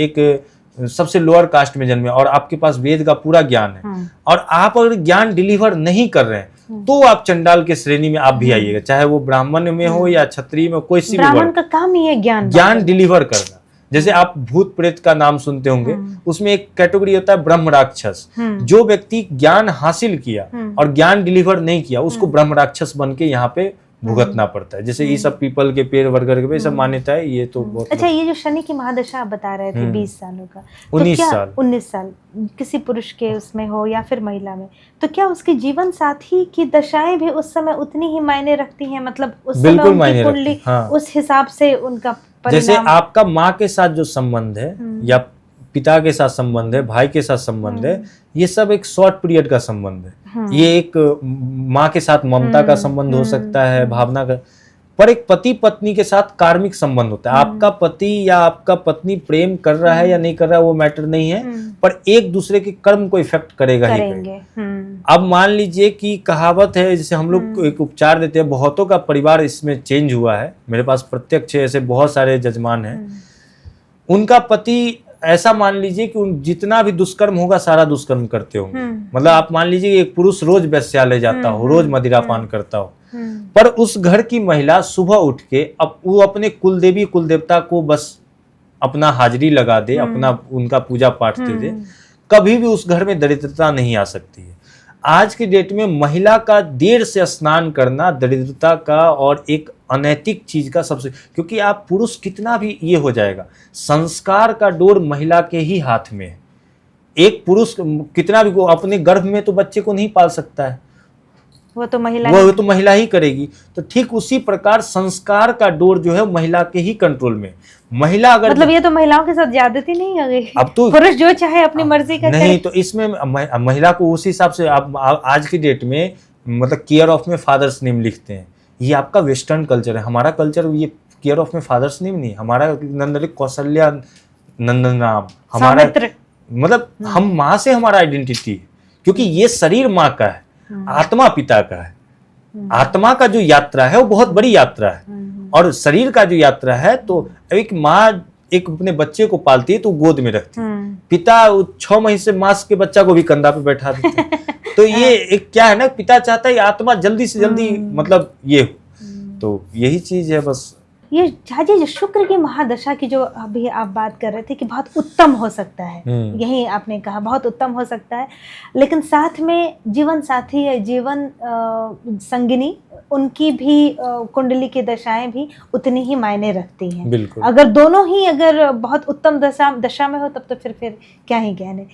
एक सबसे लोअर कास्ट में जन्मे और आपके पास वेद का पूरा ज्ञान है, और आप अगर ज्ञान डिलीवर नहीं कर रहे हैं तो आप चंडाल के श्रेणी में आप भी आइएगा, चाहे वो ब्राह्मण में हो या क्षत्रिय में, कोई सी भी ब्राह्मण का काम ही है ज्ञान डिलीवर करना। जैसे आप भूत प्रेत का नाम सुनते होंगे, उसमें एक कैटेगरी होता है ब्रह्म राक्षस। जो व्यक्ति ज्ञान हासिल किया और ज्ञान डिलीवर नहीं किया, उसको ब्रह्म राक्षस बन के यहाँ पे भुगतना पड़ता है। जैसे ये सब पीपल के पेड़ वगैरह के सब मान्यता है, ये तो बहुत अच्छा। ये जो शनि की महादशा आप बता रहे थे 20 सालों का, 19 साल किसी पुरुष के उसमें हो या फिर महिला में, तो क्या उसके जीवन साथी की दशाएं भी उस समय उतनी ही मायने रखती हैं? मतलब उस समय उनकी कुंडली उस हिसाब से उनका परिणाम? जैसे आपका माँ के साथ जो संबंध है या पिता के साथ संबंध है, भाई के साथ संबंध है, ये सब एक शॉर्ट पीरियड का संबंध है। ये एक माँ के साथ ममता का संबंध हो सकता है, भावना का, पर एक पति पत्नी के साथ कार्मिक संबंध होता है। आपका पति या आपका पत्नी प्रेम कर रहा है या नहीं कर रहा है वो मैटर नहीं है, पर एक दूसरे के कर्म को इफेक्ट करेगा ही करेगा। अब मान लीजिए कि कहावत है, जैसे हम लोग एक उपचार देते हैं, बहुतों का परिवार इसमें चेंज हुआ है, मेरे पास प्रत्यक्ष ऐसे बहुत सारे जजमान हैं, उनका पति ऐसा मान लीजिए कि जितना भी दुष्कर्म होगा सारा दुष्कर्म करते होंगे। मतलब आप मान लीजिए कि एक पुरुष रोज वेश्यालय जाता हो, रोज मदिरापान करता हो, पर उस घर की महिला सुबह उठ के अब वो अपने कुल देवी कुल देवता को बस अपना हाजिरी लगा दे, अपना उनका पूजा पाठ दे दे, कभी भी उस घर में दरिद्रता नहीं आ सकती है। आज की डेट में महिला का देर से स्नान करना दरिद्रता का और एक अनैतिक चीज का सबसे, क्योंकि आप पुरुष कितना भी ये हो जाएगा, संस्कार का डोर महिला के ही हाथ में है। एक पुरुष कितना भी अपने गर्भ में तो बच्चे को नहीं पाल सकता है, वो तो महिला वो तो महिला ही करेगी। तो ठीक उसी प्रकार संस्कार का डोर जो है महिला के ही कंट्रोल में। महिला अगर मतलब ये तो महिलाओं के साथ ज्यादती नहीं हो गई? अब तो पुरुष जो चाहे अपनी मर्जी का नहीं, करे। तो इसमें महिला को उस हिसाब से आप आज की डेट में मतलब केयर ऑफ में फादर्स नेम लिखते हैं। ये आपका वेस्टर्न कल्चर है। हमारा कल्चर ये केयर ऑफ में फादर्स नेम नहीं, हमारा नंदन कौशल्या नंदन राम, हमारा मतलब हम माँ से हमारा आइडेंटिटी है, क्योंकि ये शरीर माँ का है, आत्मा पिता का है। आत्मा का जो यात्रा है वो बहुत बड़ी यात्रा है, और शरीर का जो यात्रा है तो एक माँ एक अपने बच्चे को पालती है तो गोद में रखती है, पिता 6 महीने से मास के बच्चा को भी कंधा पे बैठा देते हैं। तो ये एक क्या है ना, पिता चाहता है आत्मा जल्दी से जल्दी मतलब ये, तो यही चीज है बस। ये झाजी जो शुक्र की महादशा की जो अभी आप बात कर रहे थे कि बहुत उत्तम हो सकता है, यही आपने कहा बहुत उत्तम हो सकता है, लेकिन साथ में जीवन साथी या जीवन संगिनी उनकी भी कुंडली की दशाएं भी उतनी ही मायने रखती हैं। बिल्कुल। अगर दोनों ही अगर बहुत उत्तम दशा में हो तब तो फिर क्या ही कहने।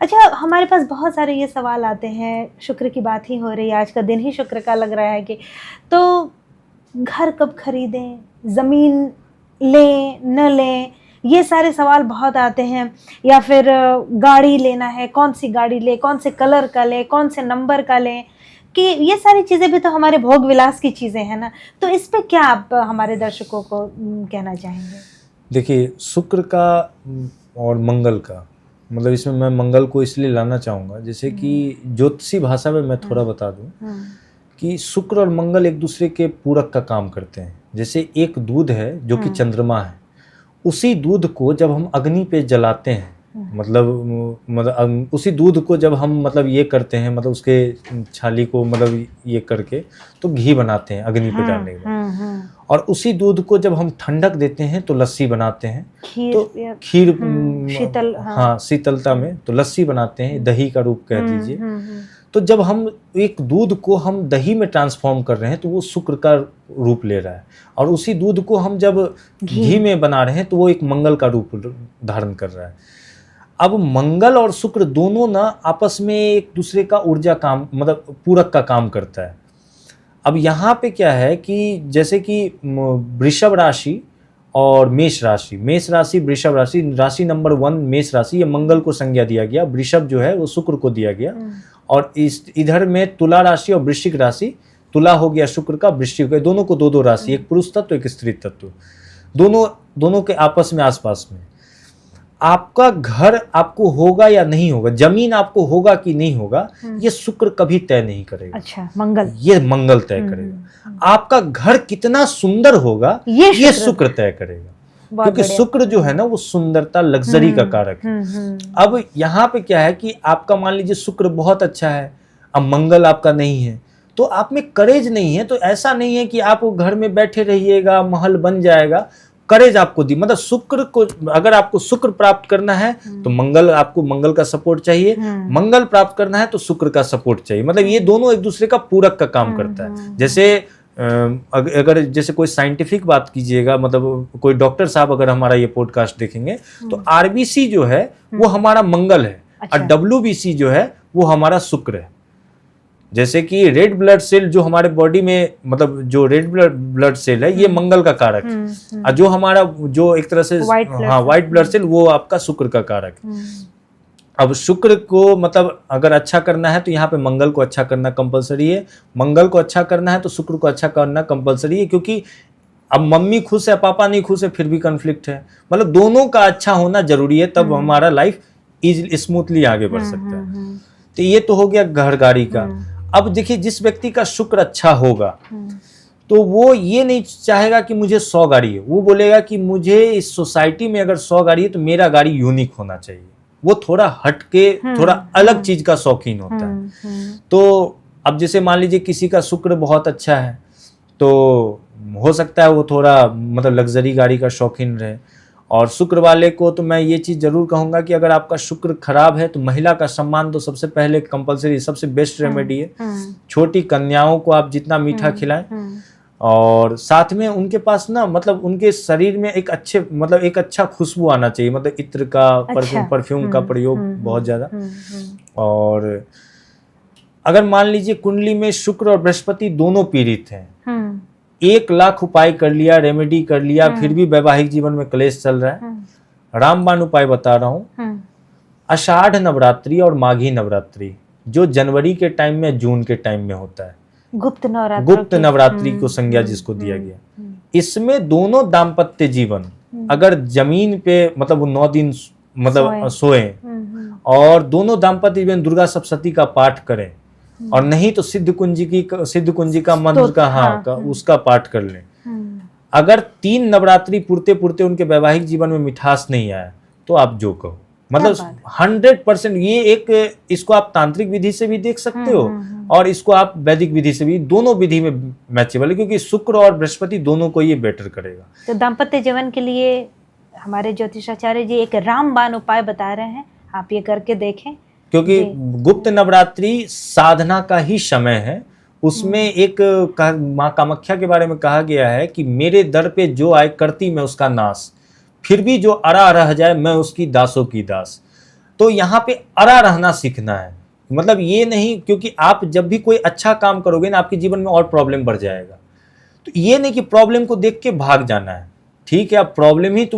अच्छा, हमारे पास बहुत सारे ये सवाल आते हैं, शुक्र की बात ही हो रही है, आज का दिन ही शुक्र का लग रहा है कि तो घर कब खरीदें, ज़मीन लें न लें, ये सारे सवाल बहुत आते हैं। या फिर गाड़ी लेना है, कौन सी गाड़ी ले, कौन से कलर का ले, कौन से नंबर का लें, कि ये सारी चीज़ें भी तो हमारे भोग विलास की चीज़ें हैं ना। तो इस पे क्या आप हमारे दर्शकों को कहना चाहेंगे? देखिए, शुक्र का और मंगल का मतलब इसमें मैं मंगल को इसलिए लाना चाहूँगा जैसे कि ज्योतिषी भाषा में मैं थोड़ा बता दूँ कि शुक्र और मंगल एक दूसरे के पूरक का काम करते हैं। जैसे एक दूध है जो कि चंद्रमा है, उसी दूध को जब हम अग्नि पे जलाते हैं, मतलब उसी दूध को जब हम मतलब ये करते हैं, मतलब उसके छाली को मतलब ये करके तो घी बनाते हैं अग्नि पे डालने के बाद, और उसी दूध को जब हम ठंडक देते हैं तो लस्सी बनाते हैं, तो खीर शीतल, हाँ शीतलता में तो लस्सी बनाते हैं, दही का रूप कह दीजिए। तो जब हम एक दूध को हम दही में ट्रांसफॉर्म कर रहे हैं तो वो शुक्र का रूप ले रहा है, और उसी दूध को हम जब घी में बना रहे हैं तो वो एक मंगल का रूप धारण कर रहा है। अब मंगल और शुक्र दोनों ना आपस में एक दूसरे का ऊर्जा काम मतलब पूरक का काम करता है। अब यहाँ पे क्या है कि जैसे कि वृषभ राशि और मेष राशि, वृषभ राशि, राशि नंबर 1 मेष राशि, ये मंगल को संज्ञा दिया गया, वृषभ जो है वो शुक्र को दिया गया, और इधर में तुला राशि और वृश्चिक राशि, तुला हो गया शुक्र का, वृश्चिक का, दोनों को 2-2 राशि, एक पुरुष तत्व एक स्त्री तत्व, दोनों के आपस में आसपास में। आपका घर आपको होगा या नहीं होगा, जमीन आपको होगा कि नहीं होगा, ये शुक्र कभी तय नहीं करेगा। अच्छा, मंगल, ये मंगल तय करेगा। आपका घर कितना सुंदर होगा ये शुक्र तय करेगा, क्योंकि शुक्र जो है ना वो सुंदरता, लग्जरी का कारक है। अब यहाँ पे क्या है कि आपका मान लीजिए शुक्र बहुत अच्छा है, अब मंगल आपका नहीं है, तो आप में करेज नहीं है। तो ऐसा नहीं है कि आप घर में बैठे रहिएगा महल बन जाएगा, करेज आपको दी, मतलब शुक्र को अगर आपको शुक्र प्राप्त करना है तो मंगल, आपको मंगल का सपोर्ट चाहिए, मंगल प्राप्त करना है तो शुक्र का सपोर्ट चाहिए। मतलब ये दोनों एक दूसरे का पूरक का काम करता है। जैसे अगर जैसे कोई साइंटिफिक बात कीजिएगा, मतलब कोई डॉक्टर साहब अगर हमारा ये पॉडकास्ट देखेंगे तो आरबीसी जो है वो हमारा मंगल है, और डब्ल्यूबीसी जो है वो हमारा शुक्र है। जैसे कि रेड ब्लड सेल जो हमारे बॉडी में, मतलब जो रेड ब्लड सेल है ये मंगल का कारक है, और जो हमारा जो एक तरह से व्हाइट ब्लड सेल वो आपका शुक्र का कारक है। अब शुक्र को मतलब अगर अच्छा करना है तो यहाँ पे मंगल को अच्छा करना कंपलसरी है, मंगल को अच्छा करना है तो शुक्र को अच्छा करना कंपलसरी है, क्योंकि अब मम्मी खुश है पापा नहीं खुश है फिर भी कॉन्फ्लिक्ट है, मतलब दोनों का अच्छा होना जरूरी है, तब हमारा लाइफ स्मूथली आगे बढ़ सकता है। तो ये तो हो गया घर गाड़ी का। अब देखिए, जिस व्यक्ति का शुक्र अच्छा होगा तो वो ये नहीं चाहेगा कि मुझे 100 गाड़ी है, वो बोलेगा कि मुझे इस सोसाइटी में अगर 100 गाड़ी है तो मेरा गाड़ी यूनिक होना चाहिए। वो थोड़ा हटके थोड़ा अलग चीज का शौकीन होता है। तो अब जैसे मान लीजिए किसी का शुक्र बहुत अच्छा है तो हो सकता है वो थोड़ा मतलब लग्जरी गाड़ी का शौकीन रहे, और शुक्र वाले को तो मैं ये चीज़ जरूर कहूँगा कि अगर आपका शुक्र खराब है तो महिला का सम्मान तो सबसे पहले कंपलसरी, सबसे बेस्ट रेमेडी है। छोटी कन्याओं को आप जितना मीठा खिलाएं, और साथ में उनके पास ना मतलब उनके शरीर में एक अच्छा खुशबू आना चाहिए, मतलब इत्र का, परफ्यूम का प्रयोग बहुत ज़्यादा। और अगर मान लीजिए कुंडली में शुक्र और बृहस्पति दोनों पीड़ित हैं, हम्म 1 लाख उपाय कर लिया, रेमेडी कर लिया, फिर भी वैवाहिक जीवन में क्लेश चल रहा है, रामबाण उपाय बता रहा हूँ। आषाढ़ नवरात्रि और माघी नवरात्रि जो जनवरी के टाइम में, जून के टाइम में होता है, गुप्त नवरात्रि, गुप्त नवरात्रि को संज्ञा जिसको दिया गया, इसमें दोनों दाम्पत्य जीवन अगर जमीन पे मतलब वो 9 दिन मतलब सोए और दोनों दाम्पत्य जीवन दुर्गा सप्तशती का पाठ करें, और नहीं तो सिद्ध कुंजिका मंत्र का उसका पाठ कर लें। अगर 3 नवरात्रि पूरते पूरते उनके वैवाहिक जीवन में मिठास नहीं आया तो आप जो कहो, मतलब 100% ये एक, इसको आप तांत्रिक विधि से भी देख सकते हो और इसको आप वैदिक विधि से भी, दोनों विधि में मैचेबल है, क्योंकि शुक्र और बृहस्पति दोनों को ये बेटर करेगा। तो दाम्पत्य जीवन के लिए हमारे ज्योतिषाचार्य जी एक रामबाण उपाय बता रहे हैं, आप ये करके देखें, क्योंकि गुप्त नवरात्रि साधना का ही समय है। उसमें एक माँ कामाख्या के बारे में कहा गया है कि मेरे दर पे जो आए करती मैं उसका नाश, फिर भी जो अड़ा रह जाए मैं उसकी दासों की दास। तो यहाँ पे अड़ा रहना सीखना है, मतलब ये नहीं, क्योंकि आप जब भी कोई अच्छा काम करोगे ना आपके जीवन में और प्रॉब्लम बढ़ जाएगा। तो ये नहीं कि प्रॉब्लम को देख के भाग जाना है, ठीक है, अब प्रॉब्लम ही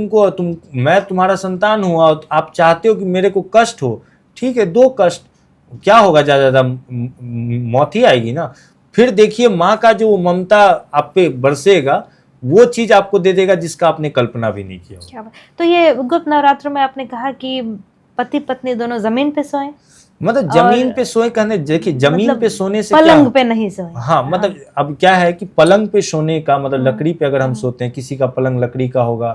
मैं तुम्हारा संतान हूँ और आप चाहते हो कि मेरे को कष्ट हो, ठीक है, 2 कष्ट क्या होगा, ज्यादा मौत ही आएगी ना। फिर देखिए माँ का जो ममता आप पे बरसेगा वो चीज आपको दे देगा जिसका आपने कल्पना भी नहीं किया। तो ये गुप्त नवरात्र में आपने कहा कि पति पत्नी दोनों जमीन पे सोए, मतलब जमीन पे सोए कहने, देखिए जमीन मतलब पे सोने से पलंग पे नहीं सोए। हाँ, मतलब अब क्या है कि पलंग पे सोने का मतलब लकड़ी पे अगर हम सोते हैं, किसी का पलंग लकड़ी का होगा,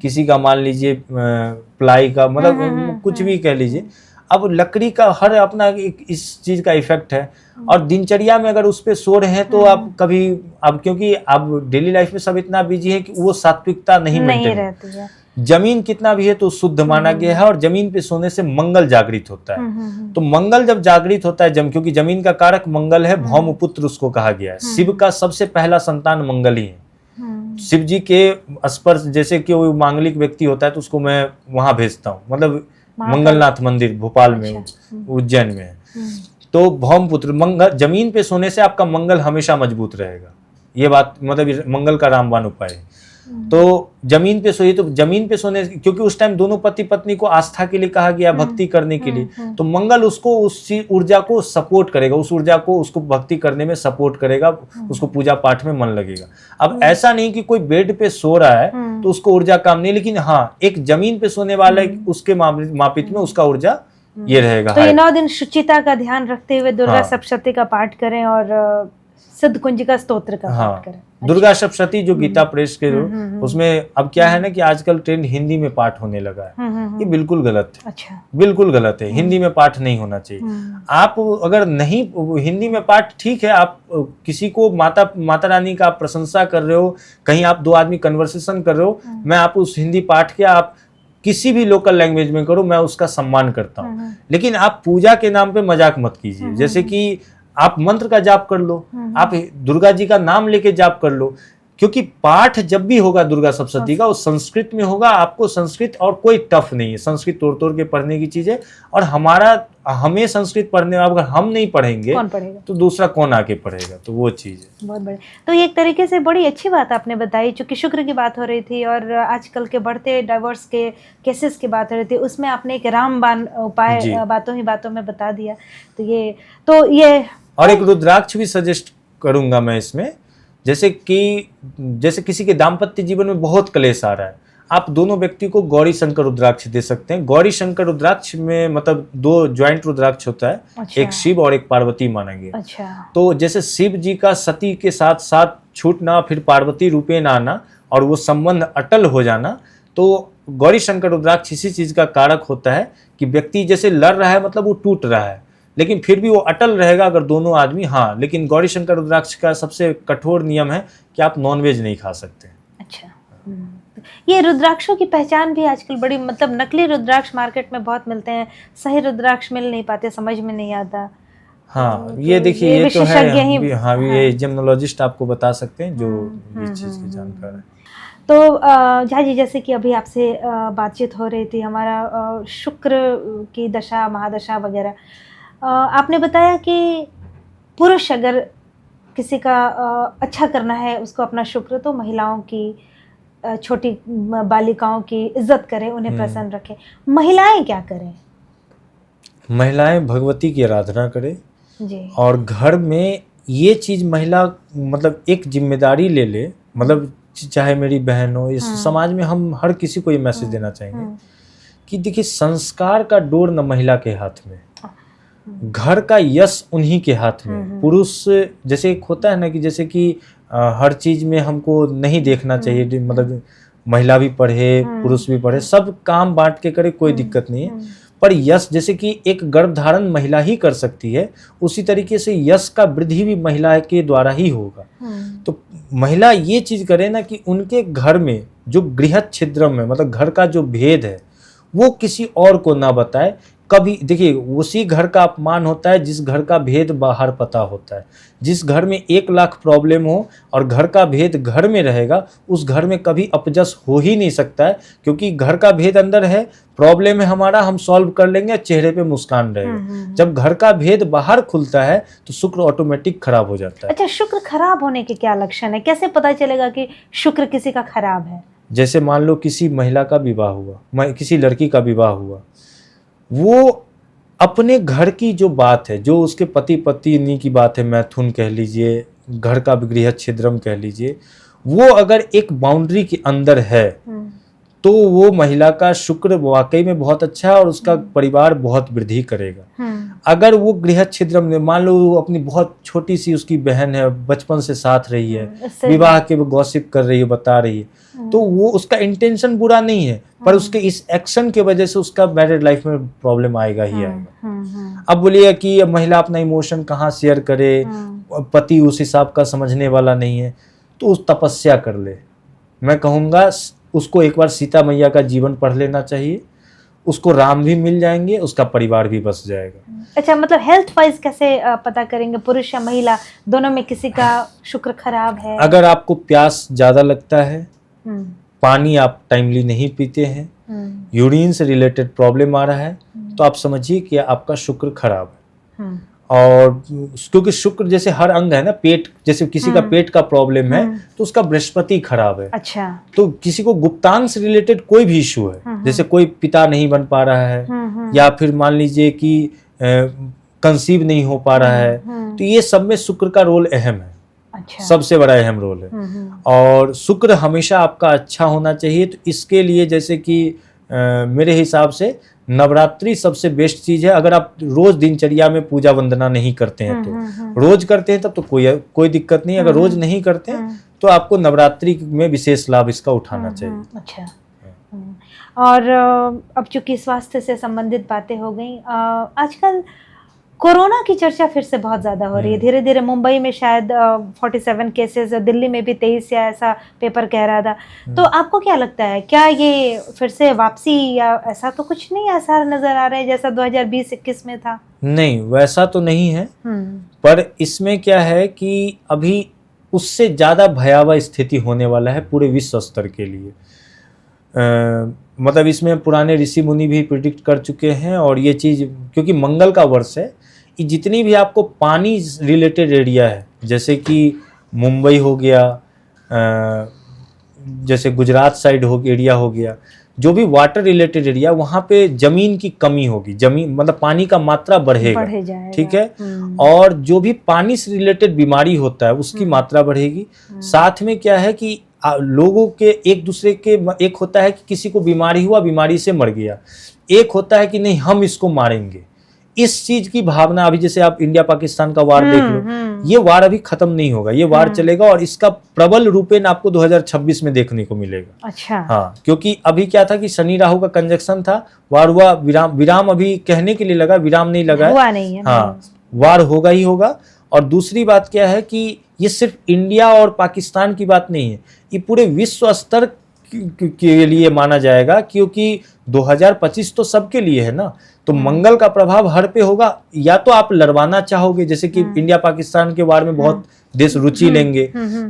किसी का मान लीजिए प्लाई का, मतलब कुछ भी कह लीजिए। अब लकड़ी का हर अपना एक इस चीज का इफेक्ट है, और दिनचर्या में अगर उस पे सो रहे हैं तो आप कभी, अब क्योंकि अब डेली लाइफ में सब इतना बिजी है कि वो सात्विकता नहीं रहती है। जमीन कितना भी है तो शुद्ध माना गया है, और जमीन पे सोने से मंगल जागृत होता है। तो मंगल जब जागृत होता है, क्योंकि जमीन का कारक मंगल है, भौमपुत्र उसको कहा गया है। शिव का सबसे पहला संतान मंगल ही है। शिव जी के स्पर्श, जैसे कि वो मांगलिक व्यक्ति होता है तो उसको मैं वहां भेजता हूँ, मतलब मंगलनाथ मंदिर भोपाल में, उज्जैन में है। तो भौमपुत्र मंगल, जमीन पे सोने से आपका मंगल हमेशा मजबूत रहेगा, ये बात मतलब मंगल का रामबाण उपाय है। तो जमीन पे सोइए, तो जमीन पे सोने, क्योंकि उस टाइम दोनों पति पत्नी को आस्था के लिए कहा गया, भक्ति करने के लिए, तो मंगल उसको उस ऊर्जा को सपोर्ट करेगा, उस ऊर्जा को उसको भक्ति करने में सपोर्ट करेगा, उसको पूजा पाठ में मन लगेगा। अब ऐसा नहीं कि कोई बेड पे सो रहा है तो उसको ऊर्जा काम नहीं, लेकिन हाँ एक जमीन पे सोने वाला उसके मापित में उसका ऊर्जा ये रहेगा। तो ये 9 दिन शुचिता का ध्यान रखते हुए दुर्गा सप्तशती का पाठ करें और सिद्ध कुंजिका स्तोत्र का पाठ करें। दुर्गा सप्तशती जो गीता प्रेस के उसमें अब क्या है ना कि आजकल ट्रेंड हिंदी में पाठ होने लगा है, ये बिल्कुल गलत है। अच्छा, बिल्कुल गलत है, हिंदी में पाठ नहीं होना चाहिए। आप अगर नहीं हिंदी में पाठ, ठीक है, आप किसी को माता रानी का प्रशंसा कर रहे हो, कहीं आप 2 आदमी कन्वर्सेशन कर रहे हो, मैं आप उस हिंदी पाठ के आप किसी भी लोकल लैंग्वेज में करो, मैं उसका सम्मान करता हूँ, लेकिन आप पूजा के नाम पे मजाक मत कीजिए। जैसे कि आप मंत्र का जाप कर लो, आप दुर्गा जी का नाम लेके जाप कर लो, क्योंकि पाठ जब भी होगा दुर्गा सप्तशती का वो संस्कृत में होगा। आपको संस्कृत और कोई टफ नहीं है, संस्कृत तोड़ तोड़ के पढ़ने की चीज है, और हमें संस्कृत पढ़ने, अगर हम नहीं पढ़ेंगे तो दूसरा कौन आके पढ़ेगा, तो वो चीज है। बहुत बढ़िया। तो ये एक तरीके से बड़ी अच्छी बात आपने बताई, चूंकि शुक्र की बात हो रही थी और आजकल के बढ़ते डाइवोर्स के केसेस की बात हो रही थी, उसमें आपने एक रामबाण उपाय बातों ही बातों में बता दिया। तो ये और एक रुद्राक्ष भी सजेस्ट करूंगा मैं इसमें, जैसे किसी के दाम्पत्य जीवन में बहुत क्लेश आ रहा है, आप दोनों व्यक्ति को गौरी शंकर रुद्राक्ष दे सकते हैं। गौरी शंकर रुद्राक्ष में मतलब 2 ज्वाइंट रुद्राक्ष होता है। अच्छा। एक शिव और एक पार्वती माना गया। अच्छा। तो जैसे शिव जी का सती के साथ साथ छूटना, फिर पार्वती रूपे ना आना और वो संबंध अटल हो जाना, तो गौरी शंकर रुद्राक्ष इसी चीज का कारक होता है कि व्यक्ति जैसे लड़ रहा है, मतलब वो टूट रहा है, लेकिन फिर भी वो अटल रहेगा अगर दोनों आदमी। हाँ, लेकिन गौरी शंकर रुद्राक्ष का सबसे कठोर नियम है कि आप नॉनवेज नहीं खा सकते। अच्छा। ये रुद्राक्षों की पहचान भी आजकल बड़ी, मतलब नकली रुद्राक्ष मार्केट में बहुत मिलते हैं, सही रुद्राक्ष मिल नहीं पाते, समझ में नहीं आता। हाँ, ये देखिए, ये तो है। हाँ, ये जेमनोलॉजिस्ट आपको बता सकते हैं जो इस चीज की जानकार है। तो झा जी, जैसे कि अभी आपसे बातचीत हो रही थी, हमारा शुक्र की दशा, महादशा वगैरह, आपने बताया कि पुरुष अगर किसी का अच्छा करना है, उसको अपना शुक्र, तो महिलाओं की छोटी बालिकाओं की इज्जत करें, उन्हें प्रसन्न रखें। महिलाएं क्या करें? महिलाएं भगवती की आराधना करें जी। और घर में ये चीज महिला मतलब एक जिम्मेदारी ले ले, मतलब चाहे मेरी बहन हो, इस समाज में हम हर किसी को ये मैसेज देना चाहेंगे कि देखिए, संस्कार का डोर न महिला के हाथ में, घर का यश उन्हीं के हाथ में। पुरुष जैसे एक होता है ना कि जैसे कि हर चीज में हमको नहीं देखना चाहिए, मतलब महिला भी पढ़े, पुरुष भी पढ़े, सब काम बांट के करे, कोई दिक्कत नहीं है। पर यश जैसे कि एक गर्भधारण महिला ही कर सकती है, उसी तरीके से यश का वृद्धि भी महिला के द्वारा ही होगा। तो महिला ये चीज करे ना कि उनके घर में जो गृहस्थ छिद्रम है, मतलब घर का जो भेद है, वो किसी और को ना बताए कभी। देखिए, उसी घर का अपमान होता है जिस घर का भेद बाहर पता होता है। जिस घर में 1 लाख प्रॉब्लम हो और घर का भेद घर में रहेगा, उस घर में कभी अपजस हो ही नहीं सकता है, क्योंकि घर का भेद अंदर है, प्रॉब्लम है हमारा, हम सॉल्व कर लेंगे, चेहरे पे मुस्कान रहेगा। जब घर का भेद बाहर खुलता है तो शुक्र ऑटोमेटिक खराब हो जाता है। अच्छा, शुक्र खराब होने के क्या लक्षण है? कैसे पता चलेगा कि शुक्र किसी का खराब है? जैसे मान लो किसी महिला का विवाह हुआ, किसी लड़की का विवाह हुआ, वो अपने घर की जो बात है, जो उसके पति पत्नी की बात है, मैथुन कह लीजिए, घर का गृहस्थ छिद्रम कह लीजिए, वो अगर एक बाउंड्री के अंदर है तो वो महिला का शुक्र वाकई में बहुत अच्छा है और उसका परिवार बहुत वृद्धि करेगा। अगर वो गृहस्थ छिद्रम में, मान लो वो अपनी बहुत छोटी सी उसकी बहन है, बचपन से साथ रही है, विवाह के वो गॉसिप कर रही है, बता रही है, तो वो उसका इंटेंशन बुरा नहीं है, पर उसके इस एक्शन के वजह से उसका मैरिड लाइफ में प्रॉब्लम आएगा ही आएगा। अब बोलिए कि महिला अपना इमोशन कहाँ शेयर करे, पति उस हिसाब का समझने वाला नहीं है, तो उस तपस्या कर ले। मैं कहूँगा उसको एक बार सीता मैया का जीवन पढ़ लेना चाहिए, उसको राम भी मिल जाएंगे, उसका परिवार भी बस जाएगा। अच्छा, मतलब हेल्थ वाइज कैसे पता करेंगे, पुरुष या महिला दोनों में किसी का शुक्र खराब है? अगर आपको प्यास ज्यादा लगता है, पानी आप टाइमली नहीं पीते हैं, यूरिन से रिलेटेड प्रॉब्लम आ रहा है, तो आप समझिए कि आपका शुक्र खराब है। और क्योंकि शुक्र जैसे हर अंग है ना, पेट जैसे किसी का पेट का प्रॉब्लम है तो उसका बृहस्पति खराब है। अच्छा। तो किसी को गुप्तांग से रिलेटेड कोई भी इशू है, जैसे कोई पिता नहीं बन पा रहा है, या फिर मान लीजिए कि कंसीव नहीं हो पा रहा है, तो ये सब में शुक्र का रोल अहम है। अच्छा। सबसे बड़ा अहम रोल है। और शुक्र हमेशा आपका अच्छा होना चाहिए। तो इसके लिए जैसे कि मेरे हिसाब से नवरात्रि सबसे बेस्ट चीज है। अगर आप रोज दिनचर्या में पूजा वंदना नहीं करते हैं तो, रोज करते हैं तब तो कोई दिक्कत नहीं। अगर रोज नहीं करते हैं तो आपको नवरात्रि में विशेष लाभ इसका उठाना चाहिए। अच्छा। और अब चूंकि स्वास्थ्य से संबंधित बातें हो गई, आजकल कोरोना की चर्चा फिर से बहुत ज़्यादा हो रही है। धीरे धीरे मुंबई में शायद 47 केसेस, दिल्ली में भी 23 या ऐसा पेपर कह रहा था। तो आपको क्या लगता है, क्या ये फिर से वापसी, या ऐसा तो कुछ नहीं आसार नज़र आ रहा है जैसा 2020-21 में था? नहीं, वैसा तो नहीं है, पर इसमें क्या है कि अभी उससे ज़्यादा भयावह स्थिति होने वाला है पूरे विश्व स्तर के लिए। मतलब इसमें पुराने ऋषि मुनि भी प्रिडिक्ट कर चुके हैं। और ये चीज़ क्योंकि मंगल का वर्ष है, कि जितनी भी आपको पानी रिलेटेड एरिया है, जैसे कि मुंबई हो गया, जैसे गुजरात साइड एरिया हो गया, जो भी वाटर रिलेटेड एरिया, वहाँ पे जमीन की कमी होगी, जमीन मतलब पानी का मात्रा बढ़ेगा, ठीक है। और जो भी पानी से रिलेटेड बीमारी होता है उसकी मात्रा बढ़ेगी। साथ में क्या है कि लोगों के एक दूसरे के, एक होता है कि किसी को बीमारी हुआ, बीमारी से मर गया, एक होता है कि नहीं हम इसको मारेंगे। इस चीज की भावना, अभी जैसे आप इंडिया पाकिस्तान का वार देख लो, ये वार अभी खत्म नहीं होगा, ये वार चलेगा और इसका प्रबल रूपेण आपको 2026 में देखने को मिलेगा। अच्छा। हाँ, क्योंकि अभी क्या था कि शनि राहु का कंजक्शन था, वार हुआ, विराम अभी कहने के लिए लगा, विराम नहीं लगा हुआ नहीं है। हाँ, वार होगा ही होगा। और दूसरी बात क्या है कि ये सिर्फ इंडिया और पाकिस्तान की बात नहीं है, ये पूरे विश्व स्तर के लिए माना जाएगा, क्योंकि 2025 तो सबके लिए है ना। तो मंगल का प्रभाव हर पे होगा। या तो आप लड़वाना चाहोगे, जैसे कि इंडिया पाकिस्तान के वार में बहुत देश रुचि लेंगे,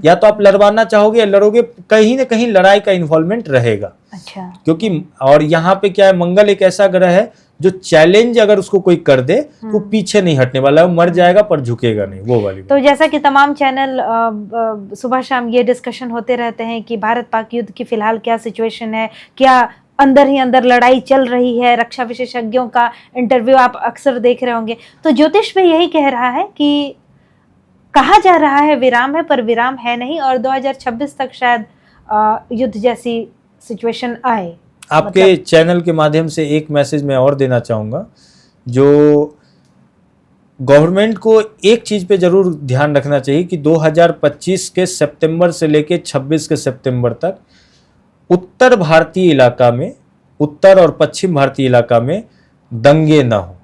या तो आप लड़वाना चाहोगे, लड़ोगे, कहीं ना कहीं लड़ाई का इन्वॉल्वमेंट रहेगा। अच्छा। क्योंकि और यहाँ पे क्या है, मंगल एक ऐसा ग्रह है जो चैलेंज अगर उसको कोई कर दे तो पीछे नहीं हटने वाला है, वो मर जाएगा पर झुकेगा नहीं, वो वाली तो जैसा कि तमाम चैनल सुबह शाम ये डिस्कशन होते रहते हैं कि भारत पाक युद्ध की फिलहाल क्या सिचुएशन है, क्या अंदर ही अंदर लड़ाई चल रही है, रक्षा विशेषज्ञों का इंटरव्यू आप अक्सर देख रहे होंगे, तो ज्योतिष भी यही कह रहा है कि कहा जा रहा है विराम है पर विराम है नहीं, और 2026 तक शायद युद्ध जैसी सिचुएशन आए। आपके चैनल के माध्यम से एक मैसेज मैं और देना चाहूँगा, जो गवर्नमेंट को एक चीज़ पे ज़रूर ध्यान रखना चाहिए कि 2025 के सितंबर से लेके 26 के सितंबर तक उत्तर भारतीय इलाका में, उत्तर और पश्चिम भारतीय इलाका में दंगे ना हो,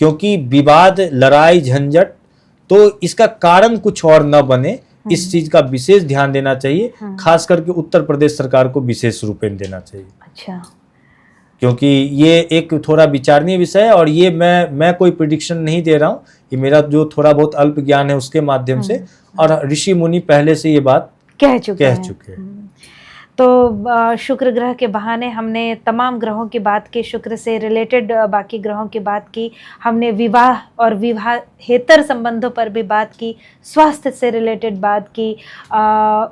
क्योंकि विवाद, लड़ाई, झंझट, तो इसका कारण कुछ और न बने, इस चीज का विशेष ध्यान देना चाहिए, खास करके उत्तर प्रदेश सरकार को विशेष रूपेण देना चाहिए। अच्छा, क्योंकि ये एक थोड़ा विचारणीय विषय है, और ये मैं कोई प्रिडिक्शन नहीं दे रहा हूँ, ये मेरा जो थोड़ा बहुत अल्प ज्ञान है उसके माध्यम से, और ऋषि मुनि पहले से ये बात कह चुके हैं। तो शुक्र ग्रह के बहाने हमने तमाम ग्रहों की बात की, शुक्र से रिलेटेड बाकी ग्रहों की बात की, हमने विवाह और विवाहेतर संबंधों पर भी बात की, स्वास्थ्य से रिलेटेड बात की,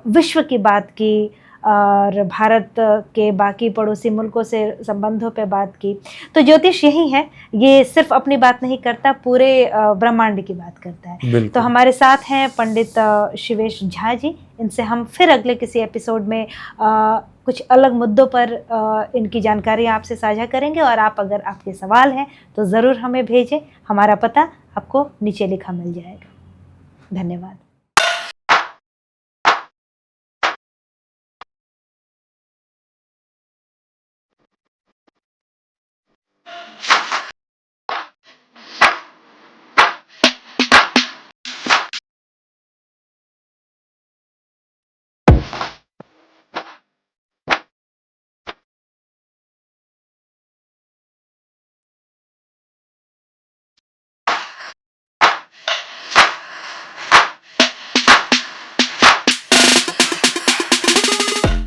विश्व की बात की, और भारत के बाकी पड़ोसी मुल्कों से संबंधों पे बात की। तो ज्योतिष यही है, ये सिर्फ अपनी बात नहीं करता, पूरे ब्रह्मांड की बात करता है। तो हमारे साथ हैं पंडित शिवेश झा जी, इनसे हम फिर अगले किसी एपिसोड में कुछ अलग मुद्दों पर इनकी जानकारी आपसे साझा करेंगे, और आप अगर आपके सवाल हैं तो ज़रूर हमें भेजें, हमारा पता आपको नीचे लिखा मिल जाएगा। धन्यवाद।